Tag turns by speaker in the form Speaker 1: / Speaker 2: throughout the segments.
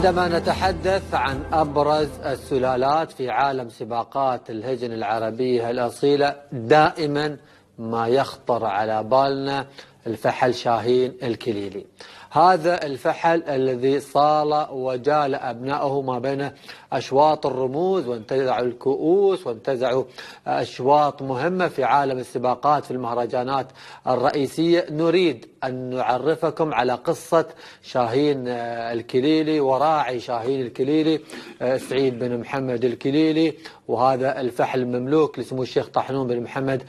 Speaker 1: عندما نتحدث عن أبرز السلالات في عالم سباقات الهجن العربية الأصيلة، دائما ما يخطر على بالنا الفحل شاهين الكليلي. هذا الفحل الذي صال وجال أبنائه ما بين أشواط الرموز، وانتزعوا الكؤوس، وانتزعوا أشواط مهمة في عالم السباقات في المهرجانات الرئيسية. نريد أن نعرفكم على قصة شاهين الكليلي وراعي شاهين الكليلي سعيد بن محمد الكليلي، وهذا الفحل المملوك لسمو الشيخ طحنون بن محمد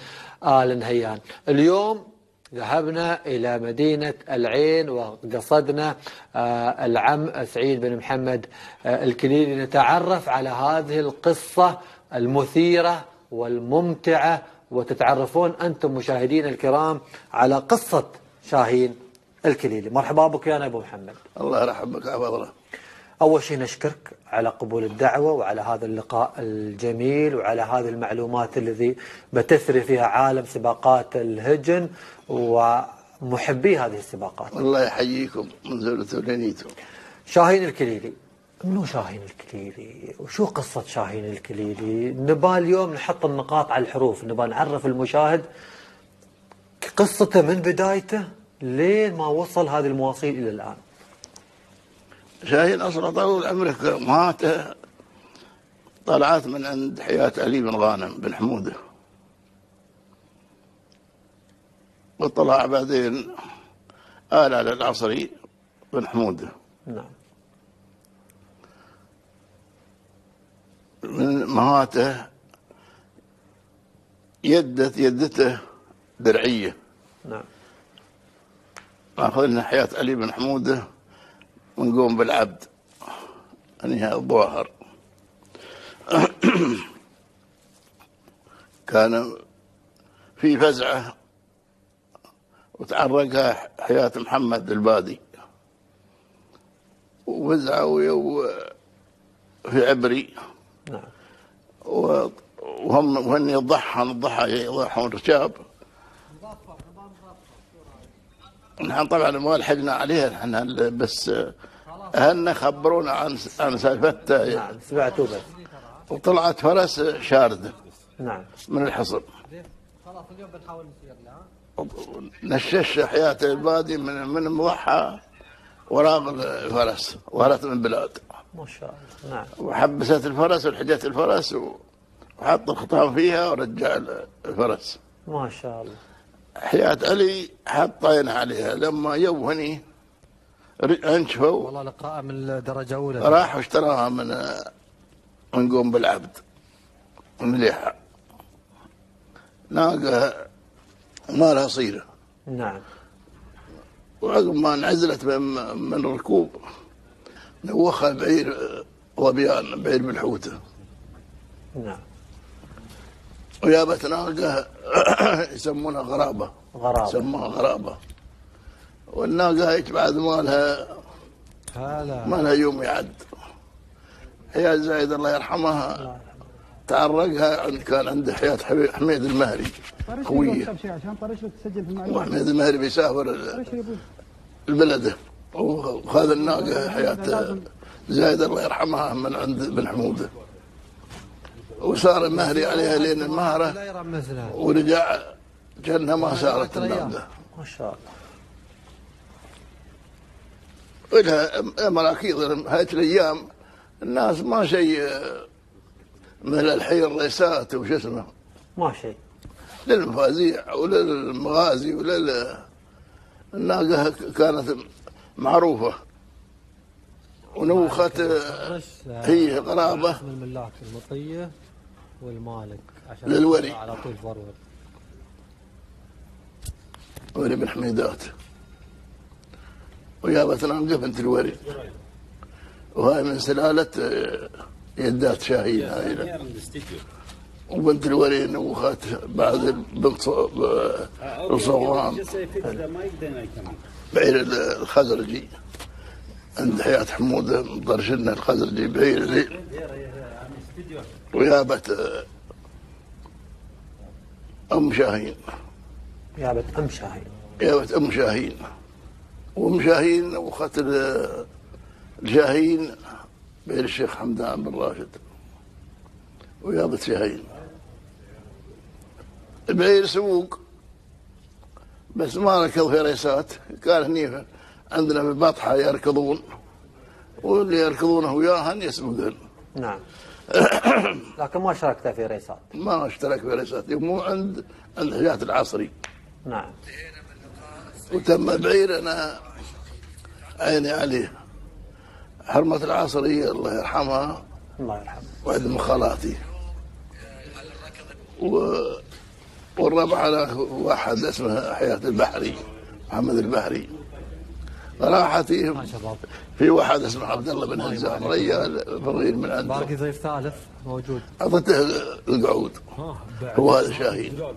Speaker 1: آل نهيان. اليوم ذهبنا إلى مدينة العين وقصدنا العم سعيد بن محمد الكليلي نتعرف على هذه القصة المثيرة والممتعة، وتتعرفون أنتم مشاهدين الكرام على قصة شاهين الكليلي. مرحبا بك يا أبو محمد.
Speaker 2: الله يرحب بك يا فضله.
Speaker 1: أول شيء نشكرك على قبول الدعوة وعلى هذا اللقاء الجميل وعلى هذه المعلومات الذي بتثري فيها عالم سباقات الهجن ومحبي هذه السباقات.
Speaker 2: الله يحييكم من زولة ولنيتم.
Speaker 1: شاهين الكليلي، منو شاهين الكليلي وشو قصة شاهين الكليلي؟ نبال اليوم نحط النقاط على الحروف، نبال نعرف المشاهد قصته من بدايته لين ما وصل هذه المواصيل إلى الآن.
Speaker 2: شاهين أصلا طول عمرك مات، طلعت من عند حياة علي بن غانم بن حمودة، وطلع بعدين آل على العصري بن حمودة.
Speaker 1: نعم.
Speaker 2: من مهاته يدته درعية.
Speaker 1: نعم.
Speaker 2: أخذنا حياة علي بن حمودة ونقوم بالعبد أنها الظواهر. كان في فزعة وتعرقها حياة محمد البادي، وفزعة في عبري.
Speaker 1: نعم.
Speaker 2: وهم يضحون الرشاب. نحن طبعا ما لحقنا عليها، نحن بس أهلنا خبرونا عن سالفتها.
Speaker 1: نعم سمعتوا بس.
Speaker 2: وطلعت فرس شاردة.
Speaker 1: نعم.
Speaker 2: من الحصن.
Speaker 1: خلاص اليوم بنحاول نسير لها.
Speaker 2: نشش حياة البادي من مضحى وراغ الفرس، وهرت من بلاد.
Speaker 1: ما شاء الله. نعم.
Speaker 2: وحبست الفرس ولحجت الفرس وحط الخطام فيها ورجع الفرس.
Speaker 1: ما شاء الله.
Speaker 2: حياة علي حط عينه عليها، لما يوهني انشفوا
Speaker 1: والله لقاء من الدرجة أولى.
Speaker 2: راح واشتراها من قوم بالعبد مليحة، ناقة ما لها صيرة.
Speaker 1: نعم.
Speaker 2: وعقب ما انعزلت من الركوب نوخها بعير ظبيان، بعير بالحوته.
Speaker 1: نعم.
Speaker 2: وجابت ناقة يسمونها غرابة. يسموها غرابة. والناقة هيك بعد ما لها يوم يعد. حياة زايد الله يرحمها تعرقها، كان عنده حياة حميد المهري قوية، وحميد المهري بيسافر البلده، وخذ الناقة حياة زايد الله يرحمها من عند بن حمودة، وصار المهري عليها لين المهرة ورجع كأنها ما صارت الناقة.
Speaker 1: ما شاء الله.
Speaker 2: ولها مراكيض. هاي الأيام الناس ما شيء من الحي الرئيسات وش اسمه،
Speaker 1: ما شيء
Speaker 2: للمفازيع وللمغازي الناقة كانت معروفة ونوخت. هي قرابة
Speaker 1: من الملاك المطية والمالك عشان
Speaker 2: للوري
Speaker 1: على طول فرور.
Speaker 2: وري بن حميدات. وجابت ناقة بنت الوري، وهاي من سلالة يدات شاهين هاي. وبنت الوري نوخت بعد بنت صوان بعير الخزرجي عند حياة حمودة طرشنا الخزرجي بعير. وجابت أم شاهين.
Speaker 1: جابت أم شاهين.
Speaker 2: وأم شاهين وخت شاهين بين الشيخ حمدان بن راشد ويابة شاهين. البعير سوق بس ما ركض في ريسات، كان هني عندنا في البطحة يركضون، واللي يركضونه وياهن يسبقون.
Speaker 1: نعم. لكن ما شاركت في ريسات.
Speaker 2: ما اشترك في ريسات، مو عند حياة العصري.
Speaker 1: نعم.
Speaker 2: وتم بعير انا عيني عليه. حرمة العصري الله يرحمها،
Speaker 1: الله يرحمه،
Speaker 2: واحد من خالاتي، والربع له واحد اسمه حياة البحري، محمد البحري. راحت في واحد اسمه عبد الله بن هزام، رجال فقير من عنده.
Speaker 3: باقي ضيف ثالث موجود.
Speaker 2: اعطته القعود. هو هذا شاهين.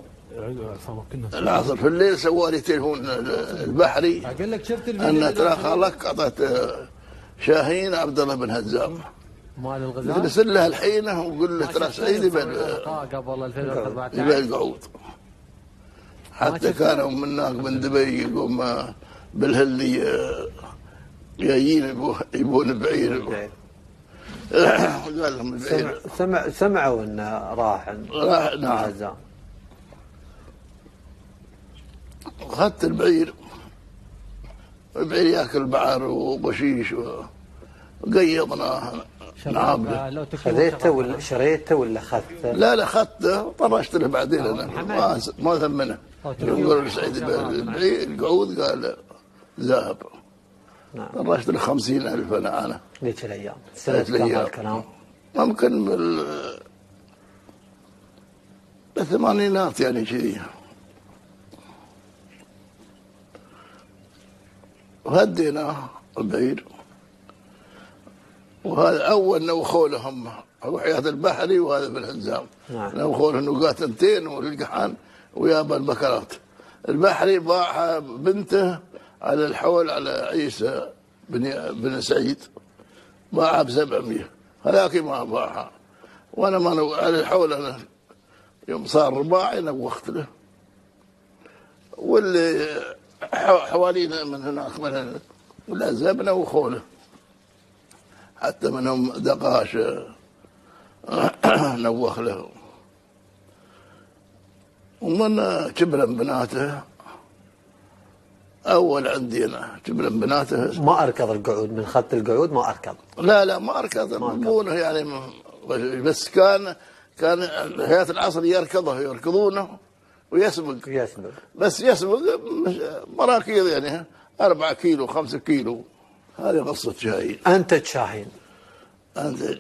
Speaker 2: العصر في الليل سوى لي تليفون البحري
Speaker 3: اقول لك شفت
Speaker 2: ان ترى خالك اعطيت شاهين عبد الله بن هزام
Speaker 3: مال الغزال.
Speaker 2: ارسل له الحينه وقول له ترى سعيد
Speaker 3: قبل 2014
Speaker 2: بالقعود. حتى كانوا من هناك من دبي يقوم بالهلي جايين يبون بعير. قال لهم البعير
Speaker 1: سمعوا انه راح
Speaker 2: نعم.
Speaker 1: هزام.
Speaker 2: اخذت البعير ياكل بعر وقشيش وقيضناه نعم.
Speaker 1: خذيته ولا شريته ولا اخذته؟
Speaker 2: لا اخذته طرشت له بعدين انا ما ثمنه. يقول سعيد البعير القعود قال ذهب.
Speaker 1: نعم.
Speaker 2: طرشت له 50,000 انا
Speaker 1: ذيك الايام. سنة كم الكلام؟
Speaker 2: ممكن بالثمانينات يعني كذي. وهديناه البعير. وهذا اول نوخوا لهم هو حياة البحري وهذا بن هزام.
Speaker 1: نعم.
Speaker 2: نوخوا له نقاتنتين والقحان ويابا البكرات. البحري باع بنته على الحول على عيسى بن سعيد، باعها ب700. هذاك ما باعها، وانا ما على الحول انا يوم صار رباعي نوخت له. واللي حوالينا من هناك من العزاب نوخوا له، حتى منهم دقاش نوخ له. ومن كبرا بناته اول عندي انا كبرا بناته.
Speaker 1: ما اركض القعود، من خدت القعود ما اركض.
Speaker 2: لا ما اركض مونه يعني، بس كان حياة العصر يركضونه ويسبق. بس يسبق مراكيض يعني 4 كيلو 5 كيلو. هذه قصة شاهين.
Speaker 1: انتج شاهين.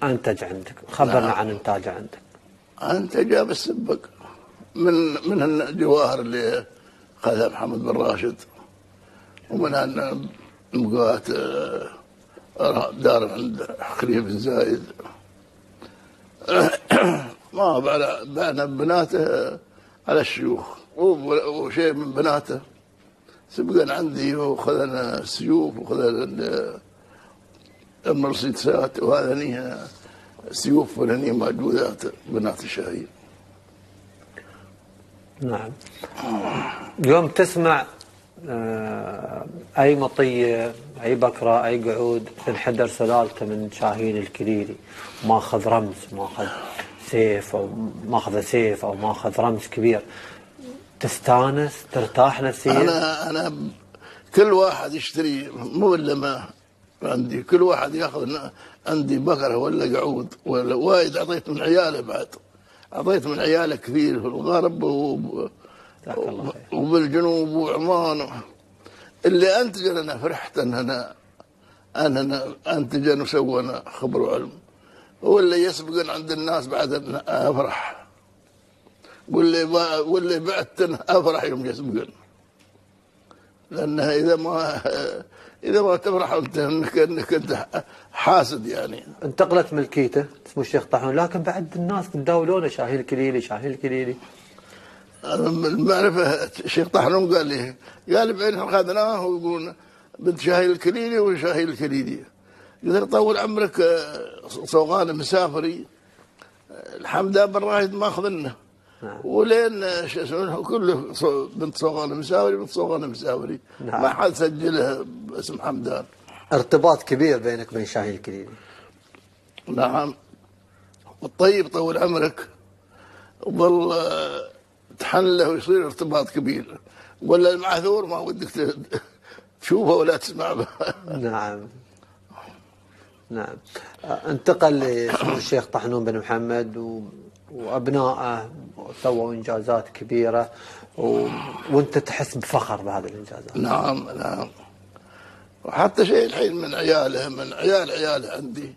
Speaker 2: انتج
Speaker 1: عندك، خبرنا عن انتاجه عندك.
Speaker 2: انتج بالسبق من الجواهر اللي اخذها محمد بن راشد، ومن المقات دار عند خليفة بن زايد. ما بعنا بناته على الشيوخ، وشيء من بناته سبقا عندي، وخذنا السيوف وخذنا المرسيدسات، وهذا نيها سيوف ولني موجودات بنات الشاهين.
Speaker 1: نعم. يوم تسمع أي مطية أي بكرة أي قعود تنحدر سلالته من شاهين الكليلي، ماخذ رمز، ماخذ سيف أو ماخذ سيف أو ماخذ رمز كبير، تستانس ترتاح نفسيا؟
Speaker 2: أنا كل واحد يشتري، مو إلا ما عندي، كل واحد ياخذ عندي بكرة ولا قعود ولا وايد. أعطيت من عياله، بعد أعطيت من عياله كثير في الغرب وبالجنوب وعمان. اللي أنتج لنا فرحت أننا أنتجنا وسوينا خبر وعلم، واللي يسبقن عند الناس بعد أفرح، واللي بعتن أفرح يوم يسبقن. لأنها إذا ما تفرح انك انت حاسد يعني.
Speaker 1: انتقلت ملكيته اسمه الشيخ طاحون، لكن بعد الناس تداولونه شاهين الكليلي شاهين الكليلي.
Speaker 2: المعرفة الشيخ طاحون قال لي بعين اخذناه ويقولون بنت شاهين الكليلي وشاهين الكليلي. قلت له طول عمرك صوغان مسافري، الحمدان بن راشد ما اخذنا. ولين شو اسمه كله بنت صوغان مسافري بنت صوغان مسافري. ما حد سجلها باسم حمدان.
Speaker 1: ارتباط كبير بينك وبين شاهين الكليلي.
Speaker 2: نعم. والطيب طول عمرك ظل تحله ويصير ارتباط كبير، ولا المعذور ما ودك تشوفه ولا تسمع به.
Speaker 1: نعم نعم. انتقل لسمو الشيخ طحنون بن محمد وأبنائه سووا إنجازات كبيرة وأنت تحس بفخر بهذه الإنجازات.
Speaker 2: نعم نعم. وحتى شيء الحين من عياله، من عياله عندي،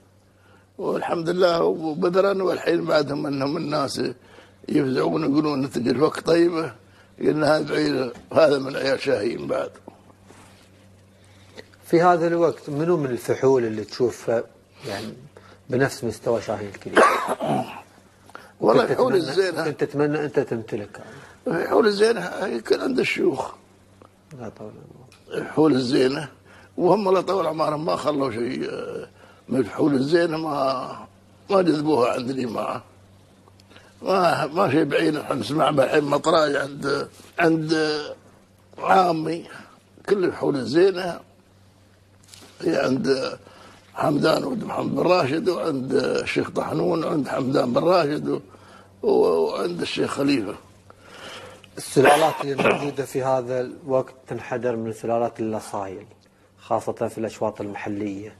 Speaker 2: والحمد لله. وبدرا والحين بعدهم أنهم الناس يفزعون يقولون نتج الوقت طيبة، قلنا هذا بعيد، هذا من عيال شاهين بعد.
Speaker 1: في هذا الوقت منو من الفحول اللي تشوف يعني بنفس مستوى شاهين الكليلي؟
Speaker 2: والله الفحول الزينة
Speaker 1: كنت تتمنى أنت تمتلكها.
Speaker 2: الفحول الزينة يكون عند الشيوخ.
Speaker 1: لا طول
Speaker 2: الفحول الزينة، وهم الله طول عمرهم ما خلوا شيء من الفحول الزينة، ما جذبوها عند الجماعة. ما شيء بعيد احنا نسمع الحين مطراج عند عامي. كل الفحول الزينة هي عند حمدان ولد محمد بن راشد، وعند الشيخ طحنون، وعند حمدان بن راشد، وعند الشيخ خليفة.
Speaker 1: السلالات اللي موجودة في هذا الوقت تنحدر من سلالات الأصايل، خاصة في الأشواط المحلية.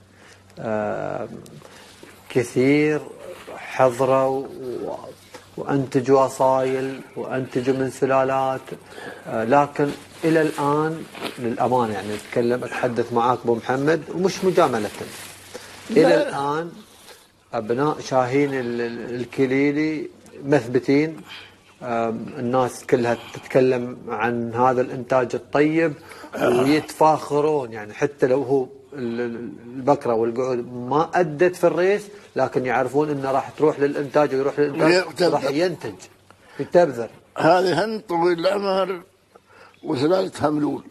Speaker 1: كثير حضروا وأنتجوا أصايل وأنتجوا من سلالات، لكن إلى الآن للأمانة يعني أتحدث معاك أبو محمد ومش مجاملة، إلى الآن أبناء شاهين الكليلي مثبتين. الناس كلها تتكلم عن هذا الإنتاج الطيب ويتفاخرون، يعني حتى لو هو البكرة والقعود ما أدت في الريس، لكن يعرفون أنه راح تروح للإنتاج ويروح للإنتاج راح ينتج يتبذر.
Speaker 2: هذه هن طويل العمر وسلالة هملول،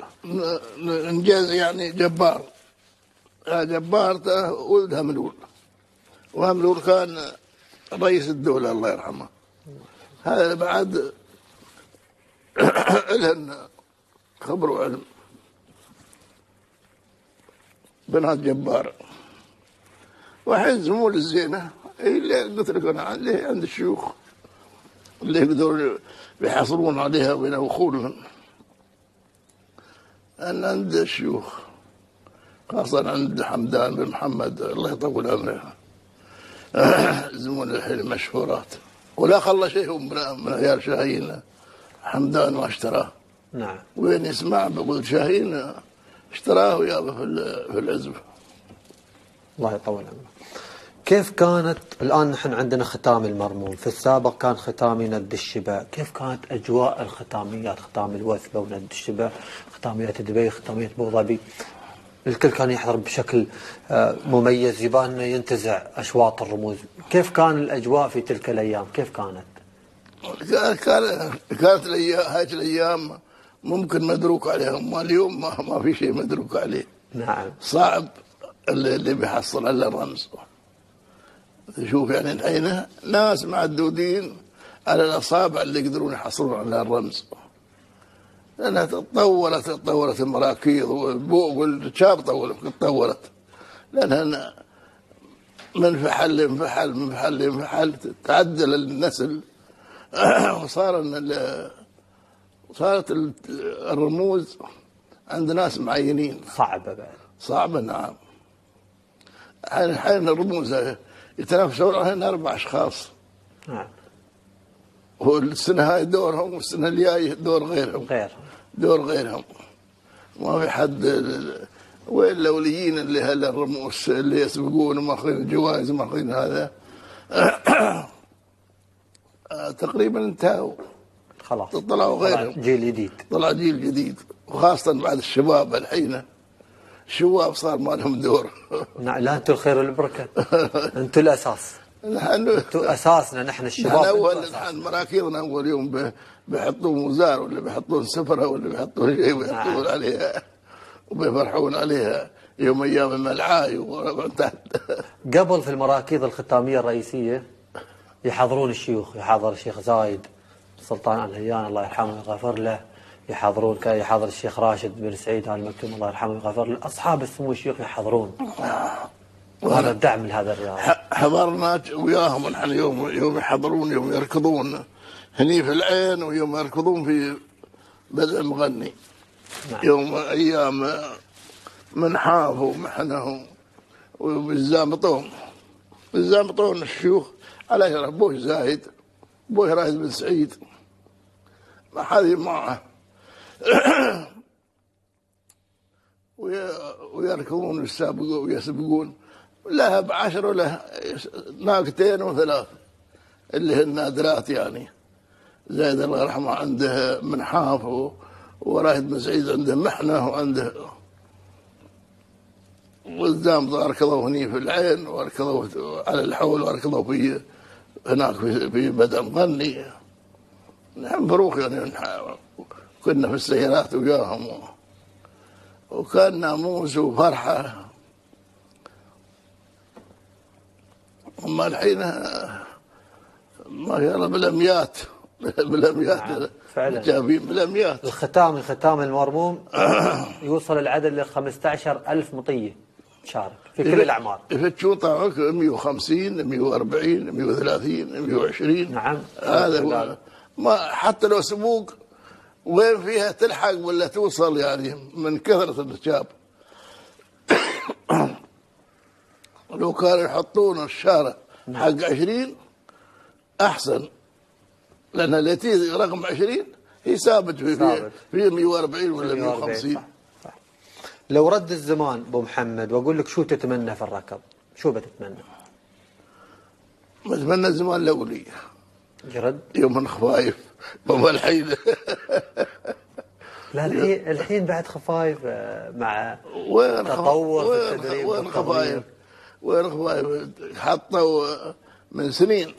Speaker 2: إنجاز يعني جبار. جبار ولد هملول، وهملول كان رئيس الدولة الله يرحمه. هذا بعد لهن خبر وعلم. بنات جبار. وحين زمول الزينة اللي قلت لك أنا اللي عند الشيوخ اللي يقدرون يحصلون عليها وينوخونهم، أن عند الشيوخ خاصة عند حمدان بن محمد الله يطول عمره. زمون الحين مشهورات، ولا خلى شيء من عيال شاهين. حمدان ما اشتراه.
Speaker 1: نعم.
Speaker 2: وين يسمع بقول شاهين اشتراه ويابه في العزب.
Speaker 1: الله يطول عمره. كيف كانت الآن نحن عندنا ختام المرمول، في السابق كان ختامي ند الشبا، كيف كانت أجواء الختاميات، ختام الوثبة وند الشبا، ختاميات دبي، ختاميات أبو ظبي، الكل كان يحضر بشكل مميز، يبان ينتزع أشواط الرموز. كيف كان الأجواء في تلك الأيام؟ كيف كانت؟
Speaker 2: كانت هاي الأيام ممكن مدروك عليها، أما اليوم ما في شيء مدروك عليه.
Speaker 1: نعم.
Speaker 2: صعب اللي بيحصل على الرمز. تشوف يعني الحين ناس معدودين على الأصابع اللي يقدرون يحصلون على الرمز، لأنها تطورت المراكيض والبوق والشاب تطورت، لأنها من فحل تعدل النسل. صارت الرموز عند ناس معينين
Speaker 1: صعبة بعد.
Speaker 2: صعبة نعم. حين الرموز يتنافسون عليها 4 أشخاص.
Speaker 1: نعم.
Speaker 2: والسنة هاي دورهم، والسنة الجاية دور غيرهم. ما في حد. وين الأوليين اللي هلا الرموز اللي يسبقون وماخذين الجوائز وماخذين هذا تقريبا انتهوا
Speaker 1: خلاص.
Speaker 2: طلعوا غيرهم. طلع جيل جديد، وخاصة بعد الشباب الحين. الشباب صار ما لهم دور.
Speaker 1: لا أنتم الخير والبركة. أنتم الأساس. أنتم أساسنا نحن الشباب.
Speaker 2: نحن مراكيضنا أول يوم بيحطون وزار، ولا بيحطون سفرة، ولا بيحطون شيء ويحطون عليها وبيفرحون عليها يوم أيام الملعاي وانتهت.
Speaker 1: قبل في المراكيض الختامية الرئيسية يحضرون الشيوخ، يحضر الشيخ زايد سلطان الهيان الله يرحمه ويغفر له، يحضرون، يحضر الشيخ راشد بن سعيد آل مكتوم الله يرحمه ويغفر له، أصحاب السمو الشيوخ يحضرون، وهذا الدعم لهذا الرياض.
Speaker 2: حضرنا وياهم نحن يوم يحضرون، يوم يركضون هني في العين، ويوم يركضون في بدء مغني. نعم. يوم أيام منحاف ومحنه والزامطون الشيوخ على شرف أبوه زاهد، أبوه راشد بن سعيد، ما حد معه ويركضون ويسبقون، لها ب10 وله ناقتين وثلاث اللي هي النادرات يعني. زايد الله يرحمه عنده منحاف، وراشد بن سعيد عنده محنه، وعنده والزام ركضوا هني في العين، وركضوا على الحول، وركضوا في هناك في بدء مغني. نحن فروخ يعني، كنا في السيارات وياهم، وكان ناموس وفرحة. أما الحين ما شاء الله بالأميات
Speaker 1: فعلا
Speaker 2: جابين بالأميات.
Speaker 1: الختام المرموم يوصل العدد ل 15,000 مطية تشارك في كل الأعمار.
Speaker 2: يفتشون طبعا 150 140 130 120.
Speaker 1: نعم.
Speaker 2: هذا ما حتى لو سبوق وين فيها تلحق ولا توصل يعني من كثرة الشاب. لو كانوا يحطون الشارع حق 20 أحسن، لأن التي رقم 20 هي ثابت في 140 ولا 150. صح.
Speaker 1: لو رد الزمان أبو محمد وأقول لك شو تتمنى في الركض، شو بتتمنى؟
Speaker 2: بتمنى الزمان الأولي،
Speaker 1: جرد
Speaker 2: يوم خفايف بابا الحين.
Speaker 1: لا الحين بعد خفايف مع تطور في التدريب.
Speaker 2: وين خفايف حطوا من سنين،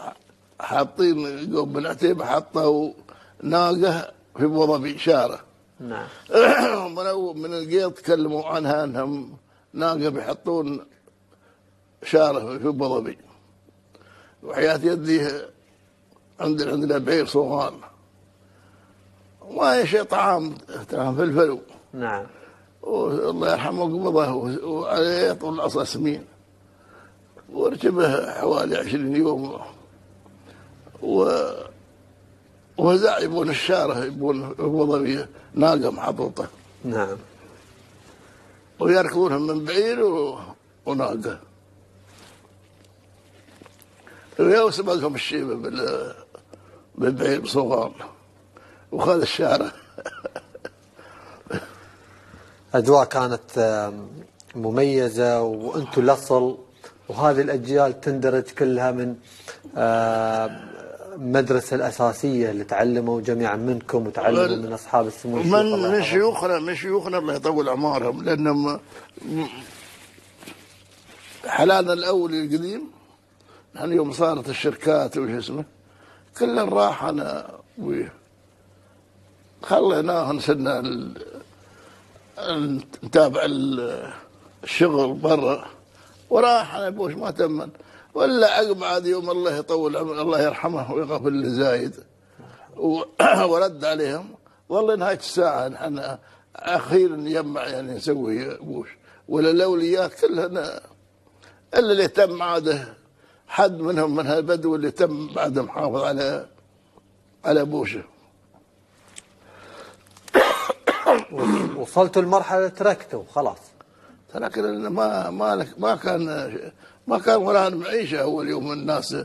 Speaker 2: حاطين قوم بن عتيبة حطوا ناقة في أبو ظبي شارة.
Speaker 1: نعم.
Speaker 2: من القيط تكلموا عنها أنهم ناقة بيحطون شارة في أبو ظبي، وحياة يدي عندنا بعير صغار، ما شيء طعام فلفل.
Speaker 1: نعم.
Speaker 2: والله يرحمه قبضه وعليه طول العصا سمين، وركبه حوالي 20 يوم، وهزاع يبون الشارة، يبون أبو ناقة محطوطة.
Speaker 1: نعم.
Speaker 2: ويركضونهم من بعير وناقة، وسبقهم الشيبة بالبعير بصغار، وخذ الشارة.
Speaker 1: أجواء كانت مميزة، وأنتم الأصل، وهذه الأجيال تندرج كلها من مدرسة الأساسية اللي تعلموا جميعا منكم وتعلموا من أصحاب السمو
Speaker 2: من شيوخنا الله يطول أعمارهم، لأنهم حلالنا الأول القديم. نحن يوم صارت الشركات وش اسمه كلنا راح أنا ويه، خليناهم سنة نتابع الشغل برا، وراح أنا بوش ما تمن، ولا عقب عاد يوم الله يطول الله يرحمه ويغفر له زايد ورد عليهم. والله نهاية الساعة نحن أخيرا نجمع يعني نسوي بوش، ولا الأوليات كلها إلا اللي تم عاده حد منهم من هالبدو اللي تم بعد محافظ على بوشه.
Speaker 1: وصلتوا المرحلة تركتوا خلاص؟
Speaker 2: تركنا، ما كان وراها معيشة. أول يوم الناس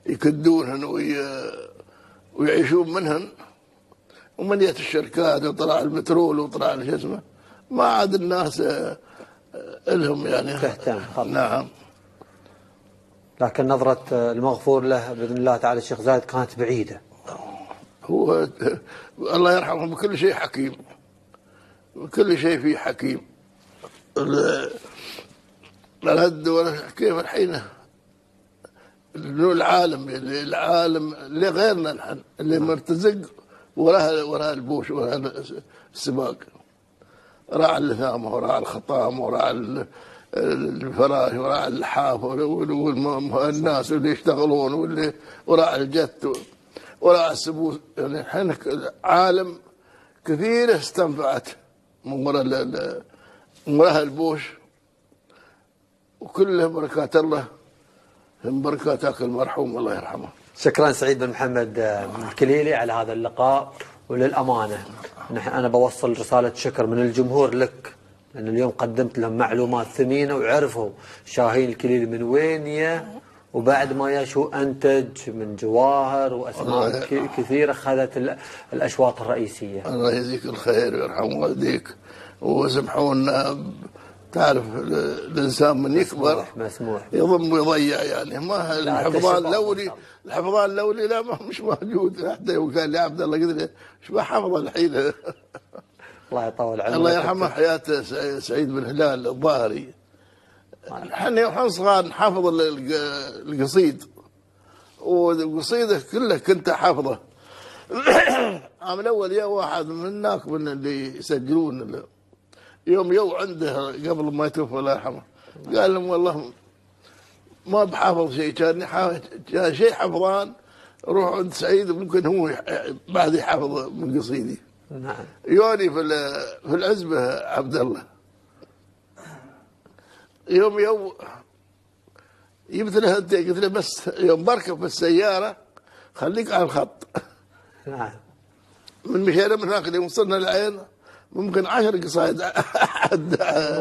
Speaker 2: يكدونهن ويعيشون منهن، ومنيت الشركات وطلع البترول وطلع شو اسمه، ما عاد الناس لهم يعني
Speaker 1: تهتم خلاص.
Speaker 2: نعم.
Speaker 1: لكن نظرة المغفور له بإذن الله تعالى الشيخ زايد كانت بعيدة.
Speaker 2: هو الله يرحمه بكل شيء حكيم، بكل شيء فيه حكيم. كيف الحين العالم اللي غيرنا نحن اللي مرتزق وراء البوش وراء السباق، راعى اللثامة وراعى الخطام وراعى الفراش وراعى اللحاف والناس اللي يشتغلون واللي وراعى الجت وراعى السبوس. يعني الحين عالم كثيرة استنفعت من وراء البوش، وكلها بركات الله من بركاتك المرحوم الله يرحمه.
Speaker 1: شكرا سعيد بن محمد الكليلي على هذا اللقاء. وللأمانة أنا بوصل رسالة شكر من الجمهور لك، لأن اليوم قدمت لهم معلومات ثمينة وعرفوا شاهين الكليلي من وين وبعد ما شو أنتج من جواهر وأسماء كثيرة خذت الأشواط الرئيسية.
Speaker 2: الله يجزيك الخير ويرحم والديك وسمحونا. تعرف الإنسان من يكبر
Speaker 1: مسموح
Speaker 2: يضم ويضيع، يعني ما الحفظان الأولي لا مش موجود. حتى يوم كان لي عبد الله قلت له ايش ما حفظ الحين.
Speaker 1: الله يطول عمرك.
Speaker 2: الله يرحمه حياة سعيد بن هلال الظاهري. احنا صغار نحافظ القصيد، والقصيدة كلها كنت حافظه. عام الأول يا واحد من هناك من اللي يسجلون يوم عنده قبل ما يتوفى الله يرحمه، قال لهم والله ما بحافظ شيء، كان شيء حفظان روح عند سعيد ممكن هو بعد يحافظ من قصيدي.
Speaker 1: نعم.
Speaker 2: يوني في العزبة عبد الله يوم جبت له قلت له بس يوم بركب في السيارة خليك على الخط.
Speaker 1: نعم.
Speaker 2: من مشينا من هناك اليوم وصلنا العين ممكن 10 قصايد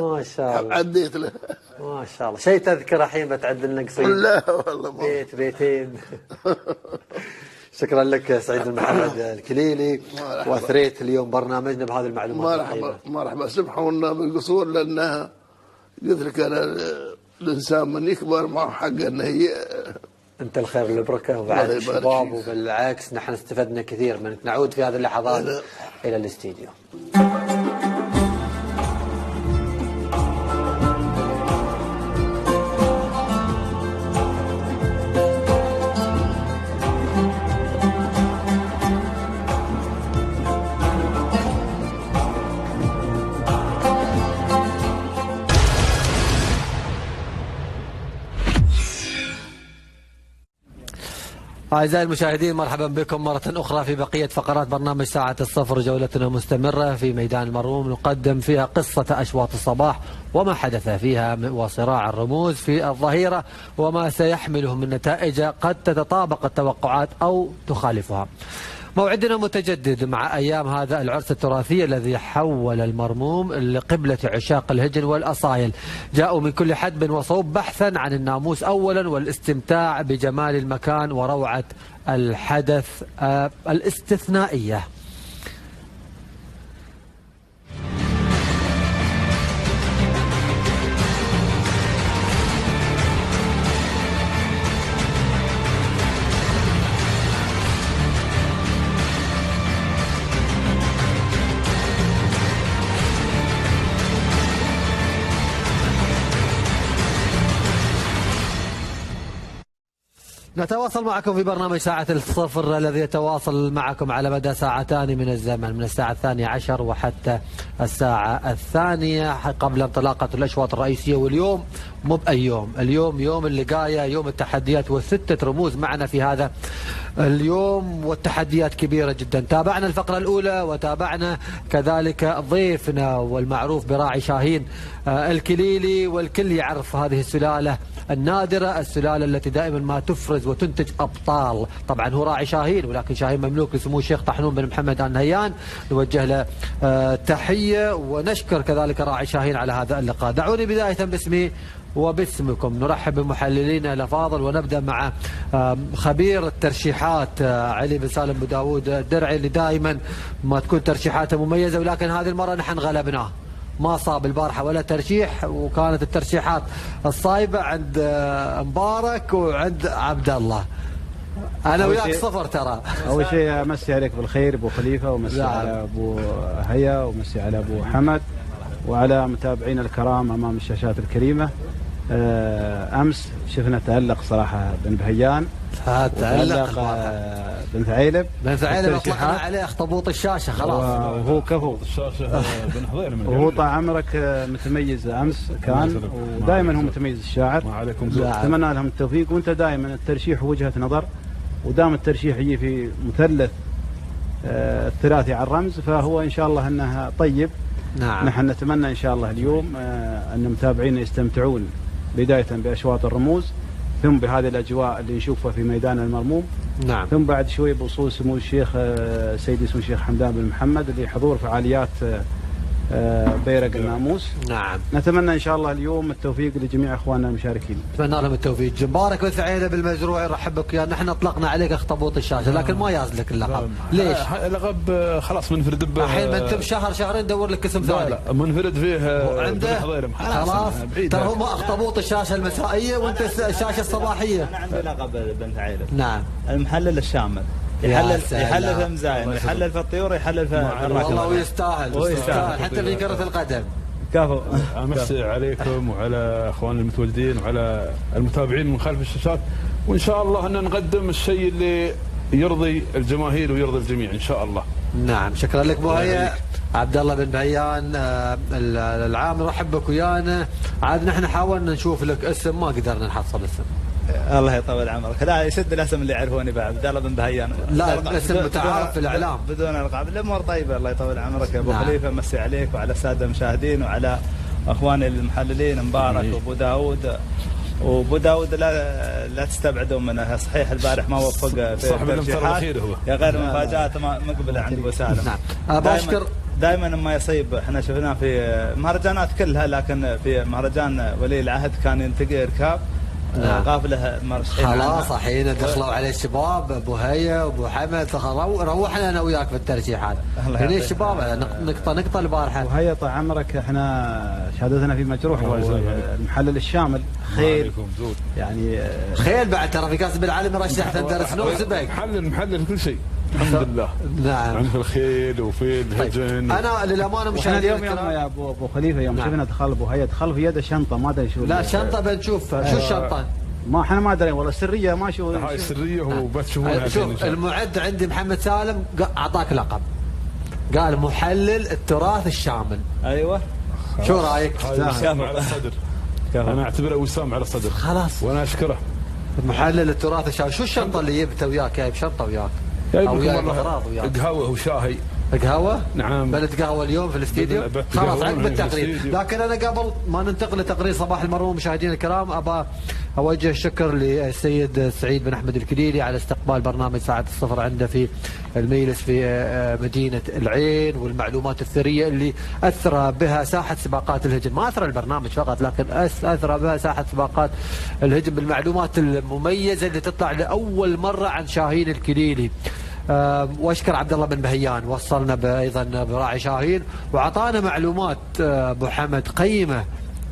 Speaker 1: ما شاء الله
Speaker 2: عديت له.
Speaker 1: ما شاء الله. شيء تذكر الحين بتعدل لنا قصيد؟
Speaker 2: لا والله
Speaker 1: بيت بيتين. شكرا لك سعيد بن محمد الكليلي، واثريت اليوم برنامجنا بهذه المعلومات.
Speaker 2: مرحبا. سمحونا بالقصور لانها قلت لك انا الانسان من يكبر معه حق انه هي
Speaker 1: انت الخير والبركه وبعد الشباب، وبالعكس نحن استفدنا كثير منك. نعود في هذه اللحظات الى الاستديو. أعزائي المشاهدين، مرحبا بكم مرة أخرى في بقية فقرات برنامج ساعة الصفر. جولتنا مستمرة في ميدان المرموم، نقدم فيها قصة أشواط الصباح وما حدث فيها وصراع الرموز في الظهيرة وما سيحمله من نتائج قد تتطابق التوقعات أو تخالفها. موعدنا متجدد مع أيام هذا العرس التراثي الذي حول المرموم لقبلة عشاق الهجن والأصايل. جاءوا من كل حدب وصوب بحثا عن الناموس أولا والاستمتاع بجمال المكان وروعة الحدث الاستثنائية. نتواصل معكم في برنامج ساعة الصفر الذي يتواصل معكم على مدى ساعتان من الزمن، من الساعة 12 وحتى الساعة 2 قبل انطلاقة الأشواط الرئيسية. واليوم مو بأي يوم، اليوم يوم اللقاية، يوم التحديات، والستة رموز معنا في هذا اليوم، والتحديات كبيرة جدا. تابعنا الفقرة الأولى وتابعنا كذلك ضيفنا والمعروف براعي شاهين الكليلي، والكل يعرف هذه السلالة النادرة، السلالة التي دائما ما تفرز وتنتج أبطال. طبعا هو راعي شاهين، ولكن شاهين مملوك لسمو الشيخ طحنون بن محمد آل نهيان، نوجه له تحية ونشكر كذلك راعي شاهين على هذا اللقاء. دعوني بداية باسمي وباسمكم نرحب بمحللينا الأفاضل، ونبدأ مع خبير الترشيحات علي بن سالم بن داود الدرعي، اللي دائما ما تكون ترشيحاته مميزة، ولكن هذه المرة نحن غلبناه. ما صاب البارحة ولا ترشيح، وكانت الترشيحات الصايبة عند مبارك وعند عبد الله. أنا وياك صفر ترى.
Speaker 4: أول شيء أمسي عليك بالخير أبو خليفة، ومسي على أبو هيا، ومسي على أبو حمد، وعلى متابعين الكرام أمام الشاشات الكريمة. أمس شفنا تألق صراحة بن بهيان، تألق بن ثعيلب.
Speaker 1: بن ثعيلب أطلقنا عليه أخطبوط الشاشة خلاص،
Speaker 4: وهو كفو وهو طال عمرك متميز أمس كان، ودائما هو متميز الشاعر. أتمنى لهم التوفيق، وأنت دائما الترشيح وجهة نظر، ودام الترشيح يجي في مثلث الثلاثي على الرمز، فهو إن شاء الله أنها طيب.
Speaker 1: نعم.
Speaker 4: نحن نتمنى إن شاء الله اليوم أن متابعينا يستمتعون بداية بأشواط الرموز، ثم بهذه الأجواء اللي نشوفها في ميدان المرموم.
Speaker 1: نعم.
Speaker 4: ثم بعد شوي بوصول سمو الشيخ سيدي سمو الشيخ حمدان بن محمد لحضور فعاليات بيرق الناموس.
Speaker 1: نعم.
Speaker 4: نتمنى إن شاء الله اليوم التوفيق لجميع إخواننا المشاركين.
Speaker 1: نتمنى لهم التوفيق. مبارك بالسعيدة بالمزروع، يرحب بك ويانا. نحن اطلقنا عليك اخطبوط الشاشة لكن ما يازلك اللقب. ليش؟
Speaker 5: اللقب خلاص منفرد به.
Speaker 1: الحين ما انتم شهر شهرين دور لك اسم ثاني.
Speaker 5: لا منفرد فيه
Speaker 1: عنده خلاص. ترى هم اخطبوط الشاشة المسائية وانت الشاشة الصباحية.
Speaker 6: انا عندي لقب بن ثعيلب.
Speaker 1: نعم.
Speaker 6: المحلل الشامل. يحلل في مزاين، يحلل في الطيور، يحلل في
Speaker 1: والله ويستاهل حتى في كرة القدم.
Speaker 6: كفو.
Speaker 5: امسي عليكم وعلى اخواننا المتواجدين وعلى المتابعين من خلف الشاشات، وان شاء الله ان نقدم الشيء اللي يرضي الجماهير ويرضي الجميع ان شاء الله.
Speaker 1: نعم. شكرا لك بوهية. عبد الله بن بهيان العام رحب بك ويانا. عاد نحن حاولنا نشوف لك اسم ما قدرنا نحصل اسم.
Speaker 6: الله يطول عمرك. لا يسد الاسم اللي يعرفوني بعد عبد الله بن بهيان.
Speaker 1: لا اسم متعارف في الاعلام
Speaker 6: بدون القاب. الامور طيبه. الله يطول عمرك يا ابو
Speaker 1: نعم.
Speaker 6: خليفه. مسي عليك وعلى الساده المشاهدين وعلى اخواني المحللين مبارك وابو داود لا تستبعدوا منه. صحيح البارح ما وفق في الترشيحات يا غير مفاجات مقبله عند ابو سالم.
Speaker 1: نعم. بشكر
Speaker 6: دائما ما يصيب. احنا شفناه في مهرجانات كلها، لكن في مهرجان ولي العهد كان ينتقي اركاب قافله مرشحين.
Speaker 1: خلاص الحين دخلوا عليه الشباب ابو هيا وابو حمد. روحنا انا وياك في الترشيحات. هني الشباب نقطه البارحه.
Speaker 4: وهيا طال عمرك احنا شهادتنا في مجروح المحلل الشامل خيل يعني
Speaker 1: خيل بعد ترى في كاس بالعالم رشح درس نو سبق
Speaker 5: محلل كل شيء الحمد لله.
Speaker 1: نعم.
Speaker 5: عن الخيل وفي الهجن.
Speaker 1: انا للامانه مشاهدين
Speaker 4: اليوم يا ابو خليفه يوم شفنا دخل ابو هيا دخل في يده شنطه ما ادري شو.
Speaker 1: لا شنطه بنشوفها. شو الشنطه؟
Speaker 4: ما احنا ما ادري والله سريه ما شو.
Speaker 5: هاي سريه وبتشوفونها.
Speaker 1: شوف المعد عندي محمد سالم اعطاك لقب، قال محلل التراث الشامل.
Speaker 6: ايوه.
Speaker 1: شو رايك؟
Speaker 5: وسام على الصدر. انا اعتبره وسام على الصدر
Speaker 1: خلاص
Speaker 5: وانا اشكره.
Speaker 1: محلل التراث الشامل. شو الشنطه اللي جبتها وياك؟ جايب شنطه وياك
Speaker 5: او جايب اغراض وياك؟ قهوه وشاي. قهوه؟ نعم.
Speaker 1: بلد قهوه اليوم في الاستديو. خلاص عقب التقرير. لكن انا قبل ما ننتقل لتقرير صباح المرموم مشاهدينا الكرام ابى اوجه الشكر للسيد سعيد بن احمد الكليلي على استقبال برنامج ساعه الصفر عنده في الميلس في مدينه العين، والمعلومات الثريه اللي اثرى بها ساحه سباقات الهجن. ما اثرى البرنامج فقط لكن اثرى بها ساحه سباقات الهجن بالمعلومات المميزه اللي تطلع لاول مره عن شاهين الكليلي. واشكر عبد الله بن بهيان وصلنا ايضا براعي شاهين واعطانا معلومات ابو حمد قيمه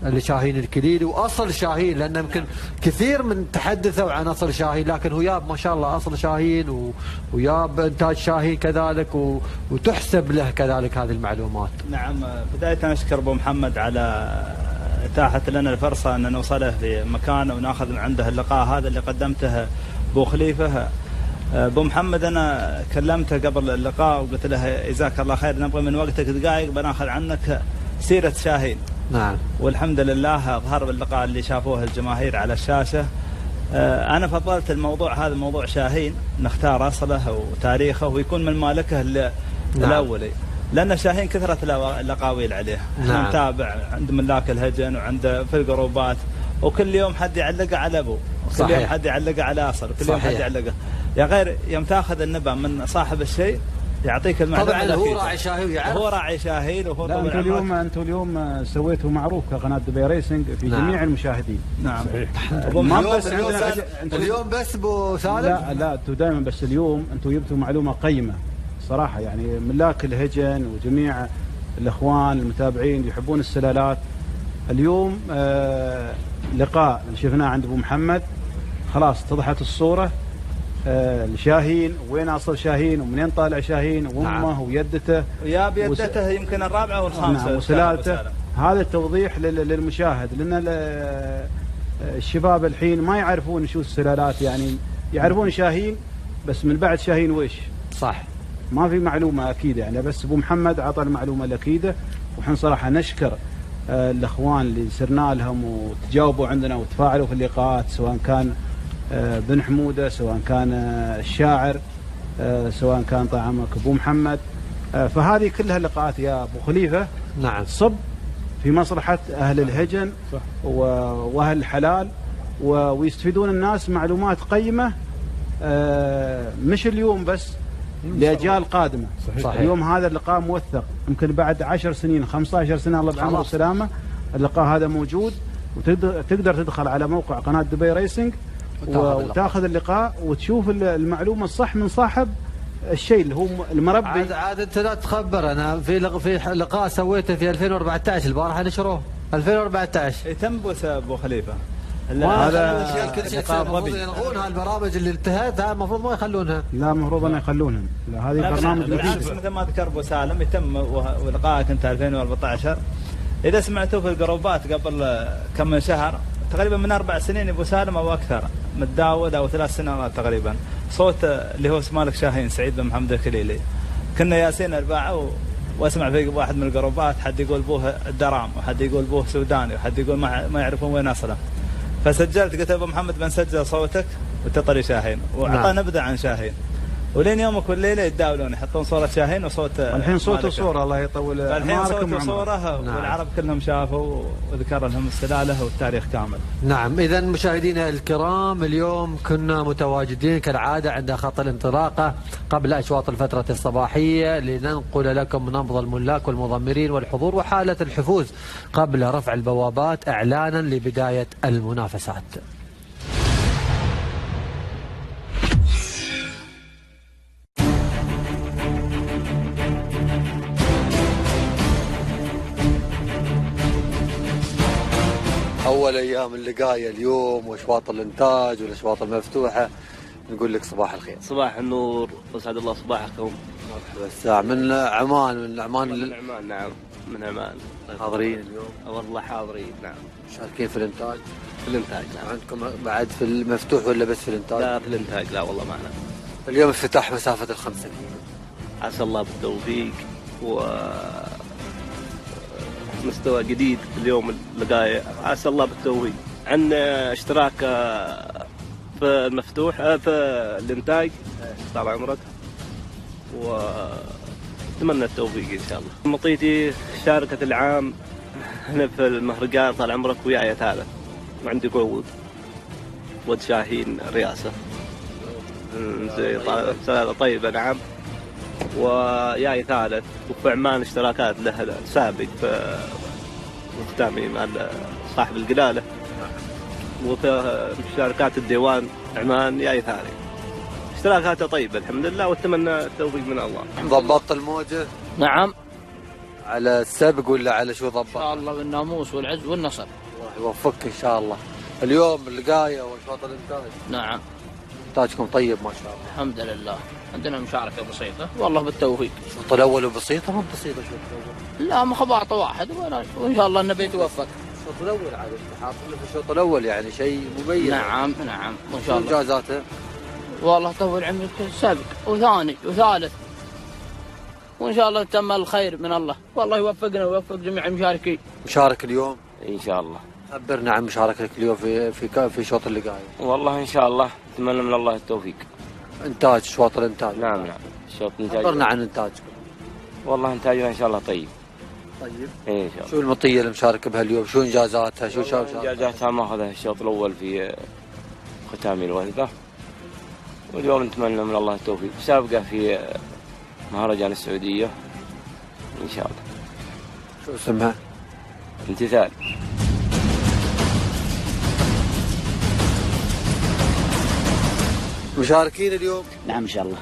Speaker 1: لشاهين الكليلي واصل شاهين، لان يمكن كثير من تحدثوا عن اصل شاهين لكن هو ياب ما شاء الله اصل شاهين وياب انتاج شاهين كذلك وتحسب له كذلك هذه المعلومات.
Speaker 6: نعم. بدايه اشكر ابو محمد على اتاحه لنا الفرصه ان نوصله في مكانه وناخذ من عنده اللقاء هذا اللي قدمته ابو خليفه. ابو محمد انا كلمته قبل اللقاء وقلت له جزاك الله خير نبغى من وقتك دقائق بناخذ عنك سيره شاهين.
Speaker 1: نعم.
Speaker 6: والحمد لله ظهر باللقاء اللي شافوه الجماهير على الشاشه. انا فضلت الموضوع هذا موضوع شاهين نختار اصله وتاريخه ويكون من مالكه الاولي. لان شاهين كثرت الاقاويل عليه.
Speaker 1: نعم.
Speaker 6: نتابع عند ملاك الهجن وعند في الجروبات وكل يوم حد يعلقه على ابوه وكل يوم حد يعلقه على اصل وكل يوم حد يعلقه. يا غير يوم تاخذ النبأ من صاحب الشيء يعطيك المعلومه.
Speaker 1: طبعا هو راعي شاهين ويعرف.
Speaker 6: هو راعي شاهين وهو
Speaker 4: لا انتم اليوم سويتوا معروف كقناه دبي ريسنج في
Speaker 1: نعم.
Speaker 4: جميع المشاهدين.
Speaker 6: نعم.
Speaker 1: اليوم بس ابو سالم.
Speaker 4: لا انتم دائما بس اليوم انتم جبتوا معلومه قيمه صراحه يعني ملاك الهجن وجميع الاخوان المتابعين يحبون السلالات. اليوم لقاء شفناه عند ابو محمد خلاص اتضحت الصوره. الشاهين وين اصل شاهين ومنين طالع شاهين وامه ويدته
Speaker 6: ويا بيدته يمكن الرابعه والخامسه.
Speaker 4: نعم. وسلالته. هذا التوضيح للمشاهد لان الشباب الحين ما يعرفون شو السلالات يعني يعرفون شاهين بس من بعد شاهين ويش
Speaker 1: صح
Speaker 4: ما في معلومه اكيده يعني. بس ابو محمد عطى المعلومه الاكيده وحن صراحه نشكر الاخوان اللي سرنا لهم وتجاوبوا عندنا وتفاعلوا في اللقاءات سواء كان بن حموده سواء كان الشاعر سواء كان طعمك أبو محمد. فهذه كلها اللقاءات يا أبو خليفة
Speaker 1: نعم
Speaker 4: صب في مصلحة أهل الهجن وأهل الحلال، ويستفيدون الناس معلومات قيمة مش اليوم بس، لأجيال قادمة.
Speaker 1: صحيح.
Speaker 4: اليوم هذا اللقاء موثق، يمكن بعد 10 سنين 15 سنة الله بعمره والسلامة اللقاء هذا موجود، وتقدر تدخل على موقع قناة دبي ريسنج وتاخذ اللقاء وتشوف المعلومة الصح من صاحب الشيء اللي هو المربي.
Speaker 1: عاد انت لا تخبر، انا في لقاء سويته في 2014 البارحه نشروه 2014
Speaker 6: تم بث ابو خليفه.
Speaker 1: هذا كل شيء المفروض يلغون هالبرامج اللي انتهت، المفروض ما يخلونها.
Speaker 4: لا المفروض ان يخلونها، لا هذه برنامج
Speaker 6: بالعكس مثل ما ذكر ابو سالم يتم ولقائك انت 2014 اذا سمعتوه في الجروبات قبل كم من شهر تقريبا من 4 سنين ابو سالم او اكثر متداول او 3 سنوات تقريبا، صوت اللي هو اسمه مالك شاهين سعيد بن محمد الكليلي، كنا ياسين اربعه واسمع في واحد من الجروبات حد يقول بوه الدرام وحد يقول بوه سوداني وحد يقول ما يعرفون وين اصله، فسجلت قلت ابو محمد بنسجل صوتك وتطري شاهين واعطى نبذه عن شاهين، ولين يومك والليله يتداولون يحطون صوره شاهين وصوت
Speaker 4: الحين صوت وصوره الله يطول
Speaker 6: الحين صوت وصوره. والعرب كلهم شافوا وذكر لهم السلاله والتاريخ كامل.
Speaker 1: نعم، اذا مشاهدينا الكرام اليوم كنا متواجدين كالعاده عند خط الانطلاقه قبل اشواط الفتره الصباحيه لننقل لكم نبض الملاك والمضمرين والحضور وحاله الحفوز قبل رفع البوابات اعلانا لبدايه المنافسات. أول أيام اللقاية اليوم وأشواط الإنتاج والأشواط المفتوحة، نقول لك صباح الخير.
Speaker 7: صباح النور وسعد الله صباحكم.
Speaker 1: مرحبا الساعة من عمان. من عمان
Speaker 7: نعم من عمان.
Speaker 1: حاضرين اليوم؟
Speaker 7: والله حاضرين نعم.
Speaker 1: مشاركين في الإنتاج؟
Speaker 7: في الإنتاج نعم.
Speaker 1: عندكم بعد في المفتوح ولا بس في الإنتاج؟
Speaker 7: لا في الإنتاج لا والله معنا.
Speaker 1: اليوم افتتاح مسافة 5 كيلو.
Speaker 7: عسى الله بالتوفيق و مستوى جديد اليوم اللقاية، عسى الله بالتوفيق. عندنا اشتراك في المفتوح في الإنتاج طال عمرك، واتمنى التوفيق إن شاء الله. مطيتي شاركة العام هنا في المهرجان طال عمرك وياي ثالث، وعندي قوة ود شاهين رئاسة طيبة نعم، وياي ثالث، وفي عمان اشتراكات له سابق في ختامي مع صاحب القلالة، وفي مشاركات الديوان عمان ياي ثاني، اشتراكاته طيبة الحمد لله، واتمنى التوفيق من الله.
Speaker 1: ضبطت الموجة؟
Speaker 8: نعم.
Speaker 1: على السبق ولا على شو ضبط؟
Speaker 8: ان شاء الله بالناموس والعز والنصر.
Speaker 1: الله يوفقك ان شاء الله. اليوم اللقاية واشواط الانتاج.
Speaker 8: نعم.
Speaker 1: انتاجكم طيب ما شاء الله.
Speaker 8: الحمد لله. عندنا مشاركة بسيطة والله بالتوفيق.
Speaker 1: الشوط الأول بسيطة مو بسيطة الشوط الأول؟
Speaker 8: لا خباطة واحد وإن شاء الله النبي يتوفق.
Speaker 1: الشوط الأول عاد حاط له في الشوط الأول يعني شيء مميز.
Speaker 8: نعم نعم وإن شاء الله.
Speaker 1: إنجازاته؟
Speaker 8: والله طول عمرك سابق وثاني وثالث، وإن شاء الله تم الخير من الله، والله يوفقنا ويوفق جميع المشاركين.
Speaker 1: مشارك اليوم؟
Speaker 9: إن شاء الله.
Speaker 1: خبرنا عن مشاركتك اليوم في شوط اللقاية.
Speaker 9: والله إن شاء الله أتمنى من الله التوفيق.
Speaker 1: إنتاج شوط الإنتاج.
Speaker 9: نعم نعم. شوط إنتاج.
Speaker 1: خبرنا عن إنتاجكم.
Speaker 9: والله إنتاجنا إن شاء الله طيب.
Speaker 1: طيب.
Speaker 9: إيه إن شاء الله.
Speaker 1: شو المطية المشاركة بها اليوم؟ شو إنجازاتها؟ شو
Speaker 9: إنجازاتها ماخذها الشوط الأول في ختامي الوثبة. واليوم نتمنى من الله التوفيق. سابقة في مهرجان السعودية إن شاء الله.
Speaker 1: شو اسمها؟
Speaker 9: امتثال.
Speaker 1: مشاركين اليوم؟
Speaker 10: نعم إن شاء الله.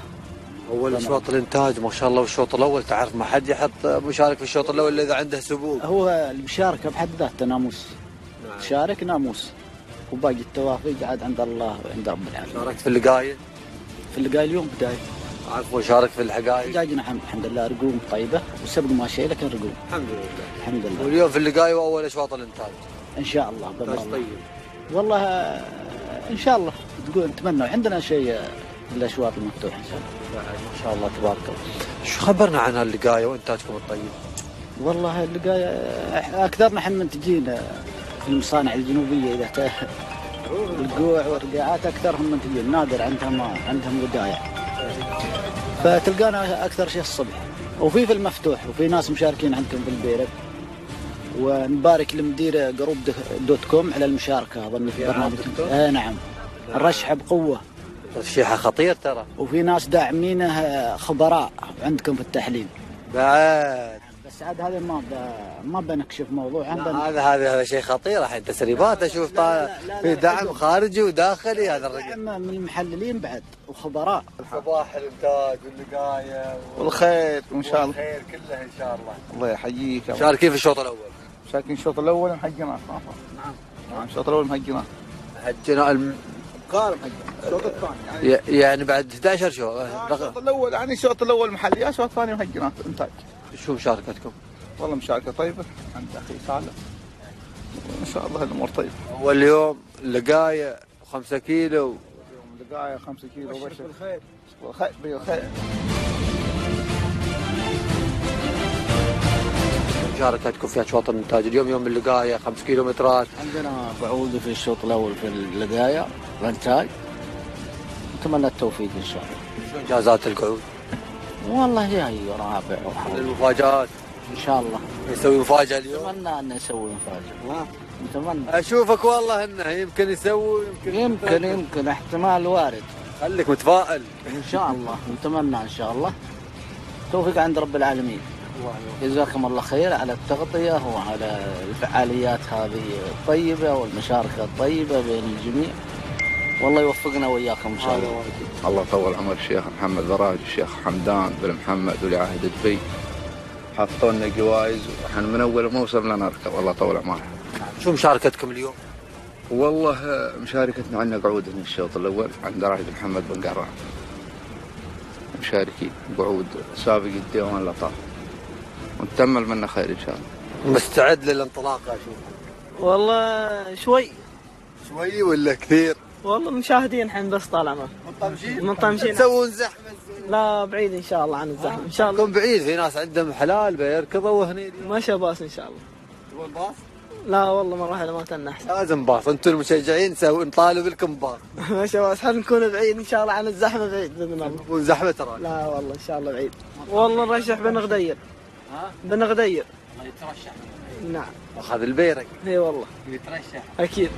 Speaker 1: أول شوط الإنتاج ما شاء الله، والشوط الأول تعرف ما حد يحط مشارك في الشوط الأول إلا إذا عنده سبوق.
Speaker 10: هو المشاركة بحد ذاتها ناموس. نعم. تشارك ناموس، وباقي التوافق قاعد عند الله وعند رب العالمين.
Speaker 1: شاركت في اللقاية؟
Speaker 10: في اللقاية اليوم بداية.
Speaker 1: عفوا شارك في الحقائق؟
Speaker 10: الحقائق نعم الحمد لله رقوم طيبة، والسبق ما شيء لكن رقوم.
Speaker 1: الحمد لله.
Speaker 10: الحمد لله.
Speaker 1: واليوم في اللقاية وأول أشواط الإنتاج.
Speaker 10: إن شاء الله.
Speaker 1: طيب.
Speaker 10: والله إن شاء الله تقول نتمنى، عندنا شيء الأشواط المفتوحة إن شاء الله.
Speaker 1: ما شاء الله تبارك الله. شو خبرنا عن اللقاية وإنتاجكم الطيب؟
Speaker 10: والله اللقاية أكثرنا احنا منتجين في المصانع الجنوبية، إذا القوع والرقاعات أكثرهم منتجين، نادر عندهم ودايع. فتلقانا اكثر شيء الصبح، وفي المفتوح، وفي ناس مشاركين عندكم في البيرك. ونبارك لمدير قروب .com على المشاركه اظن في برنامجكم. نعم، الرشحه بقوه،
Speaker 1: ترشيحه خطير ترى.
Speaker 10: وفي ناس داعمينه خبراء عندكم في التحليل
Speaker 1: بعد.
Speaker 10: بس عاد هذا ما بنكشف موضوع.
Speaker 1: هذا شيء خطير الحين، تسريبات اشوف في دعم خارجي وداخلي. هذا الرجل
Speaker 10: من المحللين بعد وخبراء.
Speaker 1: صباح الانتاج واللقايه
Speaker 2: والخير وان شاء الله.
Speaker 1: والخير كله ان شاء الله.
Speaker 2: الله يحييك.
Speaker 1: شاركين في الشوط الاول.
Speaker 2: شاركين الشوط الاول محجنات. نعم الشوط الاول محجنات. الشوط الثاني
Speaker 1: يعني بعد 11 شوط.
Speaker 2: الشوط الاول يعني الشوط الاول محليات، الشوط الثاني محجنات انتاج.
Speaker 1: شو مشاركتكم؟
Speaker 2: والله مشاركه طيبه عند اخي صالح، ان شاء الله الامور طيبه.
Speaker 1: واليوم لقايه 5 كيلو.
Speaker 2: اليوم لقايه 5 كيلو وبشر بالخير. والخير بالخير.
Speaker 1: مشاركتكم في اشواط الانتاج اليوم، يوم اللقايه 5 كيلومترات.
Speaker 10: عندنا قعود في الشوط الاول في اللقايه الانتاج. نتمنى التوفيق ان شاء الله.
Speaker 1: شو انجازات القعود؟
Speaker 10: والله جاي رابع وحاول.
Speaker 1: المفاجآت
Speaker 10: ان شاء الله
Speaker 1: يسوي مفاجأة اليوم.
Speaker 10: نتمنى انه يسوي مفاجأة. نتمنى.
Speaker 1: اشوفك والله انه يمكن يسوي
Speaker 10: يمكن احتمال وارد.
Speaker 1: خليك متفائل.
Speaker 10: ان شاء الله نتمنى ان شاء الله توفيق عند رب العالمين. جزاكم الله خير على التغطية وعلى الفعاليات هذه الطيبة والمشاركة الطيبة بين الجميع، والله يوفقنا وإياكم إن شاء الله.
Speaker 11: الله يطول عمر الشيخ محمد فراج والشيخ حمدان بن محمد ولي عهد دبي، حطوا لنا جوائز وإحنا من أول ما وصلنا نركب. الله يطول عمره.
Speaker 1: شو مشاركتكم اليوم؟
Speaker 11: والله مشاركتنا عندنا قعود في الشوط الأول عند راشد محمد بن قرع، مشاركين قعود سابق الديوان لطاف، ونتأمل منه خير إن شاء الله.
Speaker 1: مستعد للانطلاقة أشوف؟
Speaker 12: والله شوي
Speaker 1: ولا كثير؟
Speaker 12: والله مشاهدين الحين بس طال عمرك. مطمشين
Speaker 1: تسوون زحمة؟
Speaker 12: لا بعيد ان شاء الله عن الزحمه ان شاء الله.
Speaker 1: كن بعيد، في ناس عندهم حلال بيركضوا وهني.
Speaker 12: ماشي باص ان شاء الله.
Speaker 1: تبون باص؟
Speaker 12: لا والله مراحل ما تنحسن.
Speaker 1: لازم باص، انتم المشجعين نطالب لكم باص.
Speaker 12: ماشي باص، حنا نكون بعيد ان شاء الله عن الزحمه، بعيد باذن الله.
Speaker 1: تكون زحمه ترى؟
Speaker 12: لا والله ان شاء الله بعيد. والله نرشح بن غدير. بن غدير.
Speaker 1: الله يترشح.
Speaker 12: نعم.
Speaker 1: اخذ البيرك.
Speaker 12: اي والله.
Speaker 1: يترشح.
Speaker 12: اكيد.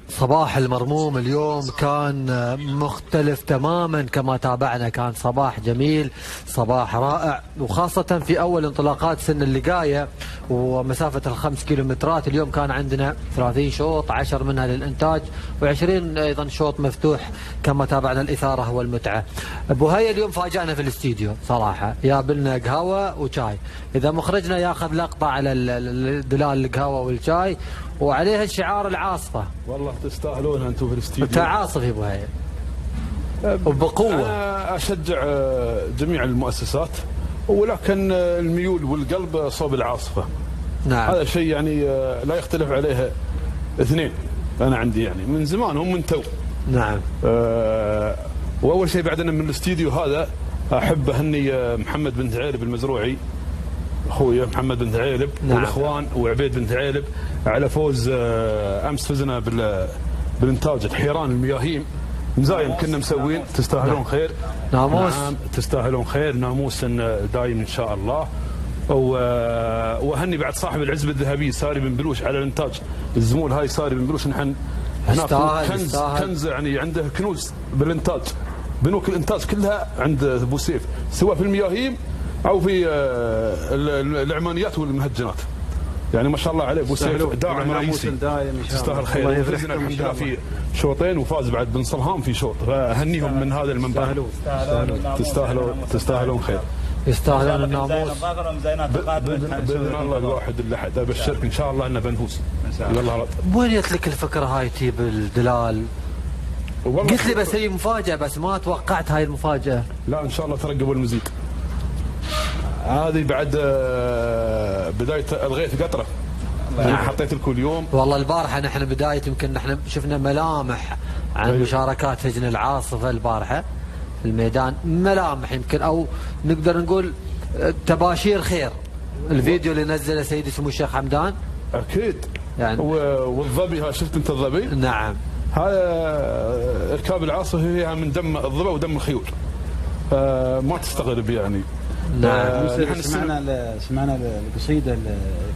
Speaker 3: صباح المرموم اليوم كان مختلف تماما كما تابعنا، كان صباح جميل، صباح رائع، وخاصة في أول انطلاقات سن اللقاية ومسافة ال5 كيلومترات. اليوم كان عندنا 30 شوط، 10 منها للإنتاج و20 أيضا شوط مفتوح كما تابعنا الإثارة والمتعة. أبو هيا اليوم فاجأنا في الاستديو صراحة، جاب لنا قهوة وشاي، إذا مخرجنا ياخذ لقطة على دلال القهوة والشاي وعليها الشعار العاصفة.
Speaker 5: والله تستاهلونها انتم في الاستديو.
Speaker 3: انت عاصف يا ابو هيا وبقوه.
Speaker 5: انا اشجع جميع المؤسسات، ولكن الميول والقلب صوب العاصفة.
Speaker 3: نعم.
Speaker 5: هذا شيء يعني لا يختلف عليه اثنين. انا عندي يعني من زمان هم من تو.
Speaker 3: نعم.
Speaker 5: واول شيء بعدنا من الاستديو هذا احب اهني محمد بن ثعيلب المزروعي، اخوي محمد بن ثعيلب. نعم. والاخوان وعبيد بن ثعيلب على فوز امس فزنا بالانتاج الحيران المياهيم مزايم كنا مسوين. تستاهلون. نعم. خير.
Speaker 3: ناموس.
Speaker 5: نعم تستاهلون خير، ناموس دايم ان شاء الله. واهني بعد صاحب العزبه الذهبيه ساري بن بلوش على الانتاج، الزمول هاي ساري بن بلوش. نحن هناك كنز يعني عنده كنوز بالانتاج، بنوك الانتاج كلها عند ابو سيف، سواء في المياهيم او في العمانيات والمهجنات. يعني ما شاء الله عليه ابو سيف داعم رئيسي، تستاهل خير. فزنا الحمد لله في شوطين وفاز بعد بن صلهام في شوط، فاهنيهم من هذا المنبع. تستاهلون خير.
Speaker 3: يستاهلون الناموس
Speaker 5: باذن الله الواحد الاحد. ابشرك ان شاء الله انه بنفوز. يلا.
Speaker 3: وين جت لك الفكره هاي تجيب الدلال؟ قلت لي بس هي مفاجاه، بس ما توقعت هاي المفاجاه.
Speaker 5: لا ان شاء الله ترقبوا المزيد. هذه بعد بدايه الغيث قطره. يعني حطيت لكم اليوم.
Speaker 3: والله البارحه نحن بدايه يمكن نحن شفنا ملامح عن مشاركات هجن العاصفه البارحه في الميدان، ملامح يمكن، او نقدر نقول تباشير خير الفيديو اللي نزله سيدي سمو الشيخ حمدان.
Speaker 5: اكيد يعني والظبي ها شفت انت الظبي؟
Speaker 3: نعم.
Speaker 5: هذا اركاب العاصفه هي من دم الظبا ودم الخيول. ما تستغرب يعني.
Speaker 4: نعم. سمعنا القصيده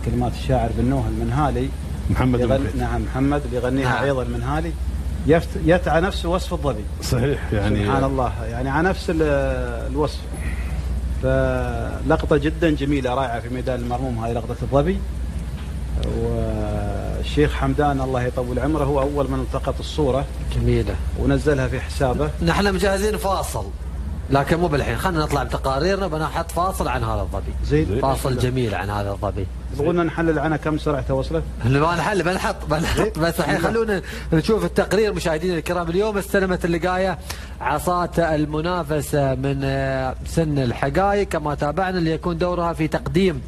Speaker 4: كلمات الشاعر بن نوح المنهالي محمد. نعم محمد اللي يغنيها ايضا المنهالي. يتعى نفسه وصف الظبي.
Speaker 5: صحيح يعني
Speaker 4: سبحان الله يعني على نفس الوصف. فلقطه جدا جميله رائعه في ميدان المرموم، هذه لقطه الظبي. والشيخ حمدان الله يطول عمره هو اول من التقط الصوره
Speaker 3: جميله
Speaker 4: ونزلها في حسابه.
Speaker 3: نحن مجهزين فاصل لكن مو بالحين، خلينا نطلع بتقاريرنا بنحط فاصل عن هذا الظبي.
Speaker 4: زين.
Speaker 3: فاصل جميل عن هذا الظبي.
Speaker 4: تبغونا نحلل عنها كم سرعته وصلت؟
Speaker 3: ما نحل بنحط بس الحين خلونا نشوف التقرير. مشاهدينا الكرام اليوم استلمت اللقايه عصات المنافسه من سن الحقائق كما تابعنا ليكون دورها في تقديم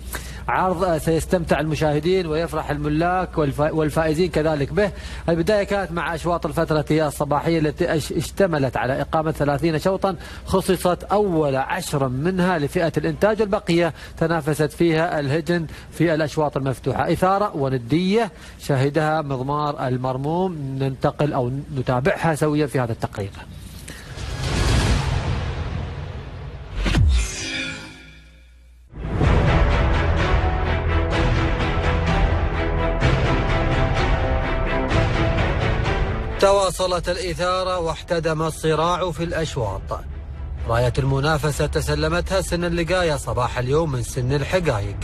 Speaker 3: عرض سيستمتع المشاهدين ويفرح الملاك والفائزين كذلك به. البداية كانت مع أشواط الفترة الصباحية التي اشتملت على إقامة 30 شوطا، خصصت أول 10 منها لفئة الإنتاج، والبقية تنافست فيها الهجن في الأشواط المفتوحة. إثارة وندية شهدها مضمار المرموم. ننتقل أو نتابعها سويا في هذا التقرير. تواصلت الإثارة واحتدم الصراع في الأشواط. راية المنافسة تسلمتها سن اللقاية صباح اليوم من سن الحقائق.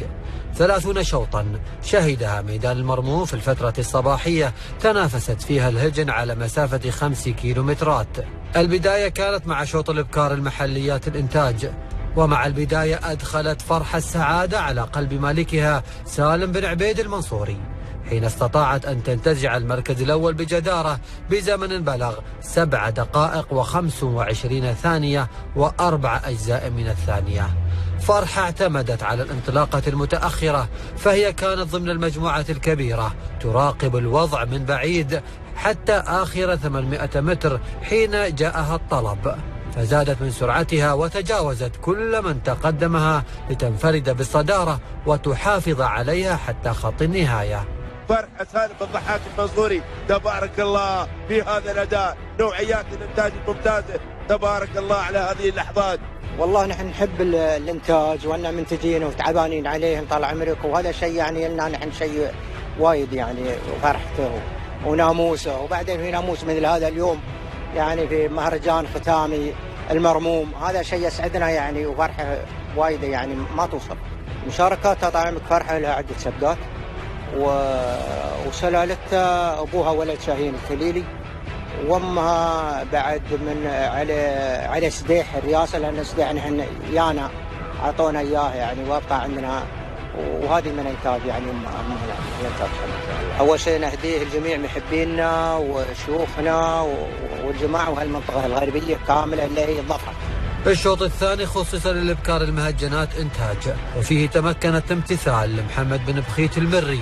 Speaker 3: 30 شوطا شهدها ميدان المرموم في الفترة الصباحية، تنافست فيها الهجن على مسافة 5 كيلومترات. البداية كانت مع شوط الإبكار المحليات الإنتاج، ومع البداية أدخلت فرح السعادة على قلب مالكها سالم بن عبيد المنصوري، حين استطاعت أن تنتزع المركز الأول بجدارة بزمن بلغ 7 دقائق و25 ثانية و4 أجزاء من الثانية. فرحة اعتمدت على الانطلاقة المتأخرة، فهي كانت ضمن المجموعة الكبيرة تراقب الوضع من بعيد حتى آخر 800 متر حين جاءها الطلب، فزادت من سرعتها وتجاوزت كل من تقدمها لتنفرد بالصدارة وتحافظ عليها حتى خط النهاية.
Speaker 13: فرحة سالم الضحاك المنصوري تبارك الله في هذا الأداء، نوعيات الإنتاج الممتازة تبارك الله على هذه اللحظات.
Speaker 14: والله نحن نحب الإنتاج وأننا منتجين وتعبانين عليهم طال عمرك، وهذا شيء يعني لنا نحن شيء وايد يعني وفرحته وناموسه. وبعدين في ناموس مثل هذا اليوم يعني في مهرجان ختامي المرموم، هذا شيء يسعدنا يعني وفرحة وايد يعني ما توصف. مشاركاتها طال عمرك فرحة لها عدة سبقات، وسلالتها أبوها ولد شاهين الخليلي، وامها بعد من على سديح الرياسة، لأن سديح نحن يانا أعطونا إياه يعني وابقى عندنا، وهذه من إنتاج يعني أول شيء نهديه لجميع محبينا وشيوخنا والجماعة وهالمنطقة الغربية كاملة اللي هي الضفة.
Speaker 3: الشوط الثاني خصص للإبكار المهجنات إنتاج، وفيه تمكنت امتثال محمد بن بخيت المري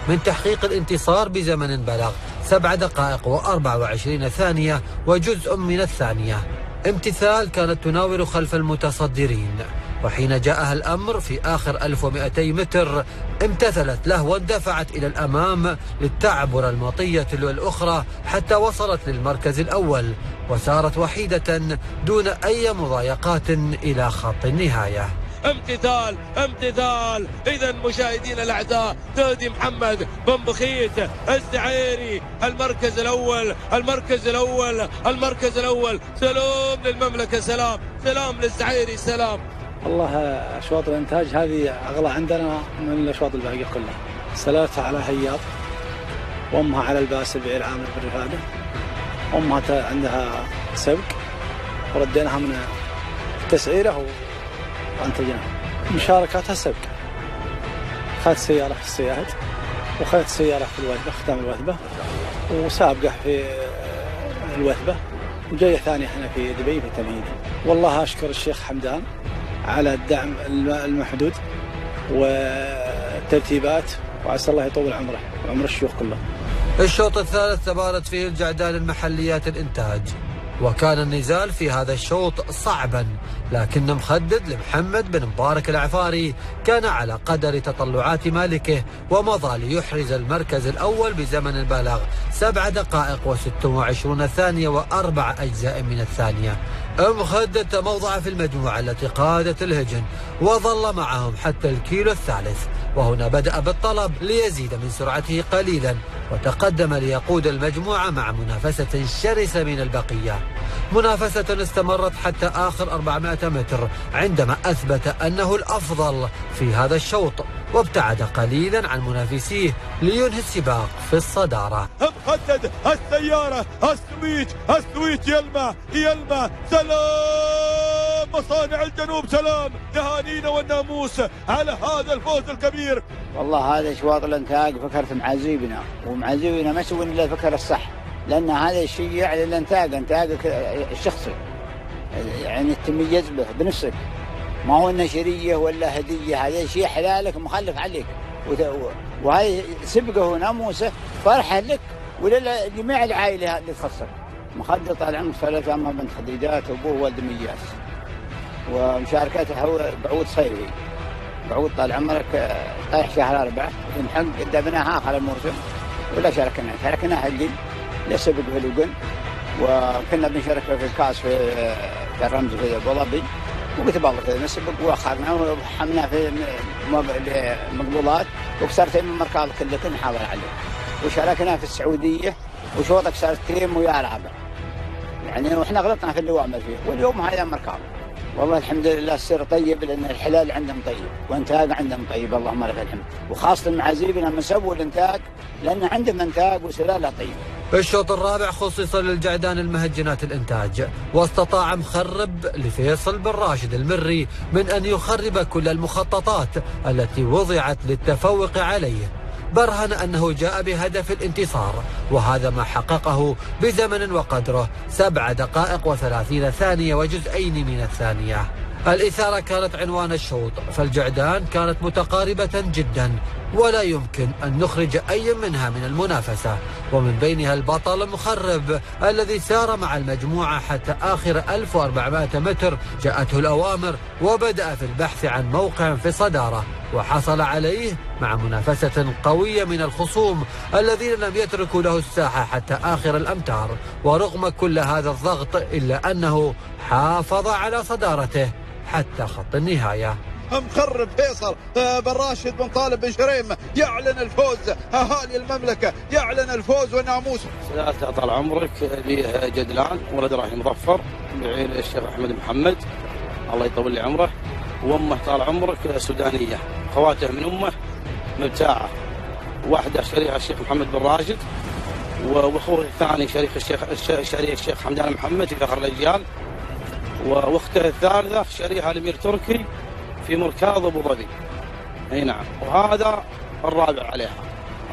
Speaker 3: من تحقيق الانتصار بزمن بلغ 7 دقائق و24 ثانية وجزء من الثانية. امتثال كانت تناور خلف المتصدرين، وحين جاءها الأمر في آخر 1200 متر امتثلت له واندفعت إلى الأمام لتعبر المطية تلو الأخرى حتى وصلت للمركز الأول، وسارت وحيدة دون أي مضايقات إلى خط النهاية.
Speaker 13: امتثال إذا مشاهدينا الأعزاء، نادي محمد بن بخيت الزعيري المركز الأول. سلام للمملكة، سلام للزعيري، سلام.
Speaker 15: والله أشواط الإنتاج هذه أغلى عندنا من الأشواط الباقية كلها. سلالتها على هياط، وأمها على الباسل بعير عامر بالرفادة، أمها عندها سبق ورديناها من التسعيرة وانتجناها. مشاركاتها سبق، خذت سيارة في السياهد، وخذت سيارة في الوثبة ختام الوثبة، وسابقة في الوثبة، وجاية ثانية هنا في دبي في التمهيد. والله أشكر الشيخ حمدان على الدعم المحدود والترتيبات، وعسى الله يطول عمره وعمر الشيوخ كلهم.
Speaker 3: الشوط الثالث تبارت فيه الجعدان المحليات الإنتاج، وكان النزال في هذا الشوط صعبا، لكن مخدد لمحمد بن مبارك العفاري كان على قدر تطلعات مالكه ومضى ليحرز المركز الأول بزمن بالغ 7 دقائق و26 ثانية و4 أجزاء من الثانية. مخدد تموضع في المجموعة التي قادت الهجن وظل معهم حتى الكيلو الثالث، وهنا بدأ بالطلب ليزيد من سرعته قليلا وتقدم ليقود المجموعة مع منافسة شرسة من البقية. منافسة استمرت حتى آخر 400 متر عندما أثبت أنه الأفضل في هذا الشوط وابتعد قليلا عن منافسيه لينهي السباق في الصدارة.
Speaker 13: مخدد السيارة السويت يلمع سلام مصانع الجنوب، سلام تهانينا والناموس على هذا الفوز الكبير.
Speaker 16: والله هذا شواط الانتاج فكرت معازيبنا ما سوين الا الفكر الصح، لان هذا الشيء يعني انتاجك الشخصي يعني تميز به بنفسك، ما هو نشريه ولا هديه، هذا شيء حلالك مخلف عليك، وهي سبقه وناموسه فرحه لك ولجميع العائله اللي تخصك. مخدد طال عمرك 3 أما بنت خديجات وابوه ولد مياس، ومشاركته هو بعود صيفي، بعود طال عمرك طايح شهر 4 ينحق قدمناها آخر الموسم ولا شاركناها اللي لسبق في الوقن، وكنا بنشارك في الكاس في الرمز في ابو ظبي وقتبالله في نسبق واخرنا وحمنا في مقبولات وكسرت من المركز كله كنا حاضر عليه، وشاركنا في السعوديه وشوطك كسرت تيم ويا رابع يعني، واحنا غلطنا في اللي وعمل فيه، واليوم هذا مركز والله الحمد لله السر طيب، لان الحلال عندهم طيب وانتاج عندهم طيب اللهم لك الحمد، وخاصه المعازيبنا لما سووا الانتاج لان عندهم انتاج وسلاله طيب.
Speaker 3: الشوط الرابع خصص للجعدان المهجنات الانتاج، واستطاع مخرب لفيصل بن راشد المري من ان يخرب كل المخططات التي وضعت للتفوق عليه، برهن أنه جاء بهدف الانتصار، وهذا ما حققه بزمن وقدره 7 دقائق و30 ثانية وجزئين من الثانية. الإثارة كانت عنوان الشوط، فالجعدان كانت متقاربة جدا ولا يمكن أن نخرج أي منها من المنافسة، ومن بينها البطل مخرب الذي سار مع المجموعة حتى آخر 1400 متر جاءته الأوامر وبدأ في البحث عن موقع في الصدارة، وحصل عليه مع منافسة قوية من الخصوم الذين لم يتركوا له الساحة حتى آخر الأمتار، ورغم كل هذا الضغط إلا أنه حافظ على صدارته حتى خط النهاية.
Speaker 17: مخرب فيصل بن راشد بن طالب بن شريم يعلن الفوز، أهالي المملكة يعلن الفوز والناموس.
Speaker 18: ثلاثة طال عمرك به جدلان ولد راهي مظفر بعين الشيخ أحمد محمد الله يطول لي عمره، وأمه طال عمرك سودانية، خواته من أمه مبتاعة، واحدة شريكة الشيخ محمد بن راشد، وأخوه الثاني شريك الشيخ حمدان محمد في فخر الأجيال، واخته الثالثة شريحة الأمير تركي في مركاض أبو ظبي. اي نعم، وهذا الرابع عليها.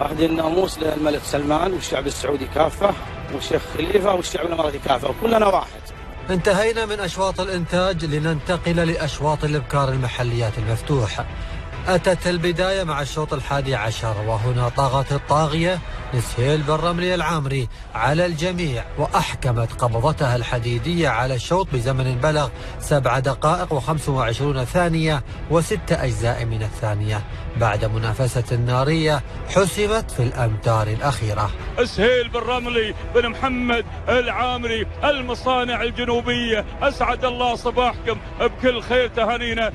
Speaker 18: أهدي الناموس للملك سلمان والشعب السعودي كافة والشيخ خليفة والشعب الإماراتي كافة وكلنا واحد.
Speaker 3: انتهينا من أشواط الإنتاج لننتقل لأشواط الإبكار المحليات المفتوح. أتت البداية مع الشوط 11 وهنا طاغت الطاغية نسهيل بن رملي العامري على الجميع، وأحكمت قبضتها الحديدية على الشوط بزمن بلغ 7 دقائق و25 ثانية و6 أجزاء من الثانية. بعد منافسة نارية حسمت في الأمتار الأخيرة.
Speaker 19: سهيل بن رملي بن محمد العامري المصانع الجنوبية، أسعد الله صباحكم بكل خير، تهانينا.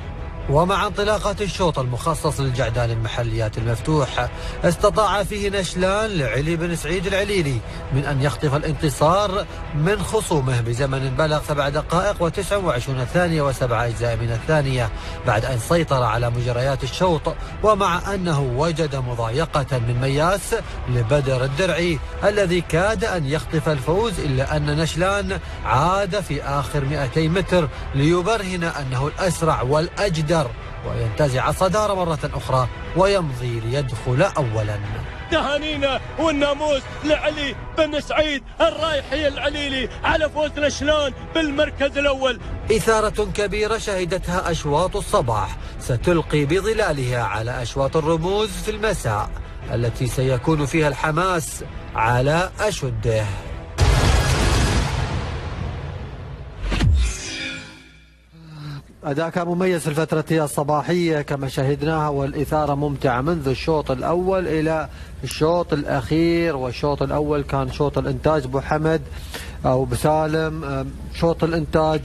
Speaker 3: ومع انطلاقة الشوط المخصص للجعدان المحليات المفتوح استطاع فيه نشلان لعلي بن سعيد العليلي من أن يخطف الانتصار من خصومه بزمن بلغ 7 دقائق و29 ثانية و7 أجزاء من الثانية، بعد أن سيطر على مجريات الشوط، ومع أنه وجد مضايقة من مياس لبدر الدرعي الذي كاد أن يخطف الفوز، إلا أن نشلان عاد في آخر 200 متر ليبرهن أنه الأسرع والأجدر وينتزع الصدارة مرة أخرى ويمضي ليدخل أولا.
Speaker 19: تهانينا والناموس لعلي بن سعيد الرايحي العليلي على فوز نشلان بالمركز الأول.
Speaker 3: إثارة كبيرة شهدتها أشواط الصباح ستلقي بظلالها على أشواط الرموز في المساء التي سيكون فيها الحماس على أشده. أداء كان مميز في الفترة الصباحية كما شاهدناها، والإثارة ممتعة منذ الشوط الأول إلى الشوط الأخير. والشوط الأول كان شوط الإنتاج أبو حمد أو بسالم. شوط الإنتاج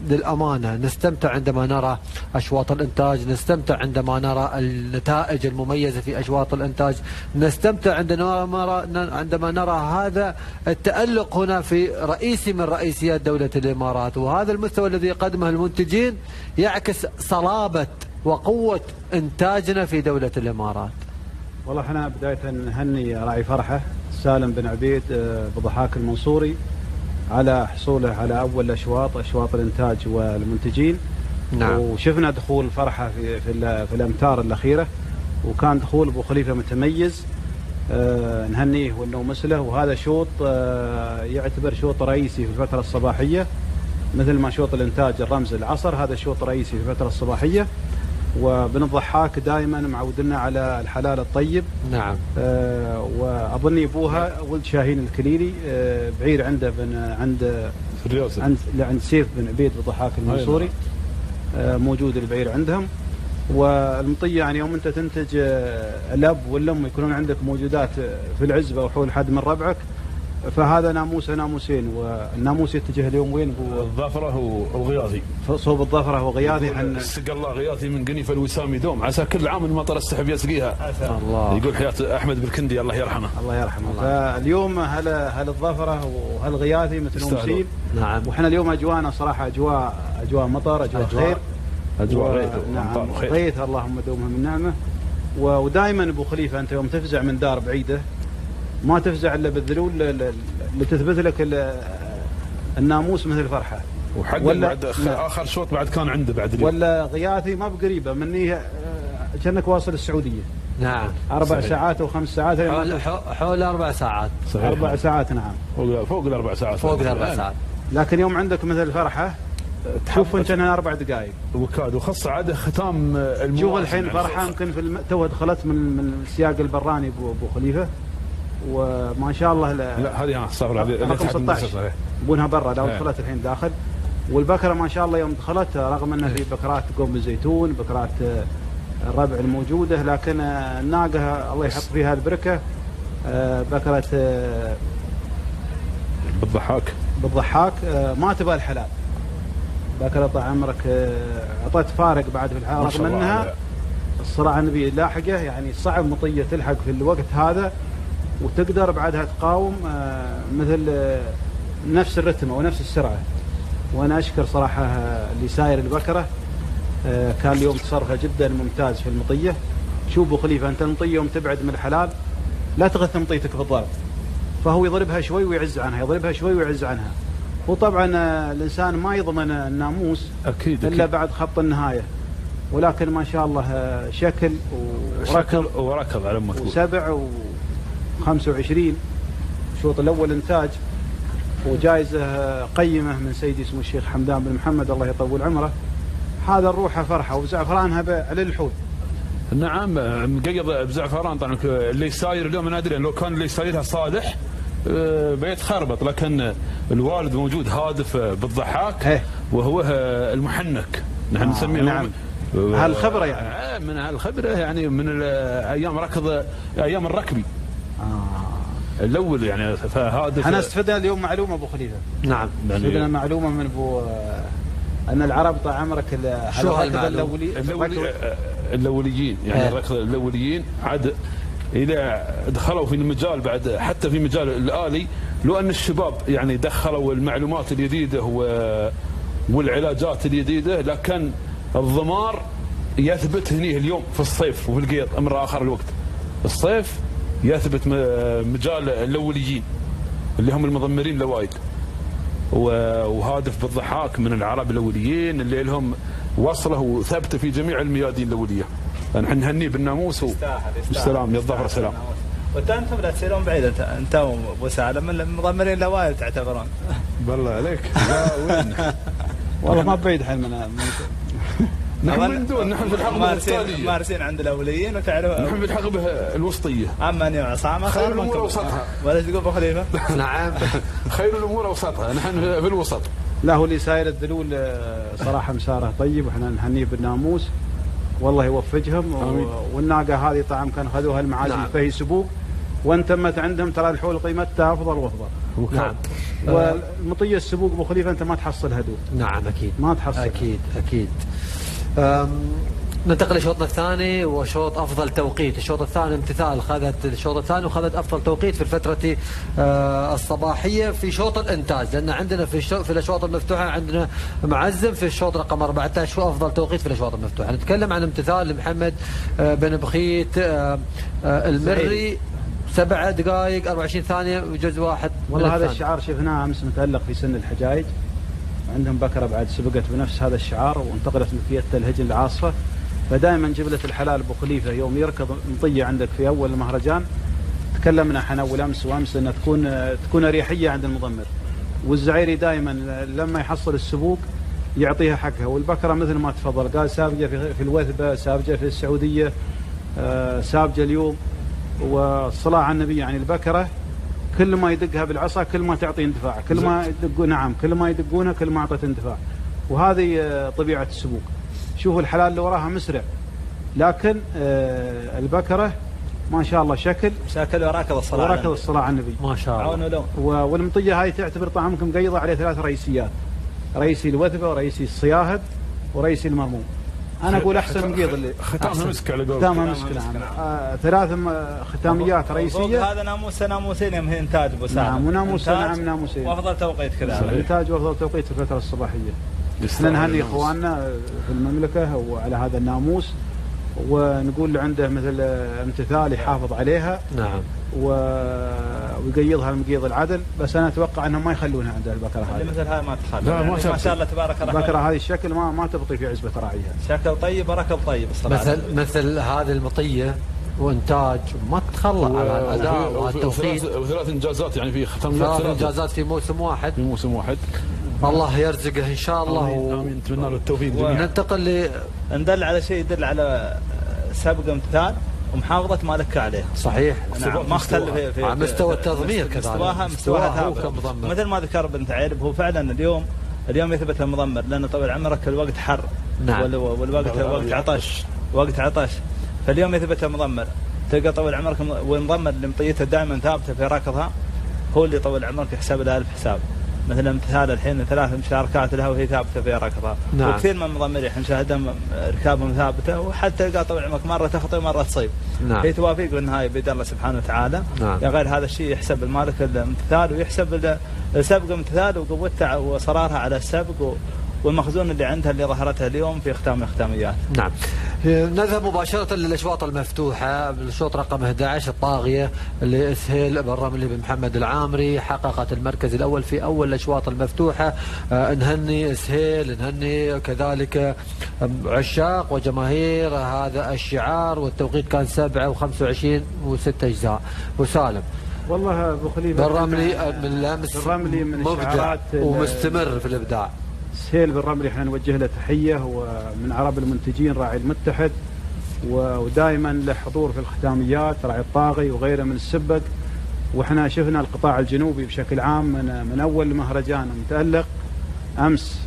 Speaker 3: للأمانة نستمتع عندما نرى أشواط الإنتاج، نستمتع عندما نرى النتائج المميزة في أشواط الإنتاج، نستمتع عندما نرى هذا التألق هنا في رئيسي من رئيسيات دولة الإمارات. وهذا المستوى الذي يقدمه المنتجين يعكس صلابة وقوة إنتاجنا في دولة الإمارات.
Speaker 4: والله احنا بداية نهني راعي فرحة سالم بن عبيد بضحاك المنصوري على حصوله على أول أشواط الإنتاج والمنتجين.
Speaker 3: نعم.
Speaker 4: وشفنا دخول فرحة في الأمتار الأخيرة، وكان دخول أبو خليفة متميز، نهنيه وأنه مثله. وهذا شوط يعتبر شوط رئيسي في الفترة الصباحية، مثل ما شوط الإنتاج الرمز العصر، هذا شوط رئيسي في الفترة الصباحية. وبن الضحاك دائما معودنا على الحلال الطيب.
Speaker 3: نعم.
Speaker 4: واظن يبوها ولد شاهين الكليلي، بعير عنده عند سيف بن عبيد بالضحاك المنصوري، موجود البعير عندهم. والمطيه يعني يوم انت تنتج الاب والام يكونون عندك موجودات في العزبه وحول حد من ربعك، فهذا ناموسين. والناموس يتجه اليوم وين؟
Speaker 5: الظفره وغياثي،
Speaker 4: صوب الظفره وغياثي.
Speaker 5: سقى الله غياثي من قنيف الوسامي دوم، عسى كل عام المطر السحب يسقيها.
Speaker 4: الله
Speaker 5: يقول حياه احمد بالكندي الله يرحمه.
Speaker 4: الله يرحمه. فاليوم هل الظفره وهل غياثي مثل مسيب.
Speaker 3: نعم.
Speaker 4: واحنا اليوم اجوانا صراحه اجواء مطر، اجواء خير،
Speaker 5: اجواء غيث.
Speaker 4: نعم غيث، اللهم دومها من نعمه. ودائما ابو خليفه انت يوم تفزع من دار بعيده ما تفزع الا بالذلول اللي تثبت لك الناموس مثل فرحه.
Speaker 5: وحق بعد اخر شوط بعد كان عنده بعد اليوم.
Speaker 4: ولا غياثي ما بقريبه مني، كأنك واصل السعوديه.
Speaker 3: نعم.
Speaker 4: 4 ساعات او 5 ساعات،
Speaker 3: حول 4 ساعات.
Speaker 5: صحيح.
Speaker 4: 4 ساعات. نعم.
Speaker 5: فوق ال4 ساعات.
Speaker 3: فوق ال4 ساعات.
Speaker 4: لكن يوم عندك مثل فرحه تشوف انت انها 4 دقائق
Speaker 5: وكاد، وخاصه عاد ختام المواسم.
Speaker 4: شوف الحين فرحه يمكن تو دخلت من السياق البراني ابو خليفه، وما شاء الله.
Speaker 5: لا هذه استغفر
Speaker 4: رقم 16 بونها برا، لو دخلت الحين داخل. والبكره ما شاء الله يوم دخلت رغم انه في بكرات قوم بالزيتون، بكرات الربع الموجوده، لكن الناقه الله يحط فيها البركه، بكره بالضحاك ما تبى الحلال. بكره طال عمرك اعطت فارق بعد في الحلال، رغم انها الصراع النبي لاحقه، يعني صعب مطيه تلحق في الوقت هذا وتقدر بعدها تقاوم مثل نفس الرتم ونفس السرعه. وانا اشكر صراحه اللي ساير البكره، كان اليوم تصرفه جدا ممتاز في المطيه. شوف ابو خليفه انت المطيه يوم تبعد من الحلال لا تغث مطيتك بالضبط، فهو يضربها شوي ويعز عنها، يضربها شوي ويعز عنها. وطبعا الانسان ما يضمن الناموس
Speaker 5: أكيد
Speaker 4: الا بعد خط النهايه، ولكن ما شاء الله شكل
Speaker 5: وركض على ما تقول.
Speaker 4: و7 و25 الشوط الاول انتاج، وجائزه قيمه من سيدي اسمه الشيخ حمدان بن محمد الله يطول عمره. هذا الروحه فرحه، وزعفرانها على الحوض.
Speaker 5: نعم مقيض بزعفران. طبعا اللي ساير اليوم انا ادري لو كان اللي سايرها صالح بيتخربط، لكن الوالد موجود هادف بالضحاك وهو المحنك نحن نسميه.
Speaker 4: نعم. هالخبره يعني
Speaker 5: من هالخبره، يعني من ايام ركض ايام الركبي الاول يعني. فهادف
Speaker 4: انا استفدنا اليوم معلومه ابو خليفه.
Speaker 3: نعم.
Speaker 4: استفدنا معلومه من ابو ان العرب طال عمرك
Speaker 5: الاوليين يعني الركض الاوليين عاد إذا دخلوا في المجال بعد حتى في مجال الآلي، لو أن الشباب يعني دخلوا المعلومات الجديدة والعلاجات الجديدة، لكن الضمار يثبت هنيه اليوم في الصيف وفي القيض أمر آخر الوقت. الصيف يثبت مجال الأوليين اللي هم المضمرين لوايد، وهادف بالضحاك من العرب الأوليين اللي لهم وصله وثبت في جميع الميادين الأولية. نحن نهنيه بالناموس والسلام. يا الظفر سلام.
Speaker 6: وانتم لا تسيرون بعيد، انت وابو سالم من المضمرين الاوائل تعتبرون.
Speaker 5: بالله عليك. لا وين
Speaker 4: والله ما بعيد الحين
Speaker 5: نحن من دون، نحن في الحقبه الثانيه
Speaker 6: مارسين عند الاوليين، وتعرف
Speaker 5: نحن في الحقبه الوسطيه.
Speaker 6: اما اني عصامه
Speaker 5: خير الامور اوسطها.
Speaker 6: ولا تقول ابو خليفه؟
Speaker 5: نعم. خير الامور اوسطها، نحن في الوسط.
Speaker 4: لا هو اللي ساير الذلول صراحة مساره طيب، وإحنا نهنيه بالناموس والله يوفقهم. والناقة هذه طعم كان خذوها المعازي فهي سبوق وان تمت عندهم ترى الحول قيمتها أفضل وأفضل.
Speaker 3: نعم.
Speaker 4: والمطية السبوق أبو خليفة أنت ما تحصل هدوء.
Speaker 3: نعم أكيد
Speaker 4: ما تحصل.
Speaker 3: أكيد. ننتقل لشوطنا الثاني وشوط أفضل توقيت. الشوط الثاني امتثال خذت الشوط الثاني وخذت أفضل توقيت في الفترة الصباحية في شوط الإنتاج، لأن عندنا في الأشواط المفتوحة عندنا معزم في الشوط رقم 14 هو أفضل توقيت في الأشواط المفتوحة. نتكلم عن امتثال لمحمد بن بخيت المري 7 دقائق 24 ثانية وجزء واحد.
Speaker 4: والله هذا الشعار شفناه أمس متألق في سن الحجايج، عندهم بكرة بعد سبقت بنفس هذا الشعار وانتقلت ملكيتها الهجن العاصفة. فدائما جبلة الحلال ابو خليفه يوم يركض مطيه عندك في اول المهرجان تكلمنا احنا اول امس وامس انها تكون اريحيه عند المضمر، والزعيري دائما لما يحصل السبوق يعطيها حقها. والبكره مثل ما تفضل قال سابقه في الوثبه، سابقه في السعوديه، سابقه اليوم، والصلاه على النبي. يعني البكره كل ما يدقها بالعصا كل ما تعطي اندفاع، كل ما يدقون نعم كل ما يدقونها كل ما اعطت اندفاع، وهذه طبيعه السبوق. شوفوا الحلال اللي وراها مسرع، لكن البكرة ما شاء الله شكل
Speaker 6: وراكض
Speaker 4: الصلاة على النبي
Speaker 3: ما شاء الله.
Speaker 4: والمطية هاي تعتبر طعامكم مقيضة عليه 3 رئيسيات، رئيسي الوثبة ورئيسي الصياهد ورئيسي المرموم. أنا أقول أحسن مقيض اللي
Speaker 5: ختامها مسك على قولك.
Speaker 4: ختامها مسك نعم. 3 ختاميات رئيسية.
Speaker 6: هذا ناموسين يوم إنتاج أبو سعد.
Speaker 4: نعم وناموس نعم ناموسين.
Speaker 6: وأفضل توقيت كذا.
Speaker 4: إنتاج وأفضل توقيت في الفترة الصباحية. احنا نهني اخواننا في المملكه وعلى هذا الناموس، ونقول له عنده مثل امتثال يحافظ عليها.
Speaker 3: نعم.
Speaker 4: ويقيضها المقيض العدل، بس انا اتوقع انهم ما يخلونها عند البكره هذه.
Speaker 6: مثل هاي ما تخلى. لا ما شاء الله تبارك الرحمن.
Speaker 4: البكره هذه الشكل ما تبطي في عزبه راعيها.
Speaker 6: شكل طيب وركب طيب الصراحه.
Speaker 3: مثل هذه المطيه وانتاج ما تتخلى على الاداء والتوقيت.
Speaker 5: وثلاث انجازات يعني في ختام
Speaker 3: 3 انجازات في موسم واحد. الله يرزقه ان شاء الله.
Speaker 5: امين نتمنى له التوفيق.
Speaker 3: ننتقل
Speaker 6: ندل على شيء يدل على سابق امتثال ومحافظه ما لك عليه.
Speaker 3: صحيح.
Speaker 6: نعم ما اختل في
Speaker 3: مستوى التضمير كذلك.
Speaker 6: مستواها ثابت مثل ما ذكر بن تعيرب. هو فعلا اليوم يثبت المضمر، لانه طول عمرك الوقت حر.
Speaker 3: نعم.
Speaker 6: وقت عطش فاليوم يثبت المضمر. تلقى طول عمرك والمضمر اللي مطيته دائما ثابته في ركضها هو اللي طول عمرك يحسب له 1000 حساب. مثل امتثال الحين 3 مشاركات لها وهي ثابته في ركضها.
Speaker 3: نعم.
Speaker 6: وكثير من المضمرين احنا نشاهدهم ركابهم ثابته، وحتى تلقى طول عمرك مره تخطي ومره تصيب.
Speaker 3: نعم.
Speaker 6: هي توافيق بالنهايه بيد الله سبحانه وتعالى.
Speaker 3: نعم.
Speaker 6: غير هذا الشيء يحسب المالك الامتثال ويحسب السبق الامتثال وقوتها وصرارها على السبق والمخزون اللي عندها اللي ظهرتها اليوم في ختاميات.
Speaker 3: نعم. نذهب مباشرة للأشواط المفتوحة. بالشوط رقم 11 الطاغية اللي اسهل بن رملي بن محمد العامري حققت المركز الأول في أول الأشواط المفتوحة. نهني اسهيل، نهني كذلك عشاق وجماهير هذا الشعار، والتوقيت كان 7 و25 و6 أجزاء. وسالم
Speaker 4: والله أبو خليفة
Speaker 3: بن رملي من الأمس مبدع ومستمر في الإبداع.
Speaker 4: سهيل بن رملي احنا نوجه له تحيه، ومن عرب المنتجين راعي المتحد، ودائما له حضور في الختاميات، راعي الطاغي وغيره من السبق. واحنا شفنا القطاع الجنوبي بشكل عام من اول المهرجان متألق. امس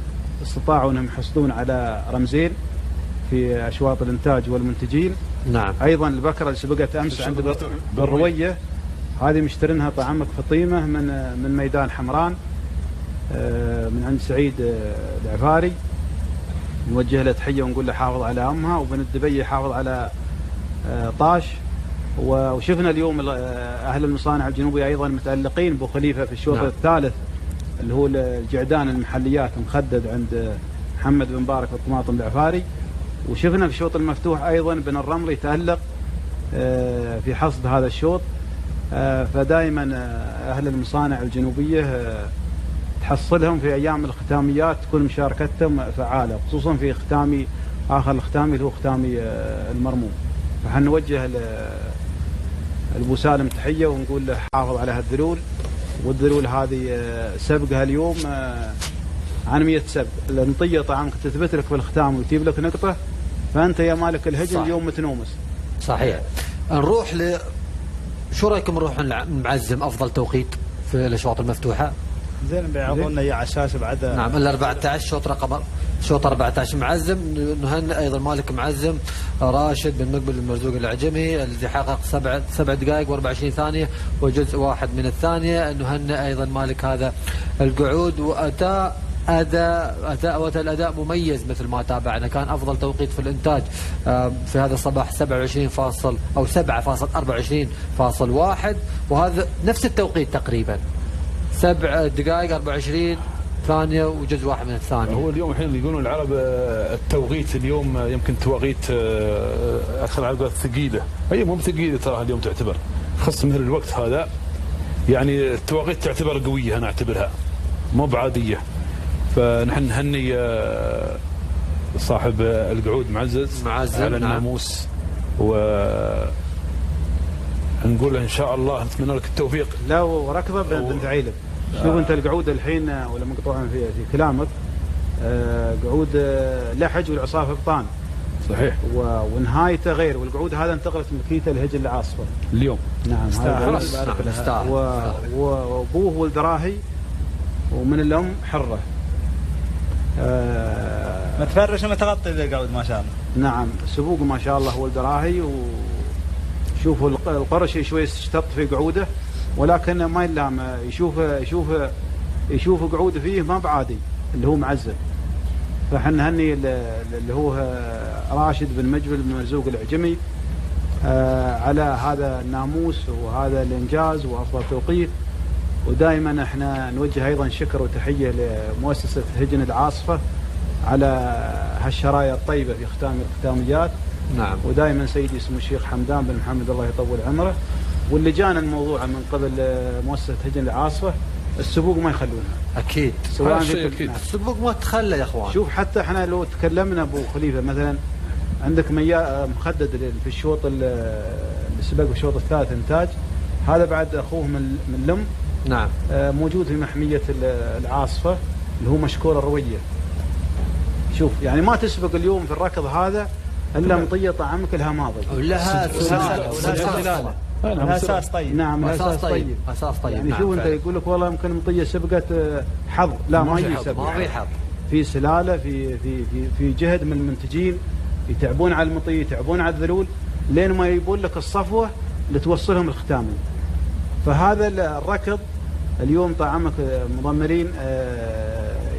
Speaker 4: استطاعوا انهم يحصلون على رمزين في اشواط الانتاج والمنتجين.
Speaker 3: نعم.
Speaker 4: ايضا البكره اللي سبقت امس عند بالرويه هذه مشترينها طعمك فطيمه من ميدان حمران من عند سعيد العفاري، نوجه له تحيه ونقول له حافظ على امها. وبن الدبي يحافظ على طاش. وشفنا اليوم اهل المصانع الجنوبيه ايضا متالقين ابو خليفه في الشوط الثالث اللي هو الجعدان المحليات مخدد عند محمد بن مبارك والطماطم العفاري. وشفنا في الشوط المفتوح ايضا بن الرملي تالق في حصد هذا الشوط. فدائما اهل المصانع الجنوبيه تحصلهم في ايام الختاميات تكون مشاركتهم فعاله، خصوصا في ختامي اخر الختامي اللي هو ختامي المرموم. فحنوجه لابو سالم تحيه ونقول له حافظ على هالذلول. والذلول هذه سبقها اليوم عن 100 سبق. المطيه طبعا تثبت لك في الختام وتجيب لك نقطه، فانت يا مالك الهجن اليوم متنومس.
Speaker 3: صحيح. نروح شو رايكم نروح نعزم افضل توقيت في الاشواط المفتوحه؟
Speaker 6: زين بيعرضونا اياه على الشاشه بعد.
Speaker 3: نعم ال 14 شوط 14 معزم. نهنئ ايضا مالك معزم راشد بن مقبل المرزوق العجمي الذي حقق 7 دقائق و24 ثانيه وجزء واحد من الثانيه. نهنئ ايضا مالك هذا القعود، واتى الاداء مميز مثل ما تابعنا. كان افضل توقيت في الانتاج في هذا الصباح 7.24، وهذا نفس التوقيت تقريبا 7 دقائق 24 ثانية وجزء واحد من الثانية.
Speaker 5: هو اليوم الحين يقولون العرب التوقيت اليوم يمكن تواقيت أكثر على ثقيلة، هي مو ثقيلة تراها اليوم تعتبر، خاصة مثل الوقت هذا يعني التواقيت تعتبر قوية، أنا أعتبرها مو بعادية. فنحن نهني صاحب القعود معزز على الناموس، ونقول له إن شاء الله نتمنى لك التوفيق.
Speaker 4: لا وركضة بنت عيلب. شوف انت القعود الحين ولا مقطوعا في كلامك، قعود لحج والعصافه ابطان
Speaker 5: صحيح،
Speaker 4: ونهايته غير. والقعود هذا انتقلت ملكيته لهجن العاصفه
Speaker 5: اليوم.
Speaker 4: نعم
Speaker 5: خلاص
Speaker 4: وابوه ولد راهي ومن الام حره.
Speaker 6: متفرش ومتغطي القعود ما شاء الله.
Speaker 4: نعم سبوق ما شاء الله ولد راهي. وشوفوا القرش شوي اشتط في قعوده، ولكن ما يلام يشوف قعود فيه ما بعادي اللي هو معزل. فاحنا نهني اللي هو راشد بن مجبل بن مرزوق العجمي على هذا الناموس وهذا الانجاز وافضل توقيت. ودائما احنا نوجه ايضا شكر وتحيه لمؤسسه هجن العاصفه على هالشرايع الطيبه في ختام الختاميات.
Speaker 3: نعم.
Speaker 4: ودائما سيدي اسمه الشيخ حمدان بن محمد الله يطول عمره، واللجان الموضوعه من قبل مؤسسه هجن العاصفه السبوق ما يخلونها.
Speaker 3: اكيد
Speaker 4: سواء
Speaker 5: أكيد.
Speaker 3: السبوق ما تخلى يا اخوان.
Speaker 4: شوف حتى احنا لو تكلمنا ابو خليفه مثلا، عندك مخدد في الشوط اللي سبق في الشوط الثالث انتاج، هذا بعد اخوه من لم.
Speaker 3: نعم.
Speaker 4: موجود في محميه العاصفه اللي هو مشكور الرويه. شوف يعني ما تسبق اليوم في الركض هذا الا مطيه طعمك لها ماضي
Speaker 3: ولها
Speaker 4: سلاله لها اساس طيب. نعم اساس طيب. يعني
Speaker 3: نعم.
Speaker 4: شوف انت يقول لك والله يمكن مطيه سبقت حظ، لا ما يجي سبق.
Speaker 3: ما في حظ،
Speaker 4: في سلاله، في جهد من المنتجين يتعبون على المطيه، يتعبون على الذلول لين ما يجيبون لك الصفوه اللي توصلهم الختامي. فهذا الركض اليوم طعمك مضمرين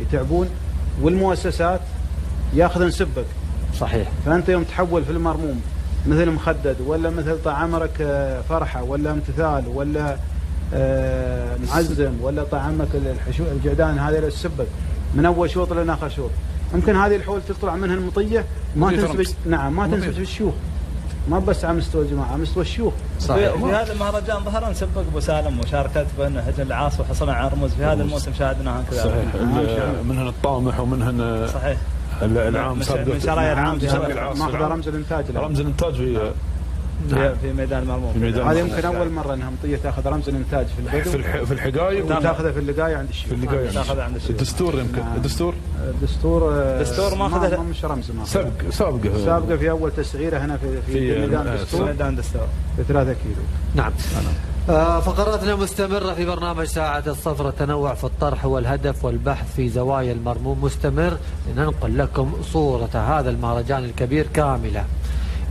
Speaker 4: يتعبون، والمؤسسات ياخذن سبك.
Speaker 3: صحيح.
Speaker 4: فانت يوم تحول في المرموم مثل مخدد ولا مثل طعمرك فرحه ولا امتثال ولا معزم ولا طعمك الجعدان، هذه السبك من اول شوط لين اخر شوط. يمكن هذه الحول تطلع منها المطيه ما تنسبج. نعم ما تنسبج في الشيوخ، ما بس على مستوى الجماعه، على مستوى الشيوخ.
Speaker 6: صحيح. في هذا المهرجان ظهر سبق ابو سالم وشاركت بين هجن العاصفه وحصلنا على رموز في هذا الموسم شاهدناها كذا.
Speaker 5: صحيح. منهن الطامح ومنهن
Speaker 6: صحيح
Speaker 5: العام سابق
Speaker 6: من شرايع العام
Speaker 4: ماخذ رمز الانتاج.
Speaker 5: رمز الانتاج
Speaker 6: في ميدان المرموم.
Speaker 4: هذه يمكن اول مره انها مطيه تاخذ رمز الانتاج في البدو
Speaker 5: في الحقايق،
Speaker 4: وتاخذها في اللقايه عند الشيوخ.
Speaker 5: في اللقايه تاخذها عند الشيوخ. الدستور يمكن
Speaker 4: الدستور
Speaker 6: ماخذها
Speaker 4: مش رمز، ما
Speaker 5: سابقه
Speaker 4: في اول تسعيره هنا في ميدان الدستور في 3 كيلو.
Speaker 3: نعم. فقراتنا مستمرة في برنامج ساعة الصفر. التنوع في الطرح والهدف والبحث في زوايا المرموم مستمر، لننقل لكم صورة هذا المهرجان الكبير كاملة.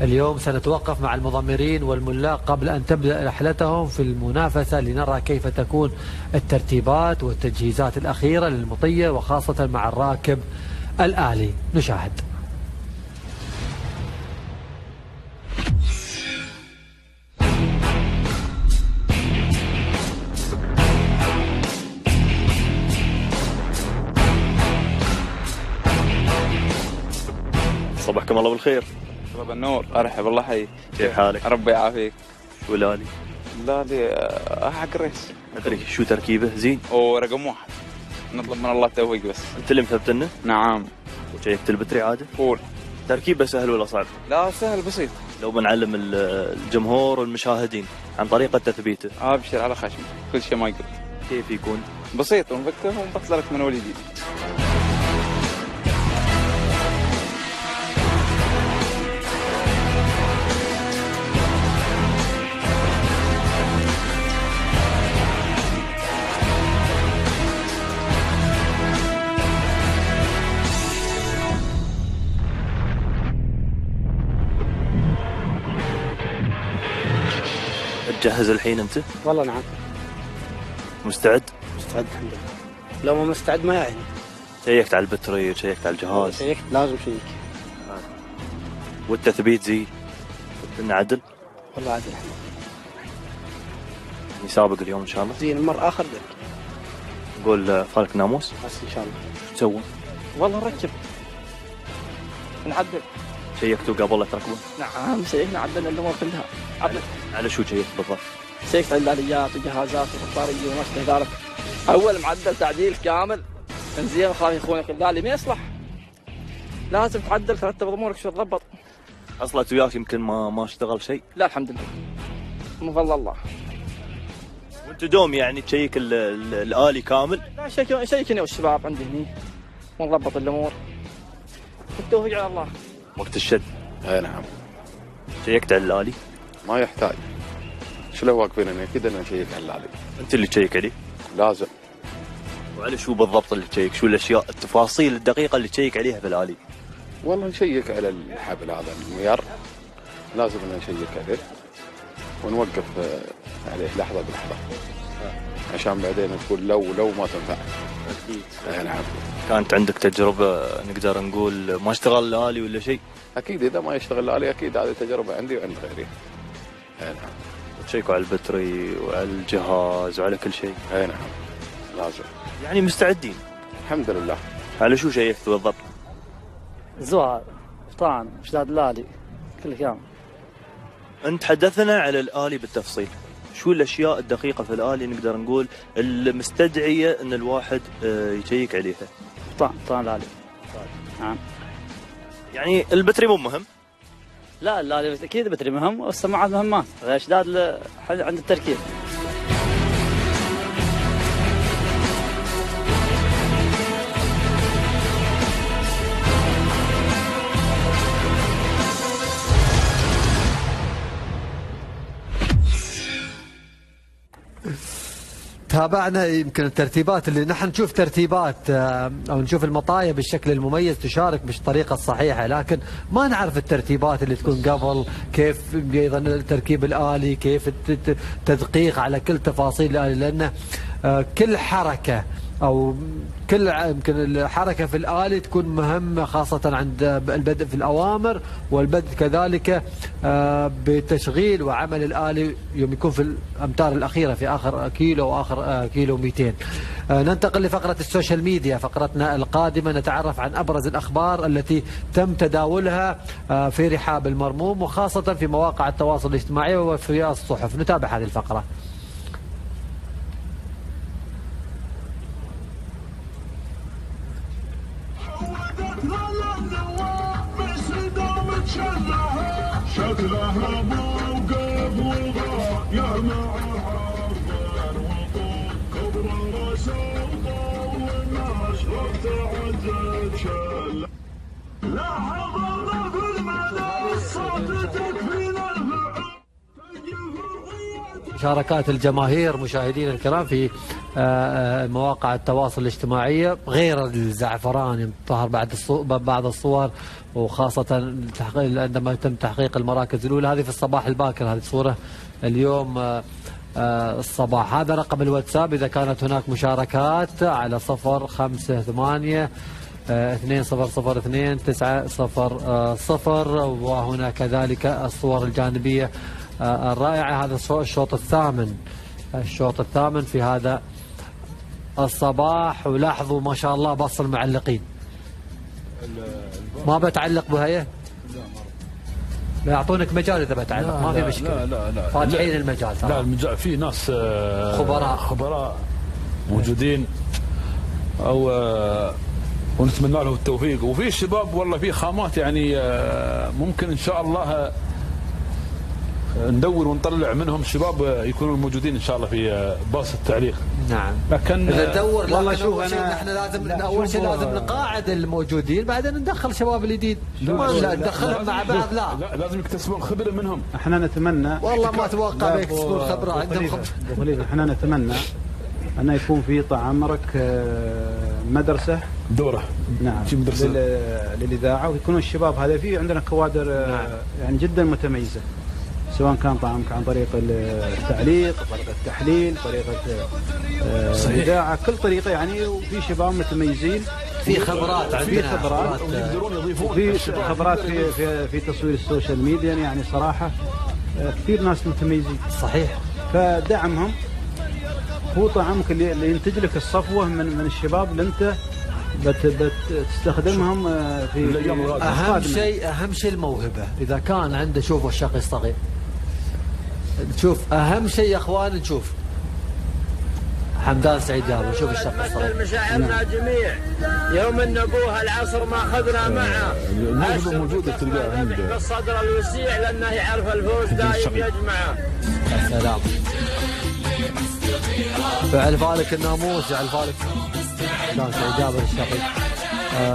Speaker 3: اليوم سنتوقف مع المضمرين والملاق قبل أن تبدأ رحلتهم في المنافسة، لنرى كيف تكون الترتيبات والتجهيزات الأخيرة للمطية، وخاصة مع الراكب الآلي. نشاهد.
Speaker 20: صباحكم الله بالخير.
Speaker 11: صباح النور. ارحب الله حي.
Speaker 20: كيف حالك؟
Speaker 11: ربي يعافيك.
Speaker 20: ولالي؟
Speaker 11: لالي حق الريس.
Speaker 20: ادري شو تركيبه زين؟
Speaker 11: ورقم 1 نطلب من الله التوفيق بس.
Speaker 20: انت اللي مثبتنه؟
Speaker 11: نعم.
Speaker 20: وجايبت البتري عاده؟
Speaker 11: قول.
Speaker 20: تركيبه سهل ولا صعب؟
Speaker 11: لا سهل بسيط.
Speaker 20: لو بنعلم الجمهور والمشاهدين عن طريقه تثبيته.
Speaker 11: ابشر على خشم، كل شيء ما يقول.
Speaker 20: كيف يكون؟
Speaker 11: بسيط، ونفكه ونبطل لك من اول جديد.
Speaker 20: جهز الحين أنت؟
Speaker 15: والله نعم.
Speaker 20: مستعد؟
Speaker 15: مستعد الحمد لله. لو ما مستعد ما يعني.
Speaker 20: شيكت على البطارية، شيكت على الجهاز.
Speaker 15: شيكت لازم شيك.
Speaker 20: والتثبيت زي؟ إنه عدل؟
Speaker 15: والله عدل الحمد لله.
Speaker 20: يسابق اليوم إن شاء الله؟
Speaker 15: زين المر آخر ذلك.
Speaker 20: نقول فالك ناموس؟
Speaker 15: بس إن شاء الله.
Speaker 20: شو تسوون؟
Speaker 12: والله نركب نعدل.
Speaker 20: شيكتوا قبل لا تركبون؟
Speaker 12: نعم شيكنا عدلنا الأمور كلها.
Speaker 20: على شو شيكت بالضبط؟
Speaker 12: شيكت على الآليات وجهازات وبطارية وما أشبه ذلك. أول معدل تعديل كامل انزين خلي اخوانك الآلي ما يصلح. لازم تعدل ترتب أمورك شو تضبط.
Speaker 20: حصلت وياك يمكن ما اشتغل شيء؟
Speaker 12: لا الحمد لله. من فضل الله.
Speaker 20: وانت دوم يعني تشيك الآلي كامل؟
Speaker 12: لا شيكني والشباب عندي هني ونضبط الأمور. التوفيق على الله.
Speaker 20: وقت الشد؟
Speaker 11: اي نعم.
Speaker 20: شيكت على الآلي؟
Speaker 11: ما يحتاج. شو لو واقفين هنا كذا نشيك على الآلي.
Speaker 20: انت اللي تشيك عليه؟
Speaker 11: لازم.
Speaker 20: وعلى شو بالضبط اللي تشيك؟ شو الاشياء التفاصيل الدقيقه اللي تشيك عليها في الآلي؟
Speaker 11: والله نشيك على الحبل هذا الميار، لازم نشيك عليه ونوقف عليه لحظه بلحظه عشان بعدين تقول لو ما تنفع.
Speaker 20: اكيد.
Speaker 11: نعم.
Speaker 20: كانت عندك تجربه نقدر نقول ما اشتغل الآلي ولا شيء؟
Speaker 11: اكيد اذا ما يشتغل الآلي اكيد هذه تجربه عندي وعند غيري. نعم.
Speaker 20: تشيكوا على البطاري وعلى الجهاز وعلى كل شيء؟
Speaker 11: اي نعم لازم.
Speaker 20: يعني مستعدين؟
Speaker 11: الحمد لله.
Speaker 20: على شو شيكت بالضبط؟
Speaker 15: زوار، فطان، اشداد الآلي، كل كامل.
Speaker 20: انت حدثنا على الآلي بالتفصيل، شو الاشياء الدقيقة في الآلي نقدر نقول المستدعية ان الواحد يشيك عليها؟
Speaker 15: فطان الآلي. نعم.
Speaker 20: يعني البتري مو مهم؟
Speaker 15: لا الآلي اكيد البتري مهم والسماعات مهمات، اشداد عند التركيب.
Speaker 3: تابعنا يمكن الترتيبات اللي نحن نشوف ترتيبات او نشوف المطايا بالشكل المميز تشارك بالطريقه الصحيحه، لكن ما نعرف الترتيبات اللي تكون قبل، كيف ايضا التركيب الآلي، كيف التدقيق على كل تفاصيل الآلي، لان كل حركه او كل يمكن الحركه في الآلي تكون مهمه خاصه عند البدء في الأوامر والبدء كذلك بتشغيل وعمل الآلي يوم يكون في الأمتار الأخيرة في آخر كيلو وآخر كيلو 200. ننتقل لفقرة السوشيال ميديا، فقرتنا القادمة نتعرف عن أبرز الأخبار التي تم تداولها في رحاب المرموم وخاصة في مواقع التواصل الاجتماعي وفي الصحف. نتابع هذه الفقرة.
Speaker 21: شكلها موقف وغاء يا مع حرب الوطن كبر وسوطه والناس تعزت شل لا حضرنا في المنصة تكفينا
Speaker 3: مشاركات الجماهير مشاهدينا الكرام في مواقع التواصل الاجتماعي غير الزعفران ظهر بعض الصور وخاصة عندما يتم تحقيق المراكز الأولى. هذه في الصباح الباكر، هذه الصورة اليوم الصباح. هذا رقم الواتساب إذا كانت هناك مشاركات على 058 2002 900. وهنا كذلك الصور الجانبية الرائعة. هذا الشوط الثامن في هذا الصباح. ولاحظوا ما شاء الله بص المعلقين. ما بتعلق بهيه؟ لا يعطونك مجال اذا بتعلق، ما في مشكله.
Speaker 5: لا
Speaker 3: فاتحين المجال.
Speaker 5: لا المجال في ناس خبراء موجودين او ونتمنى له التوفيق. وفي شباب والله في خامات يعني ممكن ان شاء الله ندور ونطلع منهم شباب يكونوا موجودين ان شاء الله في باص التعليق.
Speaker 3: نعم.
Speaker 5: لكن
Speaker 3: ندور والله شوف نحن لازم اول شيء لازم نقاعد الموجودين بعدين ندخل شباب الجديد. لا ندخلهم مع بعض لا
Speaker 5: لازم يكتسبون خبره منهم.
Speaker 4: احنا نتمنى
Speaker 3: والله ما اتوقع يكتسبون خبره عندهم خبره.
Speaker 4: احنا نتمنى أن يكون في طال عمرك مدرسة
Speaker 5: دورة.
Speaker 4: نعم.
Speaker 5: في مدرسة
Speaker 4: للإذاعة ويكونوا الشباب هذا فيه عندنا كوادر يعني جدا متميزة سواء كان طعامك عن طريق التعليق، طريقة التحليل، طريقة الإذاعة، كل طريقة يعني. وفي شباب متميزين،
Speaker 3: في خبرات عندنا،
Speaker 4: في خبرات وفي خبرات في تصوير السوشيال ميديا يعني صراحة كثير ناس متميزين.
Speaker 3: صحيح.
Speaker 4: فدعمهم هو طعامك اللي ينتج لك الصفوة من الشباب اللي انت بتستخدمهم في
Speaker 3: اهم شيء الموهبة. اذا كان عنده، شوفوا الشقي الصغير، شوف اهم شيء يا اخوان، نشوف حمدان سعيد جابر، شوف الشقي الصغير.
Speaker 7: مشاعرنا جميع يوم ان ابوها العصر ما اخذنا معه،
Speaker 5: الموهبة موجودة تلقاها عنده
Speaker 7: بالصدر الوسيع لانه يعرف الفوز دايم يجمعه.
Speaker 3: السلام. فعل فالك الناموس، يعل فالك حمدان سعيد جابر الشقي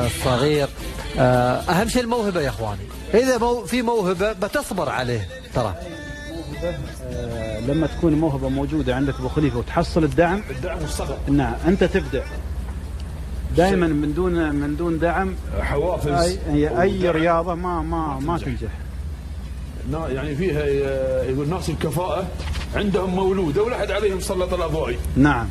Speaker 3: الصغير. اهم شيء الموهبة يا اخواني. اذا في موهبة بتصبر عليه ترى.
Speaker 4: لما تكون موهبة موجودة عندك ابو خليفة وتحصل الدعم
Speaker 5: والصبر،
Speaker 4: نعم انت تبدع. دائما من دون دعم
Speaker 5: حوافز
Speaker 4: اي رياضة ما تنجح.
Speaker 5: يعني فيها يقول ناس الكفاءة عندهم مولودة ولا حد عليهم سلط الأضواء.
Speaker 4: نعم.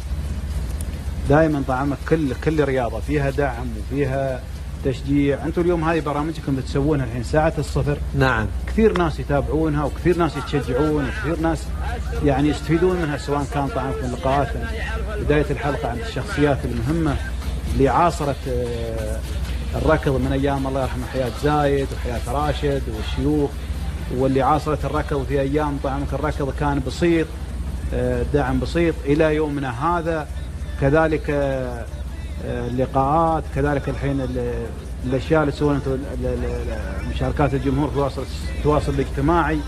Speaker 4: دائما طعمك كل رياضة فيها دعم وفيها تشجيع. انتم اليوم هذه برامجكم بتسوونها الحين ساعة الصفر.
Speaker 3: نعم.
Speaker 4: كثير ناس يتابعونها وكثير ناس يتشجعون وكثير ناس يعني يستفيدون منها، سواء كان طبعا في اللقاءات بداية الحلقة عن الشخصيات المهمة اللي عاصرت الركض من ايام الله يرحمه حياة زايد وحياة راشد والشيوخ، واللي عاصرت الركض في ايام طعمك الركض كان بسيط، دعم بسيط الى يومنا هذا. كذلك اللقاءات، كذلك الحين الاشياء اللي تسوونها مشاركات الجمهور في التواصل الاجتماعي.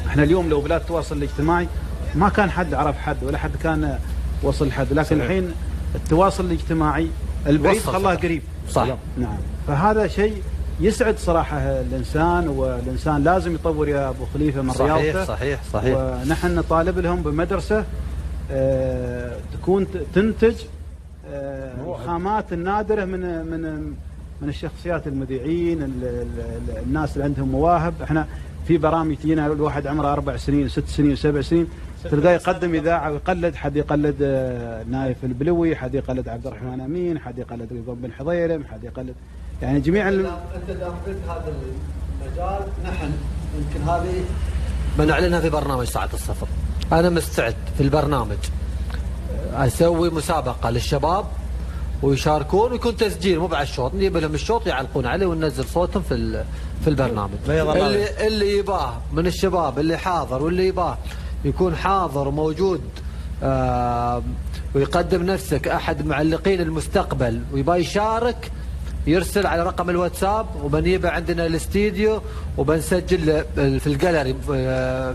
Speaker 4: احنا اليوم لو بلا التواصل الاجتماعي ما كان حد عرف حد ولا حد كان وصل حد، لكن الحين التواصل الاجتماعي البعيد خلاه قريب.
Speaker 3: صح.
Speaker 4: نعم. فهذا شيء يسعد صراحة الإنسان، والإنسان لازم يطور يا أبو خليفة من رياضته.
Speaker 3: صحيح.
Speaker 4: ونحن نطالب لهم بمدرسة تكون تنتج الخامات النادرة من الشخصيات المذيعين، الناس اللي عندهم مواهب. احنا في برامج تجينا الواحد عمره 4 سنين 6 سنين 7 سنين تلقاه يقدم إذاعة ويقلد، حد يقلد نايف البلوي، حد يقلد عبد الرحمن أمين، حد يقلد رضوان بن حضيرم، حد يقلد يعني جميع
Speaker 3: انت دام قلت هذا المجال، نحن يمكن هذه بنعلنها في برنامج ساعة الصفر. انا مستعد في البرنامج اسوي مسابقة للشباب ويشاركون ويكون تسجيل مو بعد الشوط، نجيب لهم الشوط يعلقون عليه وننزل صوتهم في البرنامج. اللي يباه من الشباب اللي حاضر واللي يباه يكون حاضر وموجود ويقدم نفسك احد معلقين المستقبل ويباه يشارك، يرسل على رقم الواتساب وبنجيبه عندنا الاستديو وبنسجل في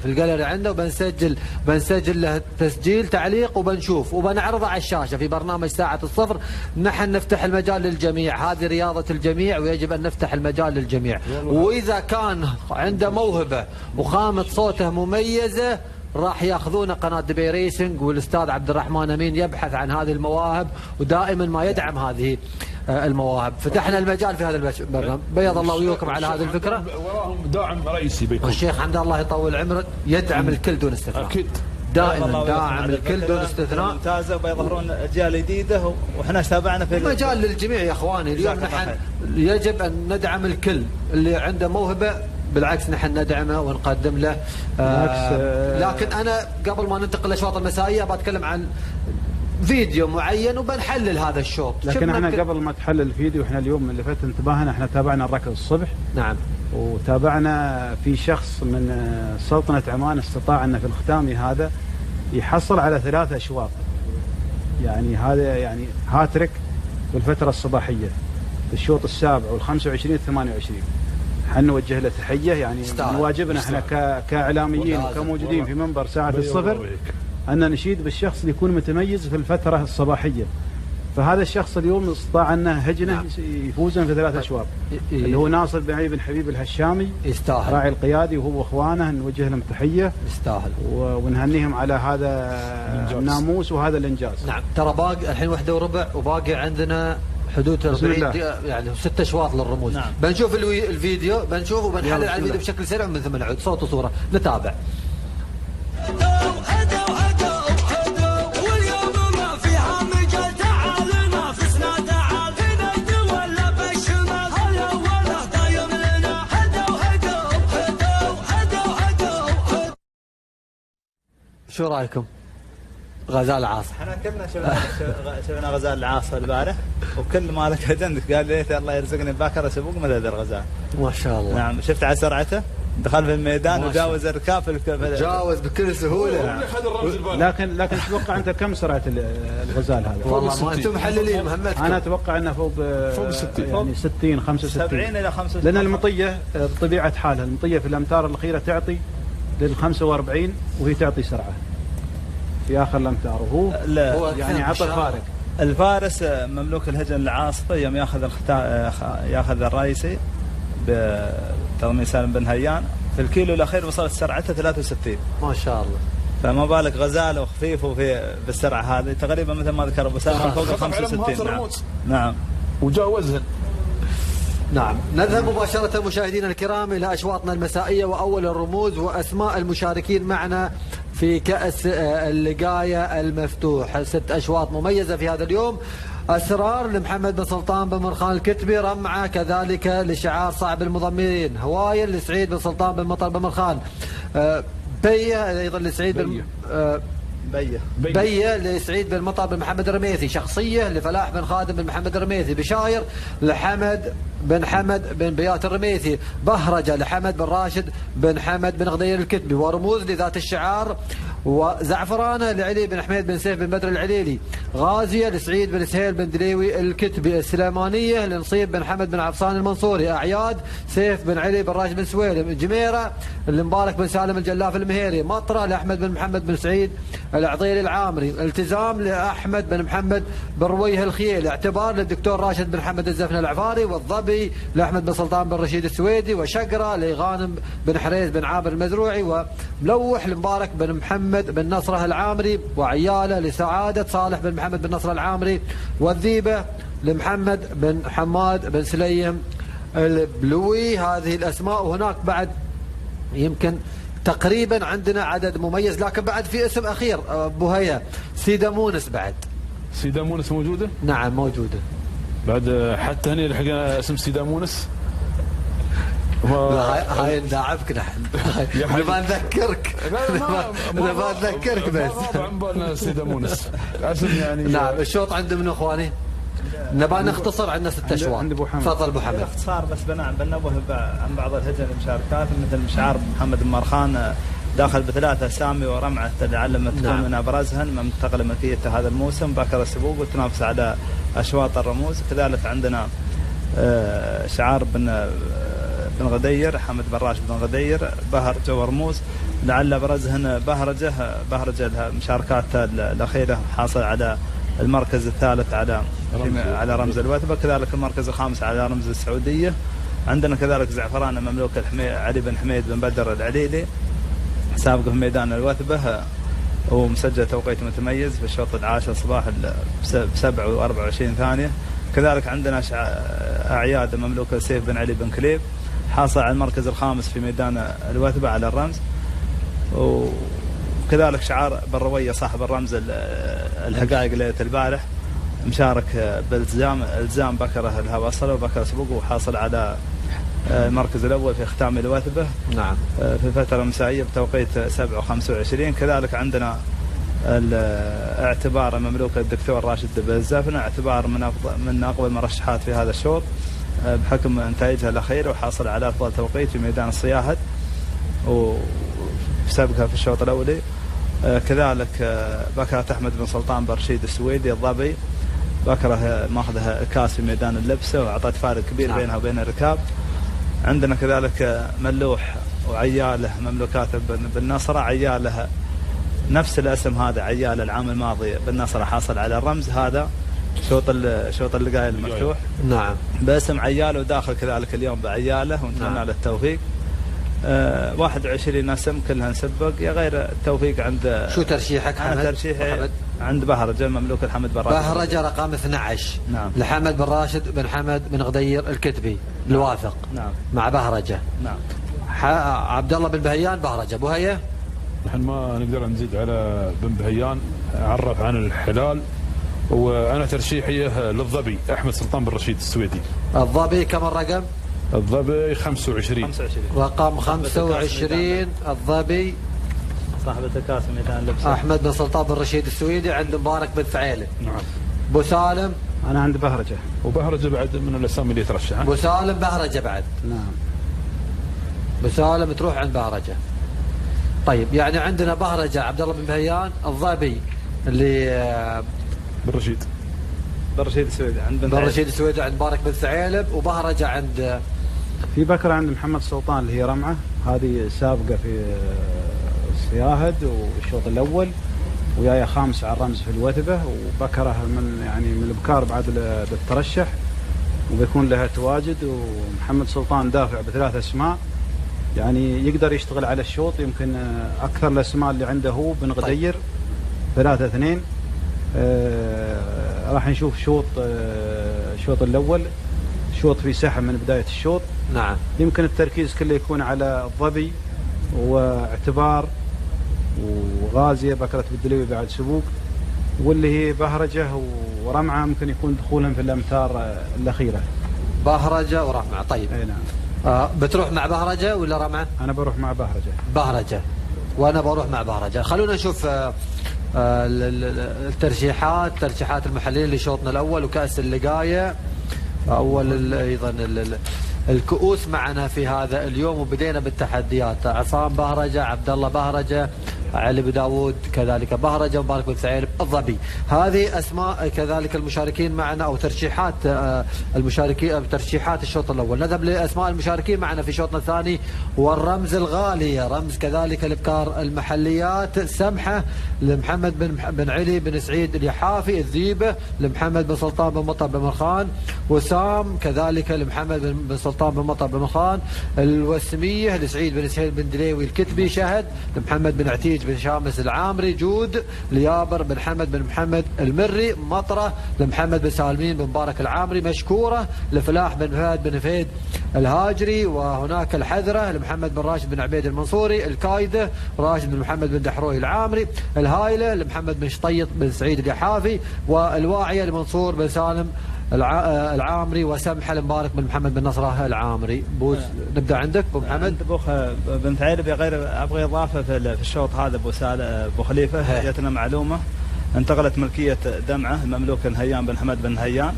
Speaker 3: الجاليري عنده، وبنسجل له تسجيل تعليق وبنشوف وبنعرضه على الشاشة في برنامج ساعة الصفر. نحن نفتح المجال للجميع، هذه رياضة الجميع ويجب أن نفتح المجال للجميع. وإذا كان عنده موهبة وخامة صوته مميزة راح ياخذون قناة دبي ريسنج، والاستاذ عبد الرحمن امين يبحث عن هذه المواهب ودائما ما يدعم هذه المواهب. فتحنا المجال في هذا البرنامج. بيض الله وياكم على هذه الفكرة.
Speaker 5: وراهم داعم رئيسي بيكون
Speaker 3: الشيخ حمد الله يطول عمره، يدعم الكل دون استثناء.
Speaker 5: اكيد
Speaker 3: دائما داعم الكل دون استثناء.
Speaker 6: ممتازة وبيظهرون اجيال جديدة واحنا تابعنا في
Speaker 3: مجال للجميع يا اخواني. اليوم نحن يجب ان ندعم الكل اللي عنده موهبة، بالعكس نحن ندعمه ونقدم له. لكن انا قبل ما ننتقل للاشواط المسائيه بتكلم عن فيديو معين وبنحلل هذا الشوط.
Speaker 4: لكن احنا قبل ما تحلل الفيديو، احنا اليوم اللي فات انتباهنا، احنا تابعنا الركض الصبح.
Speaker 3: نعم.
Speaker 4: وتابعنا في شخص من سلطنة عمان استطاع أن في الختام هذا يحصل على 3 أشواط، يعني هذا يعني هاتريك بالفترة الصباحية في الشوط السابع وال25 وال28. حنوجه له تحية، يعني من واجبنا احنا كإعلاميين وكموجودين في منبر ساعة الصفر أن نشيد بالشخص اللي يكون متميز في الفترة الصباحية. فهذا الشخص اليوم استطاع أنه هجنه يفوزن في 3 أشواط، اللي هو ناصر بن علي بن حبيب الهشامي،
Speaker 3: يستاهل،
Speaker 4: راعي القيادي، وهو واخوانه نوجه لهم تحية،
Speaker 3: يستاهل،
Speaker 4: ونهنيهم على هذا الناموس وهذا الإنجاز.
Speaker 3: نعم. ترى باقي الحين 1:15 وباقي عندنا حدود 40 يعني 6 أشواط للرموز. نعم. بنشوف الفيديو، بنشوف وبنحلل على الفيديو بشكل سريع ومن ثم نعود صوت وصورة. نتابع. شو رايكم؟ غزال العاصر.
Speaker 6: احنا كلنا شفنا غزال العاصر البارح، وكل ما لك هجنك قال لي الله يرزقني باكر اسبوق مثل هذا الغزال.
Speaker 3: ما شاء الله.
Speaker 6: نعم، شفت على سرعته دخل في الميدان وجاوز الركاب
Speaker 3: جاوز بكل سهوله.
Speaker 6: نعم.
Speaker 4: لكن تتوقع انت كم سرعه الغزال هذا؟
Speaker 3: والله ما انتم محللين مهمتكم.
Speaker 4: انا اتوقع انه فوق 60 يعني 60 65
Speaker 6: 70 الى 65.
Speaker 4: لان المطيه بطبيعه حالها المطيه في الامتار الاخيره تعطي لل 45 وهي تعطي سرعه في اخر الامتار، وهو يعني عطى الفارق.
Speaker 6: الفارس مملوك الهجن العاصفه يوم ياخذ الرايسي بترمي سالم بن هيان في الكيلو الاخير وصلت سرعته 63.
Speaker 3: ما شاء الله.
Speaker 6: فما بالك غزال وخفيف وفي بالسرعه هذه تقريبا مثل ما ذكر ابو سالم فوق 65. نعم.
Speaker 5: وجاوزها.
Speaker 3: نعم. نذهب مباشرة مشاهدينا الكرام إلى أشواطنا المسائية وأول الرموز وأسماء المشاركين معنا في كأس اللقاية المفتوح. 6 أشواط مميزة في هذا اليوم. أسرار لمحمد بن سلطان بن مرخان الكتبي، رمعة كذلك لشعار صعب المضمرين، هوايل لسعيد بن سلطان بن مطر بن مرخان، بية أيضا لسعيد بن بية لسعيد بن مطر بن محمد الرميثي، شخصية لفلاح بن خادم بن محمد الرميثي، بشاير لحمد بن بيات الرميثي، بهرجة لحمد بن راشد بن حمد بن غدير الكتبي، ورموز لذات الشعار وزعفرانة لعلي بن حميد بن سيف بن بدر العليلي، غازية لسعيد بن سهيل بن دليوي الكتبي، السليمانية لنصيب بن حمد بن عفصان المنصوري، أعياد سيف بن علي بن راشد بن سويلم، جميرة لمبارك بن سالم الجلاف المهيري، مطرة لأحمد بن محمد بن سعيد العطيلي العامري، التزام لأحمد بن محمد بن رويه الخيل، اعتبار للدكتور راشد بن محمد الزفن العفاري، والظبي لأحمد بن سلطان بن رشيد السويدي، وشقرة لغانم بن حريز بن عابر المزروعي، وملوح لمبارك بن محمد بن نصره العامري، وعياله لسعادة صالح بن محمد بن نصر العامري، والذيبة لمحمد بن حماد بن سليم البلوي. هذه الأسماء، وهناك بعد يمكن تقريبا عندنا عدد مميز، لكن بعد في اسم أخير بوهية سيدا مونس. بعد
Speaker 5: سيدا مونس موجودة؟
Speaker 3: نعم موجودة.
Speaker 5: بعد حتى هنا لحقنا اسم سيدا مونس.
Speaker 3: هاي نداعبك نحن. نبغى نذكرك. نبغى نذكرك بس.
Speaker 5: ما عم بالنا سيدا مونس. اسم يعني.
Speaker 3: نعم. الشوط عنده من اخواني. نبغى نختصر، عندنا 6 اشواط. تفضل ابو حمد.
Speaker 6: باختصار بس بنبه عن بعض الهجن المشاركات، مثل شعار محمد بن مرخان داخل ب3 اسامي ورمعه لعل تكون من ابرزهن منتقل ملكيته هذا الموسم، باكر السبوق وتنافس على اشواط الرموز. كذلك عندنا شعار بن غدير، حمد بن راشد بن غدير، بهرجه ورموز لعل ابرزهن بهرجه المشاركات الاخيره حاصل على المركز الثالث على رمز الوثبه، كذلك المركز الخامس على رمز السعوديه. عندنا كذلك زعفران مملوك علي بن حميد بن بدر العليلي، سابق في ميدان الوثبه ومسجل توقيت متميز في الشوط العاشر صباح ب7 و24 ثانيه. كذلك عندنا اعياد مملوك سيف بن علي بن كليب، حاصل على المركز الخامس في ميدان الوثبه على الرمز. وكذلك شعار بن رويه صاحب الرمز الحقائق ليله البارح، مشارك بالالزام بكره الهواصله وبكر سبوق، وحاصل على المركز الاول في ختام الوثبه.
Speaker 3: نعم.
Speaker 6: في الفتره المسائيه بتوقيت 7 و25. كذلك عندنا الاعتبار مملوك الدكتور راشد بن الزفن، اعتبار من اقوى المرشحات في هذا الشوط بحكم نتائجها الاخيره، وحاصل على افضل توقيت في ميدان الصياهد وسابقها في الشوط الاولي. كذلك بكره احمد بن سلطان بن رشيد السويدي الظبي، بكره ماخذها كاس في ميدان اللبسه واعطت فارق كبير بينها وبين الركاب. عندنا كذلك ملوح وعياله مملوكات بالنصره، عياله نفس الاسم هذا عياله العام الماضي بالنصره حاصل على الرمز هذا شوط اللقاء المفتوح.
Speaker 3: نعم.
Speaker 6: باسم عياله، وداخل كذلك اليوم بعياله ونتمنى له التوفيق. 21 اسم كلها نسبق، يا غير التوفيق عند.
Speaker 3: شو ترشيحك حمد؟
Speaker 6: أنا ترشيحي عند بهرجة مملوك الحمد بن راشد.
Speaker 3: بهرجة رقم 12.
Speaker 6: نعم.
Speaker 3: لحمد بن راشد بن حمد بن غدير الكتبي الواثق.
Speaker 6: نعم.
Speaker 3: مع بهرجة.
Speaker 6: نعم.
Speaker 3: عبد الله بن بهيان بهرجة. ابو هيا؟
Speaker 5: نحن ما نقدر نزيد على بن بهيان، عرف عن الحلال، وانا ترشيحي للظبي احمد سلطان بن رشيد السويدي.
Speaker 3: الظبي كم الرقم؟
Speaker 5: الظبي 25.
Speaker 3: رقم 25 الظبي
Speaker 6: صاحب التكاسم ميدان لبس
Speaker 3: احمد بن سلطان بن رشيد السويدي عند مبارك بن ثعيلب.
Speaker 5: نعم.
Speaker 3: ابو سالم؟
Speaker 4: انا عند بهرجة.
Speaker 5: وبهرجة بعد من الاسامي اللي ترشح.
Speaker 3: ابو سالم بهرجة بعد.
Speaker 4: نعم.
Speaker 3: ابو سالم تروح عند بهرجة. طيب يعني عندنا بهرجة عبد الله بن بهيان، الظبي اللي
Speaker 5: بن رشيد.
Speaker 6: بن رشيد السويدي عند
Speaker 3: بن رشيد السويدي عند مبارك بن ثعيلب، وبهرجة عند
Speaker 4: في بكرة عند محمد سلطان اللي هي رمعة، هذه سابقة في السياهد والشوط الأول، وياي خامس على الرمز في الوثبة، وبكرة من البكار بعد للترشح وبيكون لها تواجد. ومحمد سلطان دافع ب3 أسماء، يعني يقدر يشتغل على الشوط. يمكن أكثر الأسماء اللي عنده هو بن غدير 3-2. راح نشوف الشوط الأول شوط في سحب من بداية الشوط.
Speaker 3: نعم.
Speaker 4: يمكن التركيز كله يكون على الظبي واعتبار وغازية بكرة بالدلوي بعد سبوق، واللي هي بهرجة ورمعة ممكن يكون دخولهم في الأمتار الأخيرة.
Speaker 3: بهرجة ورمعة. طيب.
Speaker 4: اي نعم.
Speaker 3: بتروح مع بهرجة ولا رمعة؟
Speaker 4: أنا بروح مع بهرجة.
Speaker 3: بهرجة. وأنا بروح مع بهرجة. خلونا نشوف ترشيحات المحللين لشوطنا الأول وكأس اللقاية. أول أيضا الكؤوس معنا في هذا اليوم، وبدينا بالتحديات. عصام بهرجة، عبد الله بهرجة، علي بن داود كذلك بهرجة، مبارك بن ثعيلب، الظبي. هذه أسماء كذلك المشاركين معنا أو ترشيحات المشاركين ترشيحات الشوط الأول. نذهب لأسماء المشاركين معنا في شوطنا الثاني. والرمز الغالي رمز كذلك الابكار المحليات، سمحة لمحمد بن علي بن سعيد اليحافي، الذيبة لمحمد بن سلطان بن مطر بن مرخان، وسام كذلك لمحمد بن سلطان بن مطر بن مرخان، الوسمية لسعيد بن سهيل بن دليوي الكتبي، شهد لمحمد بن عتيج بن شامس العامري، جود ليابر بن حمد بن محمد المري، مطرة لمحمد بن سالمين بن مبارك العامري، مشكورة لفلاح بن فهد بن فهد الهاجري، وهناك الحذرة لمحمد بن راشد بن عبيد المنصوري، الكايدة راشد بن محمد بن دحروي العامري، الهايلة لمحمد بن شطيط بن سعيد اليحافي، والواعية لمنصور بن سالم العامري، وسمحة لمبارك بن محمد بن نصره العامري. نبدأ عندك ابو محمد.
Speaker 6: بوخ بن ثعيلب غير ابغى اضافه في الشوط هذا ابو خليفه. جاتنا معلومه انتقلت ملكيه دمعه المملوك الهيان بن حمد بن هيان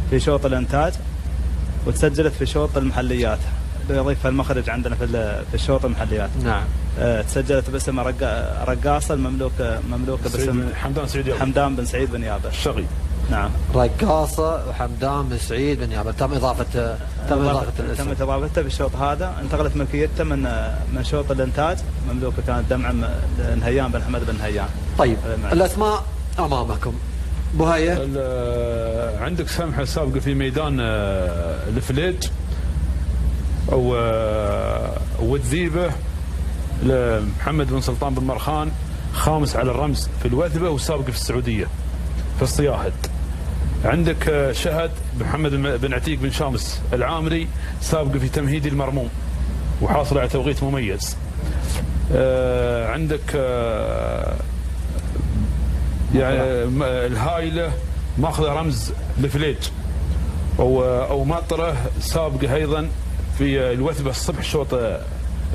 Speaker 6: في شوط الانتاج، وتسجلت في شوط المحليات. يضيف المخرج عندنا في الشوط المحليات.
Speaker 3: نعم.
Speaker 6: تسجلت باسم رقاصه المملوك باسم حمدان بن سعيد بن يابر
Speaker 5: الشغي.
Speaker 6: نعم.
Speaker 3: رقاصة وحمدان بن سعيد بن يابر تم إضافته
Speaker 6: في الشوط هذا. انتقلت ملكيته من شوط الانتاج مملوكة كانت دمعة نهيان بن حمد بن هيان.
Speaker 3: طيب الأسماء أمامكم. بوهية
Speaker 5: عندك سمحة سابقة في ميدان الفليج والذيبة لمحمد بن سلطان بن مرخان، خامس على الرمز في الوثبة وسابقة في السعودية في الصياهد. عندك شهد محمد بن عتيق بن شامس العامري، سابقة في تمهيد المرموم وحاصل على توقيت مميز. عندك يعني الهايلة ماخذ رمز لفليج او مطره، سابقة ايضا في الوثبة الصبح الشوط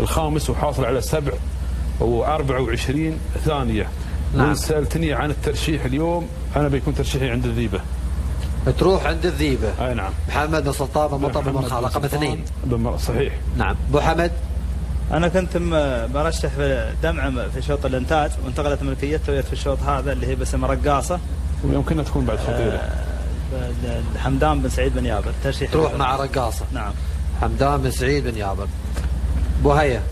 Speaker 5: الخامس وحاصل على 27 ثانية.
Speaker 3: نعم.
Speaker 5: سألتني عن الترشيح اليوم، أنا بيكون ترشيحي عند الذيبة.
Speaker 3: تروح عند الذيبة.
Speaker 5: أي نعم.
Speaker 3: محمد بن سلطان بن مطر بن مرخان رقم 2.
Speaker 5: صحيح.
Speaker 3: نعم. أبو حمد.
Speaker 6: أنا كنت برشح في دمعة في شوط الإنتاج، وانتقلت ملكيته في الشوط هذا اللي هي باسم رقاصة،
Speaker 5: ويمكن تكون بعد خطيرة.
Speaker 6: حمدان بن سعيد بن يابر ترشيح.
Speaker 3: تروح مع رقاصة.
Speaker 6: نعم.
Speaker 3: حمدان بن سعيد بن يابر. بوهية.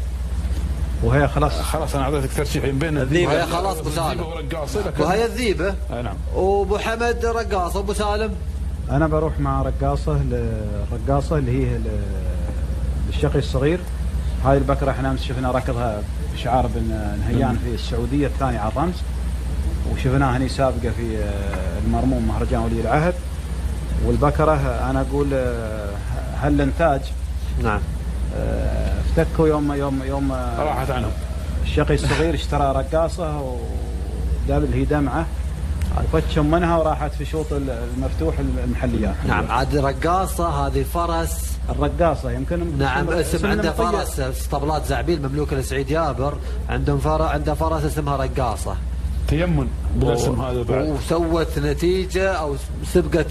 Speaker 4: وهي خلاص
Speaker 5: انا اعطيتك ترشيحين بين
Speaker 3: الذيبه. وهي خلاص ابو سالم. وهي الذيبه.
Speaker 5: نعم.
Speaker 3: وابو حمد رقاصه. ابو سالم.
Speaker 4: انا بروح مع رقاصه اللي هي الشقي الصغير هاي البكرة احنا امس شفنا ركضها بشعار بن نهيان في السعودية الثاني على الرمز، وشفناها هني سابقة في المرموم مهرجان ولي العهد. والبكرة انا اقول هالانتاج
Speaker 3: نعم
Speaker 4: افتكوا يوم
Speaker 5: راحت عنهم.
Speaker 4: الشقي الصغير اشترى رقاصة وداب هي دمعة وفتشم منها وراحت في شوط المفتوح المحليات.
Speaker 3: نعم عاد رقاصة هذه فرس
Speaker 4: الرقاصة يمكن
Speaker 3: نعم اسم عنده فرس اسطبلات زعبيل مملوكة لسعيد يابر، عنده فرس اسمها رقاصة
Speaker 5: تيمن بالاسم هذا بعد،
Speaker 3: وسوت نتيجة او سبقت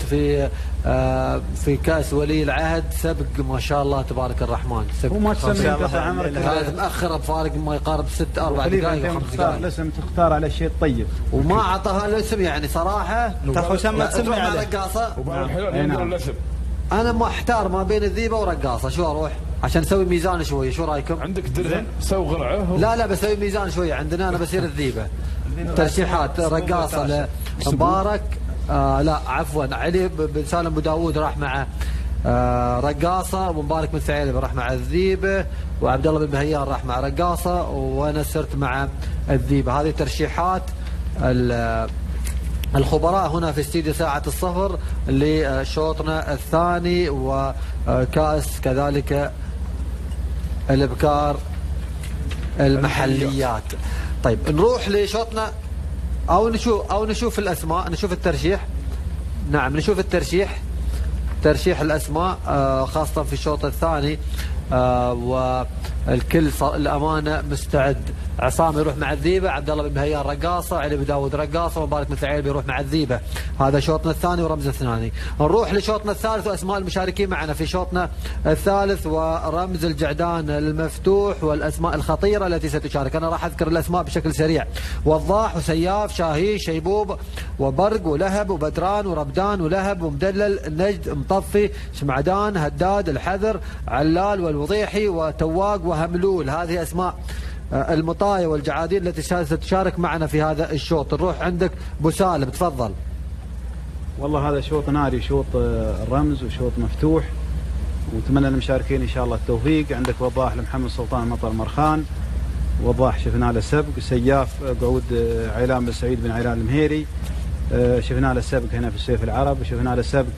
Speaker 3: في كاس ولي العهد سبق ما شاء الله تبارك الرحمن.
Speaker 4: هو ما تسمي
Speaker 3: هذا مأخرة بفارق ما يقارب 4 دقائق و5 دقائق.
Speaker 4: الاسم تختار على شيء طيب
Speaker 3: وما اعطاها الاسم يعني صراحة
Speaker 6: تاخذ سمة تسمي على
Speaker 3: رقاصة.
Speaker 5: وبعد الحلال ينقل الاسم.
Speaker 3: انا محتار ما بين الذيبة ورقاصة، شو اروح عشان نسوي ميزان شوي؟ شو رايكم؟
Speaker 5: عندك درهم سوي غرعه.
Speaker 3: لا بسوي ميزان شوي عندنا، انا بصير الذيبة. ترشيحات رقاصة لمبارك لا عفوا علي بن سالم ابو داوود راح مع رقاصة، ومبارك بن ثعيلب راح مع الذيبة، وعبد الله بن مهيان راح مع رقاصة، وانا صرت مع الذيبة. هذه ترشيحات الخبراء هنا في استديو ساعة الصفر لشوطنا الثاني وكأس كذلك الابكار المحليات. طيب نروح لشوطنا او نشوف الاسماء، نشوف الترشيح. نعم نشوف ترشيح الاسماء خاصة في الشوط الثاني، والكل الامانه مستعد. عصام يروح مع الذيبه، عبد الله بن مهيان رقاصه، علي بن داوود رقاصه، ومبارك بن ثعيلب بيروح مع الذيبه. هذا شوطنا الثاني ورمز الثاني. نروح لشوطنا الثالث واسماء المشاركين معنا في شوطنا الثالث، ورمز الجعدان المفتوح والاسماء الخطيره التي ستشارك. انا راح اذكر الاسماء بشكل سريع: وضاح وسياف، شاهيش، شيبوب، وبرق، ولهب، وبدران، وربدان، ولهب، ومدلل، نجد، مطفي، شمعدان، هداد، الحذر، علال، والوضيحي، وتواق، وهملول. هذه اسماء المطايا والجعادين التي ستشارك معنا في هذا الشوط. نروح عندك ابو سالم، تفضل.
Speaker 4: والله هذا شوط ناري، شوط الرمز وشوط مفتوح، ونتمنى للمشاركين ان شاء الله التوفيق. عندك وضاح لمحمد سلطان مطر مرخان، وضاح شفنا له سبق. سياف قعود عيلان بن سعيد بن عيلان المهيري، شفنا له سبق هنا في السيف العرب. شفنا له سبق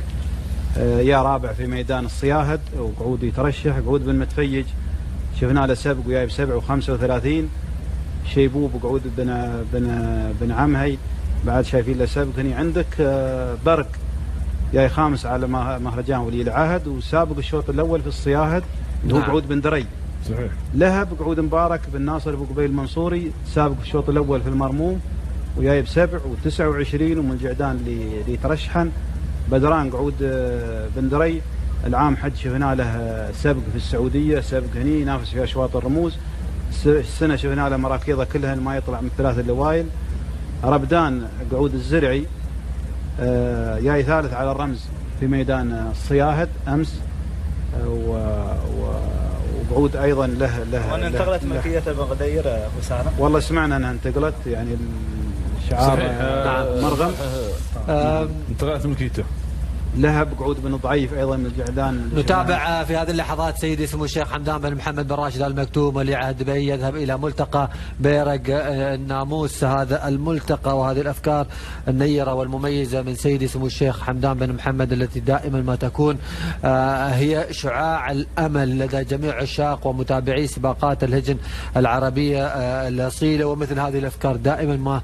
Speaker 4: يا رابع في ميدان الصياهد وقعود يترشح. قعود بن متفيج شفنا له سبق وجايب 7 و35. شيبوب وقعود بن عمهي بعد شايفين له سبق. هني عندك برق جاي خامس على مهرجان ولي العهد وسابق الشوط الاول في الصياهد اللي هو قعود بن دري.
Speaker 5: صحيح.
Speaker 4: لهب قعود مبارك بن ناصر ابو قبيل المنصوري سابق الشوط الاول في المرموم وجايب 7 و29. ومن الجعدان اللي يترشحن بدران قعود بن دري العام حج شفنا له سبق في السعوديه، سبق هني ينافس في اشواط الرموز. السنه شفنا له مراكيضه كلها ما يطلع من 3 اللوايل. ربدان قعود الزرعي جاي ثالث على الرمز في ميدان الصياهد امس، وقعود ايضا له
Speaker 6: وانا انتقلت ملكيته بن غدير ابو سالم.
Speaker 4: والله سمعنا انها انتقلت، يعني الشعار مرغم
Speaker 5: انتقلت ملكيته.
Speaker 4: لهب قعود بن ضعيف ايضا من الجعدان.
Speaker 3: نتابع في هذه اللحظات سيدي سمو الشيخ حمدان بن محمد بن راشد ال مكتوم ولي عهد دبي يذهب الى ملتقى بيرق الناموس. هذا الملتقى وهذه الافكار النيره والمميزه من سيدي سمو الشيخ حمدان بن محمد التي دائما ما تكون هي شعاع الامل لدى جميع عشاق ومتابعي سباقات الهجن العربيه الاصيله. ومثل هذه الافكار دائما ما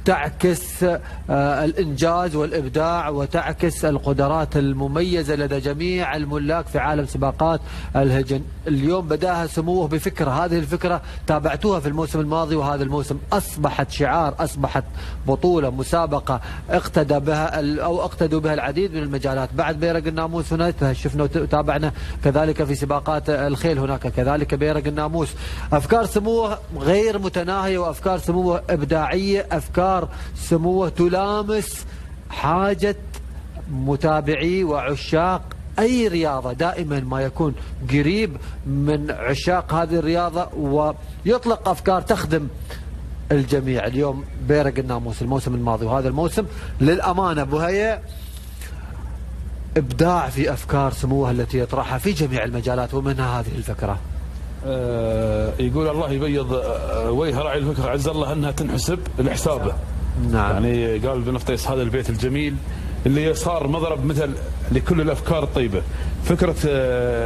Speaker 3: تعكس الإنجاز والإبداع وتعكس القدرات المميزة لدى جميع الملاك في عالم سباقات الهجن. اليوم بداها سموه بفكرة، هذه الفكرة تابعتوها في الموسم الماضي، وهذا الموسم أصبحت شعار، أصبحت بطولة، مسابقة اقتدوا بها العديد من المجالات. بعد بيرق الناموس هناك شفنا وتابعنا كذلك في سباقات الخيل، هناك كذلك بيرق الناموس. أفكار سموه غير متناهية وأفكار سموه إبداعية، أفكار سموه تلامس حاجة متابعي وعشاق أي رياضة. دائما ما يكون قريب من عشاق هذه الرياضة ويطلق أفكار تخدم الجميع. اليوم بيرق الناموس الموسم الماضي وهذا الموسم للأمانة بهية إبداع في أفكار سموه التي يطرحها في جميع المجالات، ومنها هذه الفكرة.
Speaker 5: يقول الله يبيض وجه راعي الفكره عز الله انها تنحسب لحسابه.
Speaker 3: نعم.
Speaker 5: يعني قال بن فطيس هذا البيت الجميل اللي صار مضرب مثل لكل الافكار الطيبه. فكره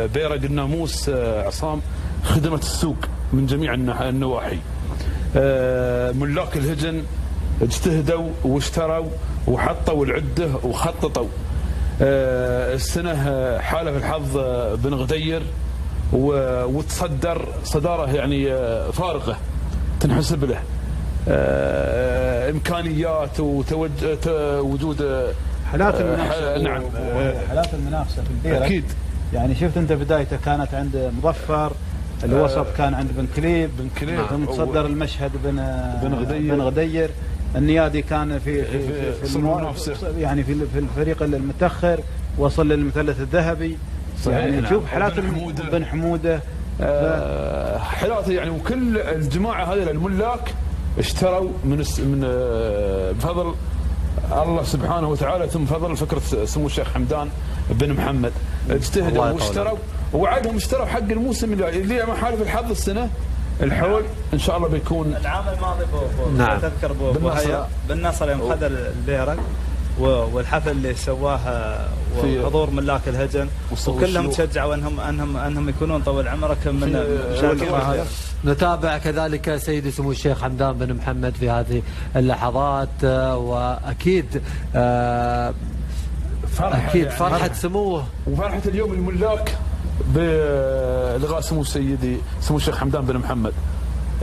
Speaker 5: بيرق الناموس عصام خدمت السوق من جميع النواحي. ملاك الهجن اجتهدوا واشتروا وحطوا العده وخططوا. السنه حالف الحظ بن غدير وتصدر صداره يعني فارغه تنحسب له. امكانيات ووجود
Speaker 4: حالات المنافسه.
Speaker 5: نعم
Speaker 4: حالات المنافسه في البيرق
Speaker 5: اكيد.
Speaker 4: يعني شفت انت بدايته كانت عند مظفر، الوسط كان عند بن كليب ثم تصدر المشهد بن غدير. النيادي كان في يعني في الفريق المتاخر، وصل للمثلث الذهبي. يعني شوف حالات بن حموده
Speaker 5: حالات يعني. وكل الجماعه هذه الملاك اشتروا من بفضل الله سبحانه وتعالى، ثم فضل فكره سمو الشيخ حمدان بن محمد. اجتهدوا واشتروا وعادهم اشتروا حق الموسم اللي ما حالف الحظ السنه الحول ان شاء الله بيكون
Speaker 6: العام الماضي.
Speaker 3: نعم.
Speaker 6: تذكر بالنصر يوم خذ البيرق والحفل اللي سواه وحضور ملاك الهجن وكلهم تشجعوا انهم يكونون طول عمرك من مشاركه.
Speaker 3: نتابع كذلك سيدي سمو الشيخ حمدان بن محمد في هذه اللحظات، واكيد اكيد فرحه سموه
Speaker 5: وفرحه اليوم الملاك بلغاء سمو سيدي سمو الشيخ حمدان بن محمد.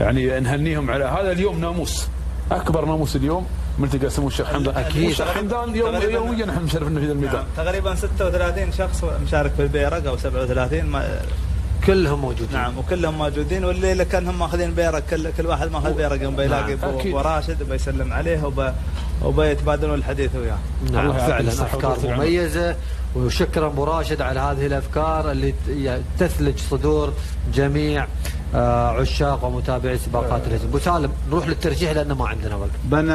Speaker 5: يعني نهنيهم على هذا اليوم، ناموس اكبر ناموس اليوم ملتقى سمو الشيخ حمدان.
Speaker 3: اكيد
Speaker 5: الشيخ حمدان يوميا نحن مشرفنا في الميدان.
Speaker 6: تقريبا 36 شخص مشارك في البيرق او 37
Speaker 3: كلهم موجودين.
Speaker 6: نعم وكلهم موجودين، والليله كانهم ماخذين بيرق، كل واحد ماخذ بيرق يوم بيلاقي ابو راشد وبيسلم عليه وبيتبادلون الحديث وياه.
Speaker 3: نعم فعلا افكار مميزه، وشكرا ابو راشد على هذه الافكار اللي تثلج صدور جميع عشاق ومتابعي سباقات الهجن. ابو سالم نروح للترجيح لانه ما عندنا وقت.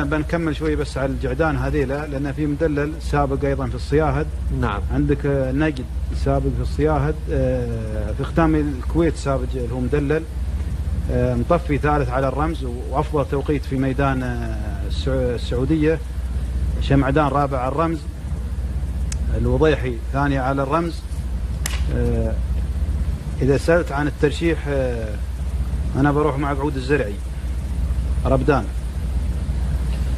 Speaker 4: بنكمل شوي بس على الجعدان هذيله، لان في مدلل سابق ايضا في الصياهد.
Speaker 3: نعم.
Speaker 4: عندك نجد سابق في الصياهد، في ختام الكويت سابق اللي هو مدلل، مطفي ثالث على الرمز وافضل توقيت في ميدان السعوديه. شمعدان رابع على الرمز، الوضيحي ثاني على الرمز. إذا سألت عن الترشيح أنا بروح مع بعود الزرعي ربدان.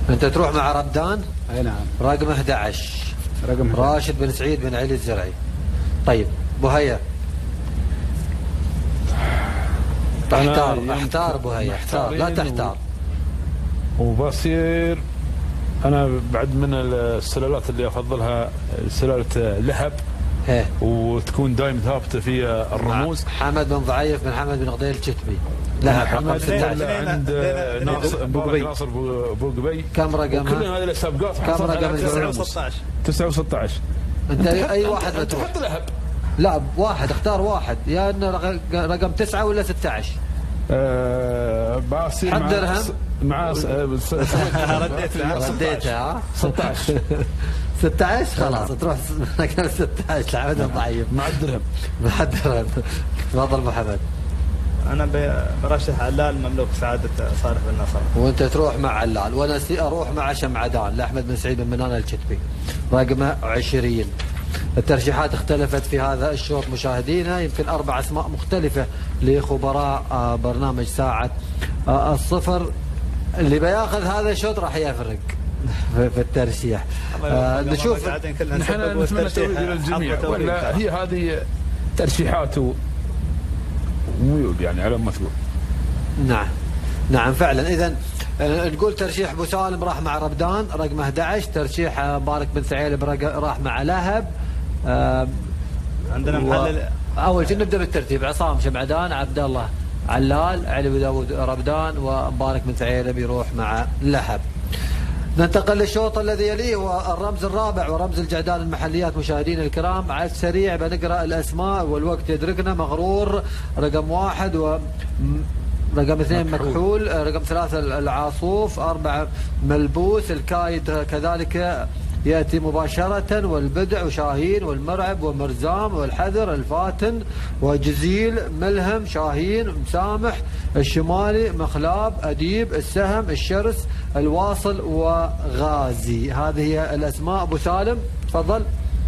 Speaker 3: أنت تروح مع ربدان؟
Speaker 4: أي نعم.
Speaker 3: رقم 11 راشد بن سعيد بن علي الزرعي. طيب بوهيا احتار بوهيا، احتار لا تحتار.
Speaker 5: وبصير أنا بعد من السلالات اللي أفضلها سلالة لهب وتكون دائما ثابته في الرموز.
Speaker 3: حمد بن ضعيف بن حمد بن غدير الكتبي. لهب رقم 16
Speaker 5: عند ناصر بوقبي.
Speaker 3: كم رقم؟
Speaker 5: كل هذه السابقات
Speaker 3: كم رقم؟
Speaker 5: 9 و16.
Speaker 3: انت اي واحد بتروح؟
Speaker 5: حط لهب.
Speaker 3: لا واحد، اختار واحد، يا انه رقم 9 ولا 16.
Speaker 5: بصير
Speaker 3: حد درهم
Speaker 5: مع
Speaker 3: رديتها
Speaker 5: 16
Speaker 3: 16 خلاص تروح رقم 16 لعبد ضعيف
Speaker 5: مع الدرهم.
Speaker 3: مع الدرهم. تفضل ابو حمد.
Speaker 6: انا برشح علال مملوك سعاده صالح بن نصر.
Speaker 3: وانت تروح مع علال، وانا اروح مع شمعدان لاحمد بن سعيد بن منان الكتبي رقمه 20. الترشيحات اختلفت في هذا الشوط مشاهدينا، يمكن 4 اسماء مختلفه لخبراء برنامج ساعه الصفر. اللي بياخذ هذا الشوط راح يفرق في الترشيح. نشوف
Speaker 5: نحن نتمنى التوفيق للجميع، ولا هي هذه ترشيحات وميول يعني على ما تقول.
Speaker 3: نعم نعم فعلا. اذا نقول ترشيح ابو سالم راح مع ربدان رقم 11، ترشيح بارك بن ثعيلب راح مع لهب.
Speaker 6: عندنا محلل
Speaker 3: اول شيء نبدا بالترتيب: عصام شمعدان، عبد الله علال، علي بن داود ربدان، ومبارك بن ثعيلب يروح مع لهب. ننتقل للشوط الذي يليه والرمز الرابع ورمز الجعدان المحليات. مشاهدينا الكرام على السريع بنقرا الاسماء والوقت يدركنا. مغرور رقم 1 رقم 2 مكحول، رقم 3 العاصوف، 4 ملبوس، الكايد كذلك يأتي مباشرة، والبدع وشاهين والمرعب ومرزام والحذر الفاتن وجزيل ملهم شاهين مسامح الشمالي مخلاب أديب السهم الشرس الواصل وغازي. هذه هي الأسماء. أبو سالم تفضل.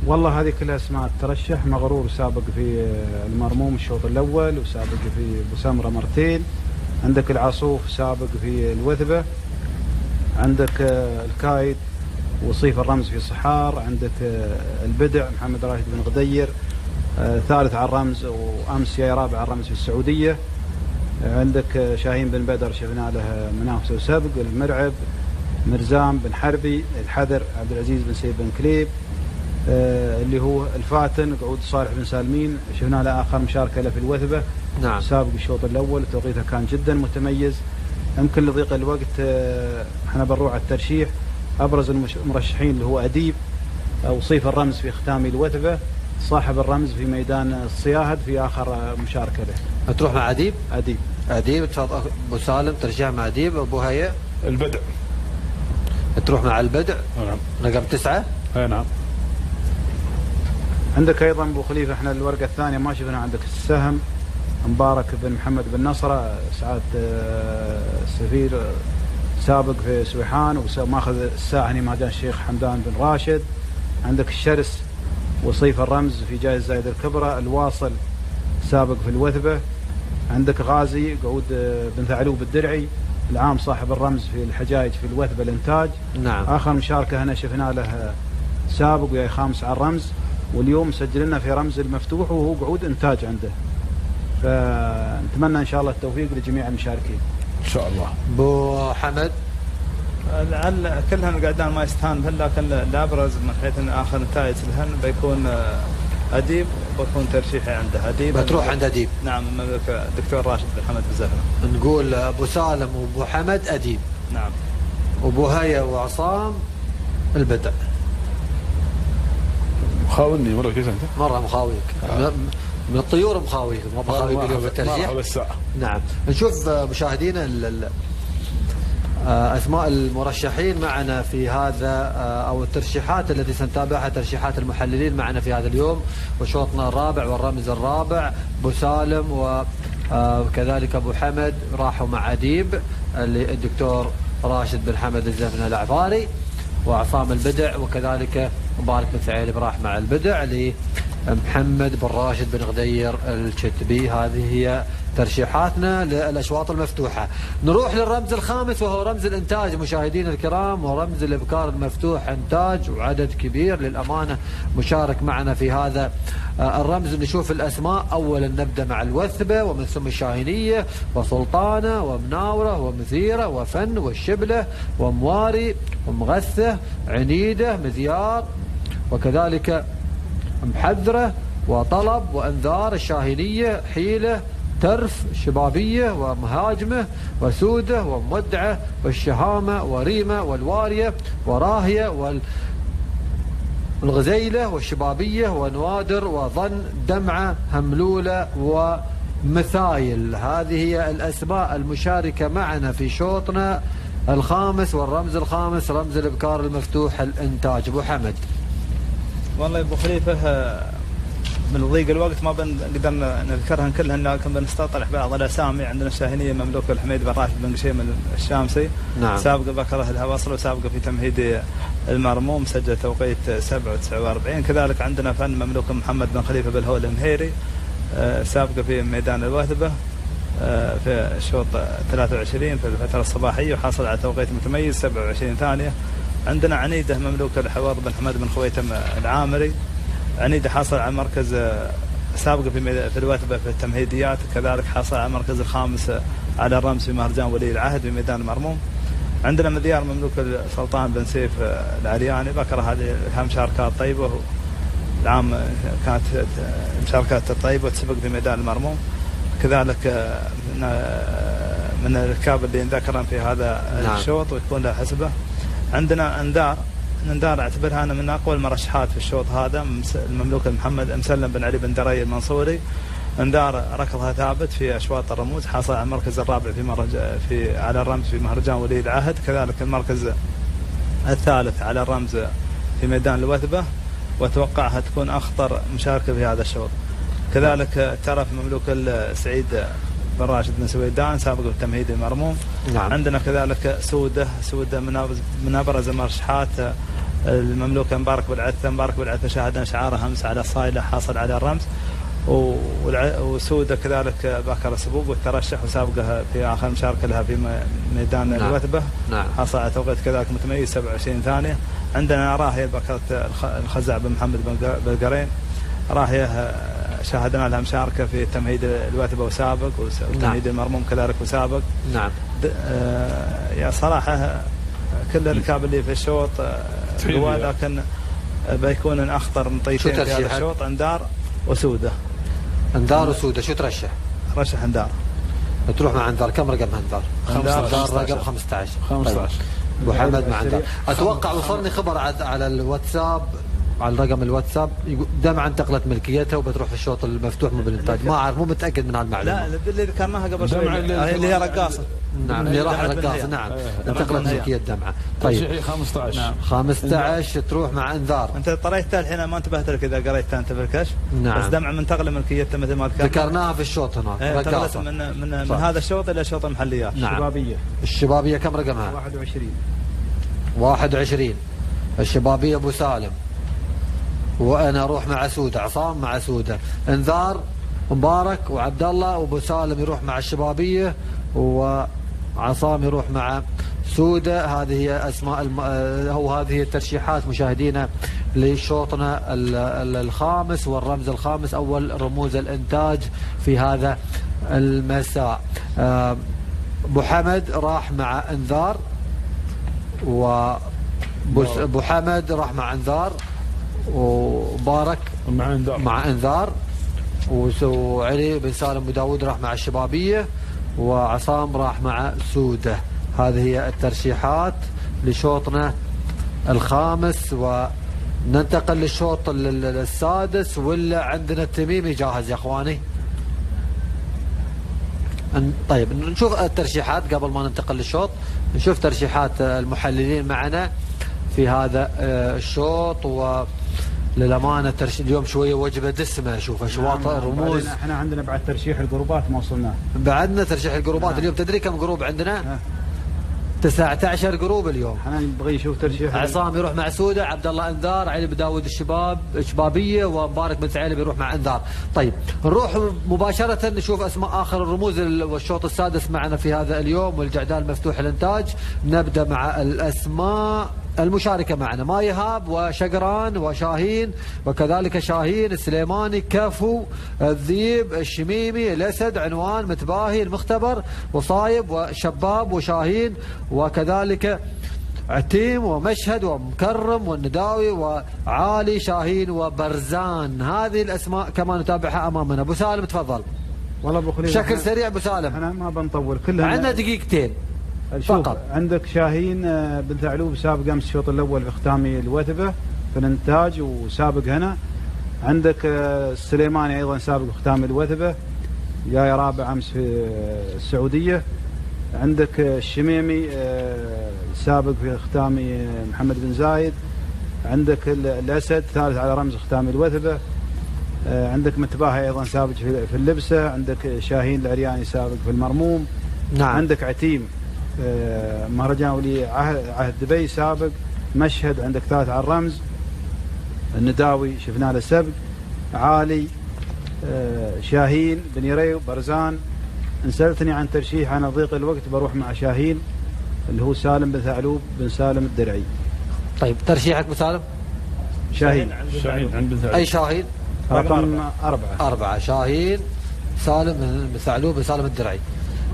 Speaker 4: والله هذه كلها اسماء ترشح. مغرور سابق في المرموم الشوط الأول، وسابق في بسمرة مرتين. عندك العصوف سابق في الوثبة. عندك الكايد وصيف الرمز في صحار. عندك البدع محمد راشد بن غدير ثالث على الرمز، وأمس جاي رابع على الرمز في السعودية. عندك شاهين بن بدر شفنا له منافسة وسبق. المرعب مرزام بن حربي. الحذر عبد العزيز بن سيد بن كليب. اللي هو الفاتن قعود صالح بن سالمين شفنا له آخر مشاركة له في الوثبة.
Speaker 3: نعم.
Speaker 4: سابق الشوط الأول، توقيته كان جدا متميز. يمكن لضيق الوقت احنا بنروح على الترشيح. أبرز المرشحين اللي هو أديب وصيف الرمز في ختام الوثبة، صاحب الرمز في ميدان الصياهد في آخر مشاركة له.
Speaker 3: تروح مع أديب؟
Speaker 4: أديب.
Speaker 3: أبو سالم ترشيح مع أديب. أبو هيا
Speaker 5: البدع.
Speaker 3: تروح مع البدع.
Speaker 5: نعم.
Speaker 3: رقم 9.
Speaker 5: نعم.
Speaker 4: عندك أيضا أبو خليفة احنا الورقة الثانية ما شفنا. عندك السهم مبارك بن محمد بن نصرة سعادة السفير سابق في سويحان وماخذ الساحني مع الشيخ حمدان بن راشد. عندك الشرس وصيف الرمز في جائزة زايد الكبرى. الواصل سابق في الوثبة. عندك غازي قعود بن ثعلوب الدرعي العام صاحب الرمز في الحجاج في الوثبة الإنتاج.
Speaker 3: نعم.
Speaker 4: آخر مشاركة هنا شفنا له سابق ويا خامس على الرمز، واليوم سجل لنا في رمز المفتوح وهو قعود إنتاج عنده. فنتمنى إن شاء الله التوفيق لجميع المشاركين
Speaker 5: إن شاء الله.
Speaker 3: أبو حمد
Speaker 6: لعل كلهن قاعدان ما يستهان بهن، لكن الأبرز من حيث أن آخر نتائج لهن بيكون أديب، بيكون ترشيحي عنده أديب.
Speaker 3: بتروح عند أديب.
Speaker 6: نعم، المملكة الدكتور راشد بن حمد الزهرة.
Speaker 3: نقول أبو سالم وأبو حمد أديب.
Speaker 6: نعم.
Speaker 3: وأبو هيا وعصام البدع.
Speaker 5: مخاولني مرة كيف أنت؟
Speaker 3: مرة مخاويك. من الطيور مخاويك، ما بخاوي اليوم الترجيح. نعم. نشوف مشاهدينا أسماء المرشحين معنا في هذا، أو الترشيحات التي سنتابعها، ترشيحات المحللين معنا في هذا اليوم. وشوطنا الرابع والرمز الرابع أبو سالم وكذلك أبو حمد راحوا مع أديب الدكتور راشد بن حمد الزفنة العفاري، وعصام البدع، وكذلك مبارك بن ثعيلب راح مع البدع لمحمد بن راشد بن غدير الشتبي. هذه هي ترشيحاتنا للأشواط المفتوحة. نروح للرمز الخامس وهو رمز الإنتاج مشاهدينا الكرام، ورمز الإبكار المفتوح إنتاج، وعدد كبير للأمانة مشارك معنا في هذا الرمز. نشوف الأسماء. أولا نبدأ مع الوثبة، ومن ثم الشاهينية وسلطانة ومناورة ومثيرة وفن والشبلة ومواري ومغثة عنيدة مذيار، وكذلك محذرة وطلب وأنذار. الشاهينية حيلة ترف شبابية ومهاجمة وسودة ومودعة والشهامة وريمة والوارية وراهية والغزيلة والشبابية ونوادر وظن دمعة هملولة ومثايل. هذه هي الأسماء المشاركة معنا في شوطنا الخامس والرمز الخامس، رمز الإبكار المفتوح الإنتاج. أبو حمد.
Speaker 6: والله يا أبو خليفة من ضيق الوقت ما بنقدر نذكرهن كلهن، لكن بنستطرح بعض الأسامي. عندنا الشاهينية مملوك الحميد بن راشد بن قشيم الشامسي.
Speaker 3: نعم.
Speaker 6: سابق بكره الهواصل، وسابق في تمهيد المرموم سجل توقيت 7:49. كذلك عندنا فن مملوك محمد بن خليفة بالهول المهيري، سابق في ميدان الوثبة في الشوط 23 في الفترة الصباحية، وحصل على توقيت متميز 27 ثانية. عندنا عنيدة مملوك الحوار بن حمد بن خويتم العامري. عنيدة حصل على مركز سابق في الوثبة في التمهيديات، كذلك حصل على المركز الخامس على الرمز في مهرجان ولي العهد في ميدان المرموم. عندنا مذيار مملوك السلطان بن سيف العرياني، بكره هذه مشاركات طيبة، العام كانت مشاركات طيبة وتسبق في ميدان المرموم. كذلك من الركاب اللي ذكرن في هذا الشوط ويكون له حسبه. عندنا أندار اعتبرها أنا من أقوى المرشحات في الشوط هذا، المملوك محمد مسلم بن علي بن دري المنصوري. أندار ركضها ثابت في أشواط الرموز، حصل على المركز الرابع على الرمز في مهرجان ولي العهد، كذلك المركز الثالث على الرمز في ميدان الوثبة، وأتوقعها تكون أخطر مشاركة في هذا الشوط. كذلك ترى في مملوك سعيد بن راشد بن سويدان سابق بالتمهيدي المرموم.
Speaker 3: نعم.
Speaker 6: عندنا كذلك سودة من أبرز مرشحات المملوك مبارك بالعثة. مبارك بالعثة شاهدنا شعاره أمس على صايلة حاصل على الرمز، وسودة كذلك باكر السبوق والترشح وسابقها في آخر مشاركة لها في ميدان
Speaker 3: نعم.
Speaker 6: الوثبة.
Speaker 3: نعم.
Speaker 6: حصل على توقيت كذلك متميز 27 ثانية. عندنا راهية باكرة الخزع بن محمد بالقرين، راهية شاهدنا لها مشاركة في تمهيد الوثبة وسابق، وتمهيد المرموم كذلك وسابق.
Speaker 3: نعم.
Speaker 6: يا صراحة كل الركاب اللي في الشوط قوى، لكن بيكون من أخطر نطيتين في هذا الشوط أندار وسودة.
Speaker 3: أندار وسودة، شو ترشح؟
Speaker 6: رشح أندار.
Speaker 3: تروح مع أندار. كم رقم أندار؟ أندار رقم 15. أبو حمد مع أندار. أتوقع وصلني خبر على الواتساب، على الرقم الواتساب، دمعا انتقلت ملكيتها وبتروح في الشوط المفتوح مو بالإنتاج. ما أعرف، مو متأكد من هالمعلومة.
Speaker 6: لا اللي ذكرناها قبل شوي اللي هي رقاصة.
Speaker 3: نعم اللي راح رقاصة. نعم انتقلت ملكية دمعة. طيب
Speaker 5: 15.
Speaker 6: نعم.
Speaker 3: 15 تروح مع انذار.
Speaker 6: انت طريتها الحين ما انتبهت لك اذا قريتها انت في الكشف.
Speaker 3: نعم.
Speaker 6: بس دمعة منتقلة ملكيتها مثل ما
Speaker 3: ذكرناها في الشوط هناك.
Speaker 6: انتقلت من هذا الشوط الى شوط المحليات.
Speaker 3: نعم. الشبابية كم رقمها؟ 21. الشبابية ابو سالم، وانا اروح مع سودة. عصام مع سودة. انذار مبارك وعبد الله، وابو سالم يروح مع الشبابية، وعصام يروح مع سودة. هذه هي اسماء هذه هي الترشيحات مشاهدينا لشوطنا الخامس والرمز الخامس، اول رموز الانتاج في هذا المساء. ابو حمد راح مع انذار، وابو حمد راح مع انذار، ومبارك مع انذار، وعلي بن سالم ابو داود راح مع الشبابية، وعصام راح مع سودة. هذه هي الترشيحات لشوطنا الخامس، وننتقل للشوط السادس. ولا عندنا التميمي جاهز يا اخواني؟ طيب نشوف الترشيحات قبل ما ننتقل للشوط. نشوف ترشيحات المحللين معنا في هذا الشوط. وللأمانة اليوم شوية وجبة دسمة. شوف أشواط الرموز.
Speaker 4: احنا عندنا بعد ترشيح الجروبات ما وصلناه.
Speaker 3: بعدنا ترشيح الجروبات. اليوم تدري كم جروب عندنا؟ 19 جروب اليوم.
Speaker 4: احنا نبغي نشوف ترشيح.
Speaker 3: عصام يروح مع سودة، عبد الله انذار، علي بن داود الشبابية، ومبارك بن ثعلب يروح مع انذار. طيب نروح مباشرة نشوف اسماء اخر الرموز والشوط السادس معنا في هذا اليوم، والجعدان مفتوح الانتاج. نبدا مع الاسماء المشاركة معنا: مايهاب وشقران وشاهين، وكذلك شاهين، السليماني، كفو، الذيب، الشميمي، الأسد، عنوان، متباهي، المختبر، وصايب، وشباب، وشاهين، وكذلك عتيم، ومشهد، ومكرم، والنداوي، وعالي، شاهين، وبرزان. هذه الأسماء كما نتابعها أمامنا. أبو سالم تفضل.
Speaker 4: والله أبو خليل
Speaker 3: بشكل سريع أبو سالم.
Speaker 4: احنا ما بنطول كلها.
Speaker 3: عندنا دقيقتين فقط.
Speaker 4: عندك شاهين بن ثعلوب سابق امس الشوط الاول في ختامي الوثبه في الانتاج وسابق هنا. عندك السليماني ايضا سابق في ختامي الوثبه، جاي رابع امس في السعوديه. عندك الشميمي سابق في ختامي محمد بن زايد. عندك الاسد ثالث على رمز ختامي الوثبه. عندك متباهي ايضا سابق في اللبسه. عندك شاهين العرياني سابق في المرموم.
Speaker 3: نعم.
Speaker 4: عندك عتيم مهرجان ولي عهد دبي سابق. مشهد عندك ثالث على الرمز. النداوي شفنا له سبق. عالي، شاهين، بن يريو، برزان. ان سألتني عن ترشيح انا ضيق الوقت بروح مع شاهين اللي هو سالم بن ثعلوب بن سالم الدرعي.
Speaker 3: طيب ترشيحك ابو سالم؟
Speaker 4: شاهين
Speaker 5: عند بن ثعلوب.
Speaker 3: اي شاهين؟
Speaker 4: رقم
Speaker 3: 4. شاهين، سالم بن ثعلوب بن سالم الدرعي.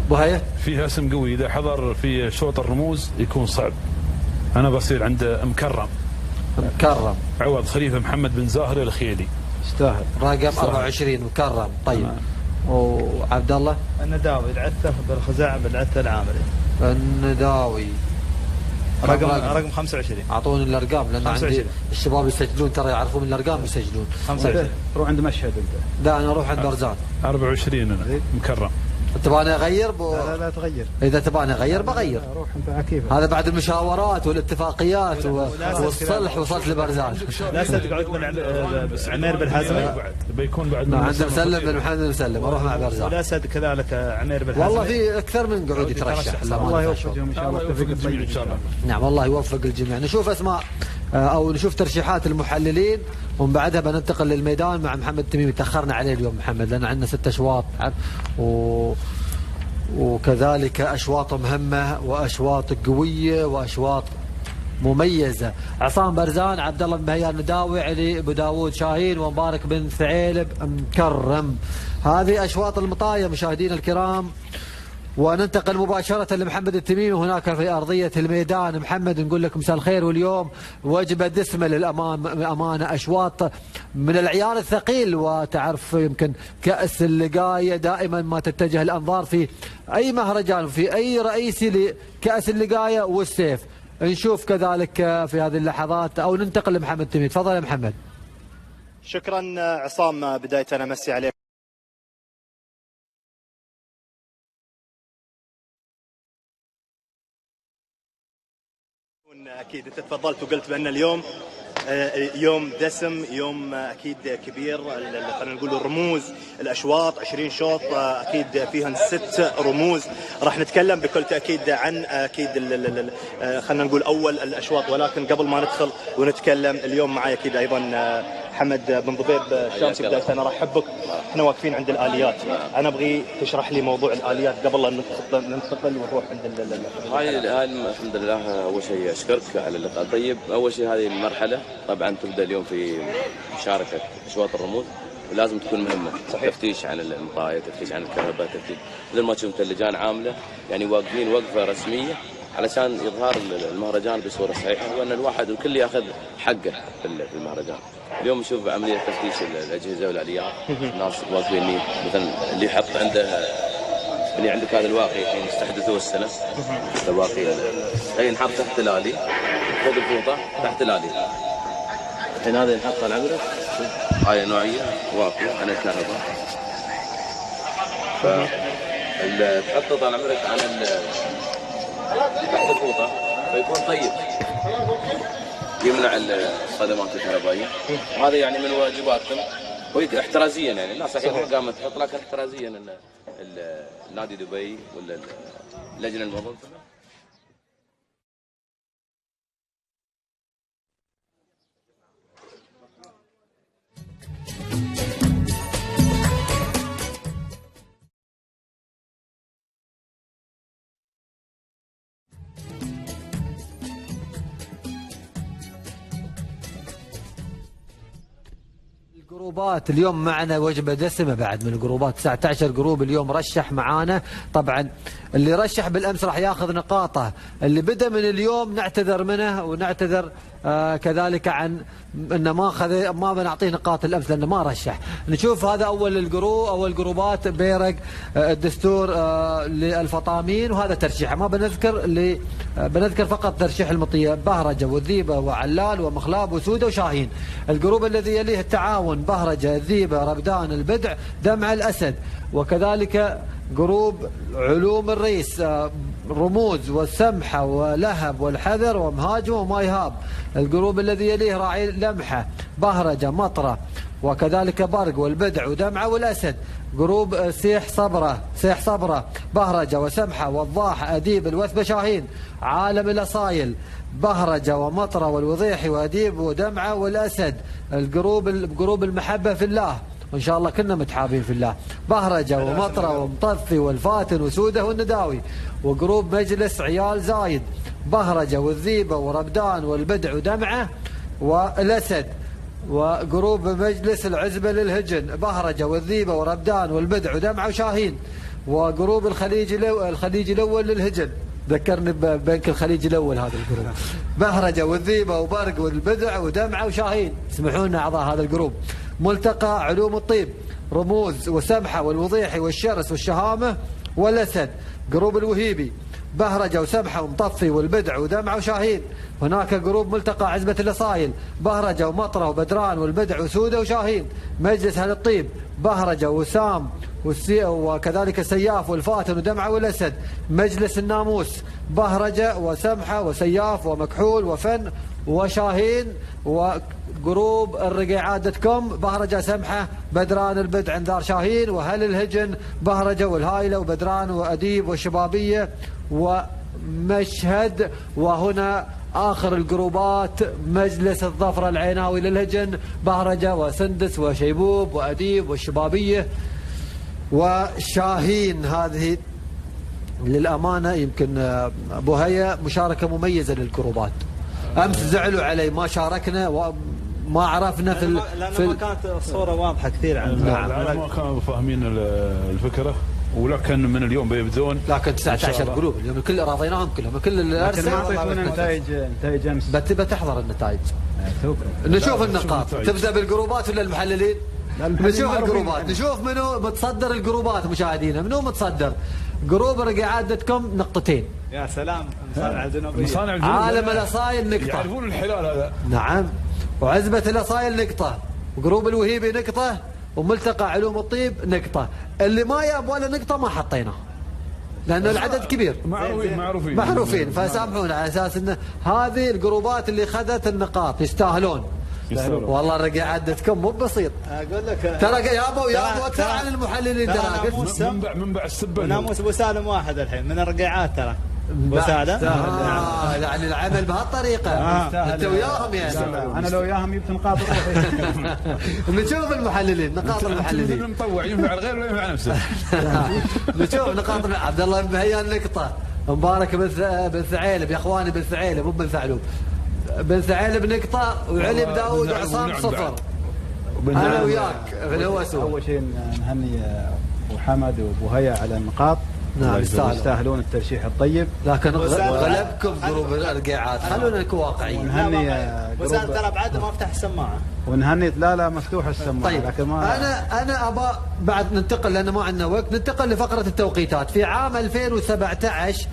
Speaker 3: بوهيه
Speaker 5: فيها اسم قوي، اذا حضر في شوط الرموز يكون صعب. انا بصير عند مكرم. عوض خليفه محمد بن زاهر الخيلي.
Speaker 4: يستاهل.
Speaker 3: رقم 24 مكرم. طيب وعبد الله؟
Speaker 6: النداوي العثه بالخزاعه بالعثه العامري.
Speaker 3: النداوي
Speaker 6: رقم 25.
Speaker 3: اعطوني الارقام لان عندي الشباب يسجلون، ترى يعرفون من الارقام يسجلون.
Speaker 6: 25.
Speaker 4: روح عند مشهد انت.
Speaker 3: لا انا اروح عند برزان.
Speaker 5: 24 انا مكرم.
Speaker 3: تبغاني اغير
Speaker 4: لا تغير.
Speaker 3: اذا تبغاني اغير بغير.
Speaker 4: روح انت كيف.
Speaker 3: هذا بعد المشاورات والاتفاقيات والصلح وصلت لبرزان.
Speaker 6: لا تقعد من عمير بالحزمي
Speaker 5: بيكون بعد
Speaker 3: عند مسلم بن محمد مسلم اروح مع برزان.
Speaker 6: ولا سد كذلك عمير بالحزمي.
Speaker 3: والله في اكثر من قعود يترشح.
Speaker 4: الله يوفقهم ان شاء الله.
Speaker 5: يوفق الجميع ان شاء الله.
Speaker 3: نعم الله يوفق الجميع. نشوف اسماء او نشوف ترشيحات المحللين ومن بعدها بننتقل للميدان مع محمد التميمي. تاخرنا عليه اليوم محمد لان عندنا 6 اشواط وكذلك اشواط مهمه واشواط قويه واشواط مميزه. عصام برزان، عبد الله بن بهيان نداوي، علي ابو داوود شاهين، ومبارك بن ثعيلب مكرم. هذه اشواط المطايه مشاهدينا الكرام. وننتقل مباشرة لمحمد التميمي هناك في أرضية الميدان. محمد نقول لك مساء الخير، واليوم وجبة دسمة للأمانة، أشواط من العيار الثقيل، وتعرف يمكن كأس اللقاية دائما ما تتجه الأنظار في أي مهرجان في أي رئيسي لكأس اللقاية والسيف. نشوف كذلك في هذه اللحظات أو ننتقل لمحمد التميمي. تفضل يا محمد.
Speaker 8: شكرا عصام، بداية أنا أمسي عليك. أكيد أنت تفضلت وقلت بأن اليوم يوم دسم، يوم أكيد كبير. خلينا نقول الرموز، الأشواط 20 شوط أكيد فيها 6 رموز. راح نتكلم بكل تأكيد عن أكيد خلينا نقول أول الأشواط، ولكن قبل ما ندخل ونتكلم اليوم معي أكيد أيضا حمد بن ضبيب الشامسي. بداية أنا أرحبك. احنا واقفين عند الآليات، أنا أبغي تشرح لي موضوع الآليات قبل أن ننتقل ونروح عند
Speaker 9: هاي الحمد لله. أول شيء أشكرك على اللقاء الطيب. أول شيء هذه المرحلة طبعا تبدأ اليوم في مشاركة أشواط الرموز، ولازم تكون مهمة. صحيح. تفتيش عن المطاية، تفتيش عن الكهرباء، تفتيش مثل ما شفت اللجان عاملة، يعني واقفين وقفة رسمية علشان إظهار المهرجان بصورة صحيحة، وأن الواحد الكل يأخذ حقه في المهرجان. اليوم نشوف عملية تفتيش الأجهزة والآليات، الناس واقفين مثلا اللي يحط عنده اللي عندك هذا الواقي الحين استحدثوه السنة، الواقي هي نحط تحت الآلي فوق الفوطة تحت الآلي. الحين هذا ينحط على عمرك، هاي نوعية واقي عن الكهرباء، فتحطه طال عمرك عن تحت الفوطة فيكون طيب، يمنع الصدمات الكهربائية. وهذا يعني من واجباتهم احترازيا، يعني الناس الحين قامت تحط، لكن احترازيا نادي دبي ولا اللجنة المنظمة
Speaker 3: الجروبات اليوم معنا وجبة دسمة بعد من الجروبات. 19 جروب اليوم رشح معانا. طبعا اللي رشح بالأمس راح ياخذ نقاطه، اللي بدأ من اليوم نعتذر منه ونعتذر كذلك عن انه ما بنعطيه نقاط الامس لانه ما رشح. نشوف هذا اول جروبات بيرق الدستور للفطامين، وهذا ترشيحه ما بنذكر فقط ترشيح المطيه، بهرجه والذيبه وعلال ومخلاب وسوده وشاهين. الجروب الذي يليه التعاون بهرجه الذيبه ربدان البدع دمع الاسد، وكذلك جروب علوم الريس رموز والسمحة ولهب والحذر ومهاجم ومايهاب. الجروب الذي يليه راعي لمحة بهرجة مطرة وكذلك برق والبدع ودمعة والأسد. جروب سيح صبرة بهرجة وسمحة والضاح أديب الوثبة شاهين. عالم الأصايل بهرجة ومطرة والوضيحي وأديب ودمعة والأسد. جروب المحبة في الله، وإن شاء الله كنا متحابين في الله، بهرجة ومطرة ومطفي والفاتن وسودة والنداوي. وجروب مجلس عيال زايد بهرجة والذيبة وربدان والبدع ودمعة والأسد. وجروب مجلس العزبة للهجن بهرجة والذيبة وربدان والبدع ودمعة وشاهين. وجروب الخليج الأول للهجن، ذكرني ببنك الخليج الأول هذا الجروب، بهرجة والذيبة وبرق والبدع ودمعة وشاهين. اسمحوا لنا أعضاء هذا الجروب. ملتقى علوم الطيب رموز وسمحة والوضيحي والشرس والشهامة والأسد. جروب الوهيبي بهرجة وسمحة ومطفي والبدع ودمعة وشاهين. هناك جروب ملتقى عزبة الأصايل بهرجة ومطرة وبدران والبدع وسودة وشاهين. مجلس أهل الطيب بهرجة وسام وكذلك سياف والفاتن ودمعة والأسد. مجلس الناموس بهرجة وسمحة وسياف ومكحول وفن وشاهين. وجروب الرقيعات.com بهرجة سمحة بدران البدع انذار شاهين. وهل الهجن بهرجة والهايلة وبدران وأديب والشبابية ومشهد. وهنا آخر الجروبات مجلس الظفر العيناوي للهجن بهرجة وسندس وشيبوب وأديب والشبابية وشاهين. هذه للأمانة يمكن أبو هيا مشاركة مميزة للجروبات. أمس زعلوا علي ما شاركنا وما عرفنا
Speaker 6: لأنه ما كانت الصورة واضحة كثير عن
Speaker 5: ما كانوا فاهمين الفكرة. ولكن من اليوم بيبدون
Speaker 3: لكن 19 جروب اليوم الكل راضيناهم كلهم كل الارسال.
Speaker 4: ما اعطيتونا نتائج امس.
Speaker 3: بتحضر النتائج نشوف النقاط. تبدا بالجروبات ولا المحللين؟ نشوف الجروبات نشوف منو متصدر الجروبات. مشاهدينا منو متصدر؟ جروب رقيعات.com نقطتين.
Speaker 6: يا سلام مصانع الجنوبية
Speaker 3: عالم الأصايل نقطة.
Speaker 5: يعرفون الحلال هذا.
Speaker 3: نعم. وعزبة الأصايل نقطة. وجروب الوهيبي نقطة. وملتقى علوم الطيب نقطة. اللي ما ياب ولا نقطة ما حطيناه لأنه العدد كبير. معروفين فسامحونا على أساس أن هذه الجروبات اللي خذت النقاط يستاهلون. والله الرقيعات.com مو بسيط.
Speaker 6: اقول لك
Speaker 3: ترى يابوا اكثر عن المحللين. ترى
Speaker 5: منبع السبه
Speaker 6: ناموس ابو سالم واحد الحين من الرقيعات. ترى ابو سالم
Speaker 3: يعني العمل بهالطريقه. انت وياهم يعني.
Speaker 4: انا لو وياهم جبت نقاط.
Speaker 3: نشوف المحللين نقاط المحللين.
Speaker 5: المطوع ينفع الغير ولا ينفع نفسه.
Speaker 3: نشوف نقاط عبد الله بن مهيان نقطه. مبارك بن ثعيلب يا اخواني بن ثعيلب مو بن ثعلوب. بن ثعيلب نقطة وعلي بداود وعصام 0. أنا وياك في الهوسو.
Speaker 4: أول شيء نهني أبو حمد وأبو هيا على النقاط.
Speaker 3: نعم
Speaker 4: يستاهلون الترشيح الطيب.
Speaker 3: لكن غلبكم جروب الرقيعات. خلونا نكون واقعيين.
Speaker 4: ونهني
Speaker 6: وسام ترى بعد ما افتح السماعة.
Speaker 4: ونهني لا مفتوح السماعة.
Speaker 3: طيب
Speaker 4: لكن ما
Speaker 3: أنا أبى بعد ننتقل لأن ما عندنا وقت. ننتقل لفقرة التوقيتات. في عام 2017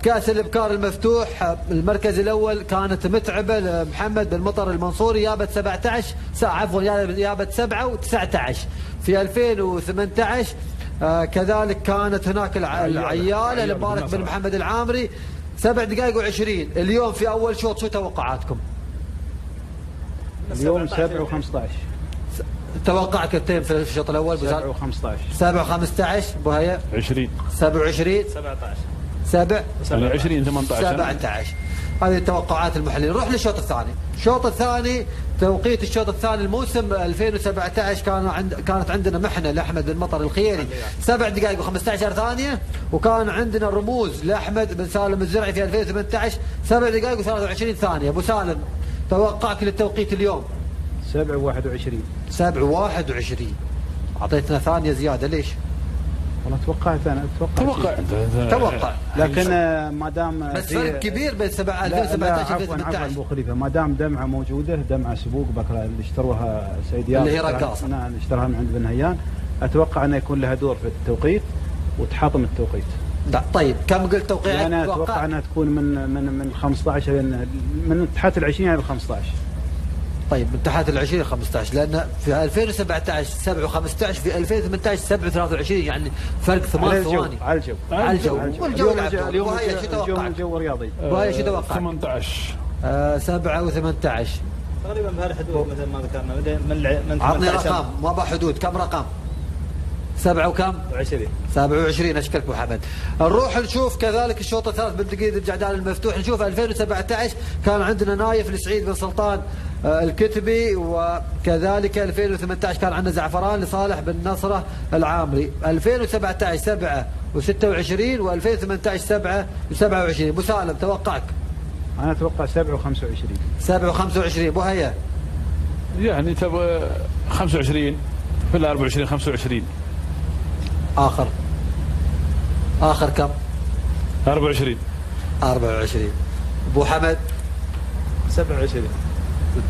Speaker 3: كأس الإبكار المفتوح المركز الأول كانت متعبة محمد بن مطر المنصوري جابت 17 عفوا جابت 7 و19. في 2018 كذلك كانت هناك العيال المبارك بن محمد العامري 7 دقائق و20. اليوم في أول شوط شو توقعاتكم؟
Speaker 4: اليوم 7 و15.
Speaker 3: توقع كابتن في الشوط الأول
Speaker 4: 7 و15.
Speaker 3: 7 و15 أبو هيا
Speaker 5: 20
Speaker 3: 27
Speaker 6: 17
Speaker 3: 7
Speaker 5: 20 18
Speaker 3: 17. هذه توقعات المحللين. نروح للشوط الثاني. الشوط الثاني توقيت الشوط الثاني الموسم 2017 كانت عندنا محنة لأحمد بن مطر الخيري 7 دقائق و15 ثانية. وكان عندنا رموز لأحمد بن سالم الزرعي في 2018 7 دقائق و23 ثانية. أبو سالم توقعك للتوقيت اليوم؟
Speaker 4: 7 و21.
Speaker 3: 7 و21. أعطيتنا ثانية زيادة ليش؟
Speaker 4: والله توقعت انا
Speaker 3: توقع
Speaker 4: لكن ما دام
Speaker 3: بس فرق كبير بين 2017
Speaker 4: عفوا ابو خليفه ما دام دمعه موجوده دمعه سبوق بكره اللي اشتروها سيديات
Speaker 3: اللي هي رقاصه
Speaker 4: اللي اشتراها من عند بن هيان. اتوقع انه يكون لها دور في التوقيت وتحطم التوقيت.
Speaker 3: طيب كم قلت توقيعك؟
Speaker 4: انا اتوقع انها تكون من 15 من تحت ال20 الى 15.
Speaker 3: طيب من تحت ال20 15 لان في 2017 7 و15 في 2018 7 و23 يعني فرق 8 ثواني
Speaker 4: على الجو
Speaker 3: والجو
Speaker 4: اليوم الجو رياضي.
Speaker 3: وهي شو توقع؟
Speaker 5: 18
Speaker 3: 7 و18
Speaker 6: تقريبا بهالحدود مثل ما ذكرنا من
Speaker 3: عطني رقم ما بحدود. كم رقم؟ 7 وكم؟
Speaker 6: 20
Speaker 3: 27. اشكرك ابو حمد. نروح نشوف كذلك الشوط الثالث بالدقيقة الجعدان المفتوح. نشوف 2017 كان عندنا نايف السعيد بن سلطان الكتبي. وكذلك 2018 كان عندنا زعفران لصالح بن نصره العامري. 2017 7 و26 و2018 7 و27. ابو سالم توقعك؟
Speaker 4: انا اتوقع 7 و25.
Speaker 3: 7 و25. ابو هيا
Speaker 5: يعني تبغى 25 في 24 25.
Speaker 3: اخر كم؟
Speaker 5: 24.
Speaker 3: ابو حمد
Speaker 6: 27.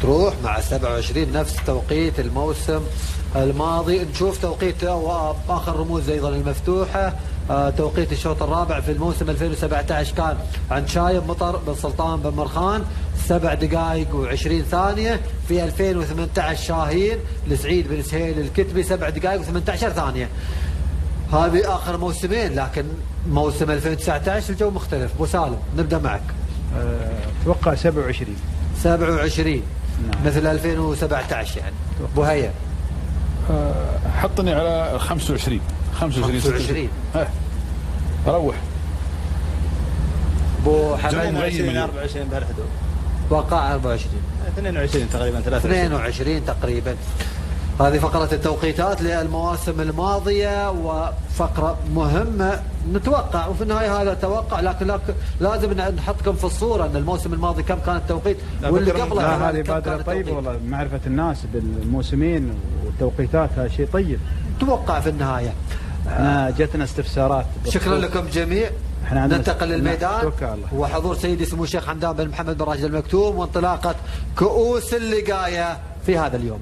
Speaker 3: تروح مع 27 نفس توقيت الموسم الماضي. نشوف توقيت واخر رموز ايضا المفتوحه. توقيت الشوط الرابع في الموسم 2017 كان عند شايب مطر بن سلطان بن مرخان 7 دقائق و20 ثانية. في 2018 شاهين لسعيد بن سهيل الكتبي 7 دقائق و18 ثانية. هذه آخر موسمين، لكن موسم 2019 الجو مختلف. أبو سالم نبدأ معك.
Speaker 4: أتوقع 27.
Speaker 3: 27 نعم. مثل 2017 يعني. أبو هيا
Speaker 5: حطني على 25.
Speaker 3: 25
Speaker 5: اروح.
Speaker 3: ابو حمد
Speaker 6: 24 بهالحدود.
Speaker 3: وقع 24
Speaker 6: 22 تقريبا
Speaker 3: 22 تقريبا. هذه فقرة التوقيتات للمواسم الماضية، وفقرة مهمة نتوقع، وفي النهاية هذا توقع، لكن لازم نحطكم في الصورة ان الموسم الماضي كم كان التوقيت واللي قبله.
Speaker 4: هذه بادرة طيبة والله، معرفة الناس بالموسمين والتوقيتات هذا شيء طيب.
Speaker 3: توقع في النهاية.
Speaker 4: جتنا استفسارات.
Speaker 3: شكرا لكم جميع. ننتقل للميدان وحضور سيدي سمو الشيخ حمدان بن محمد بن راشد المكتوم وانطلاقة كؤوس اللقاية في هذا اليوم.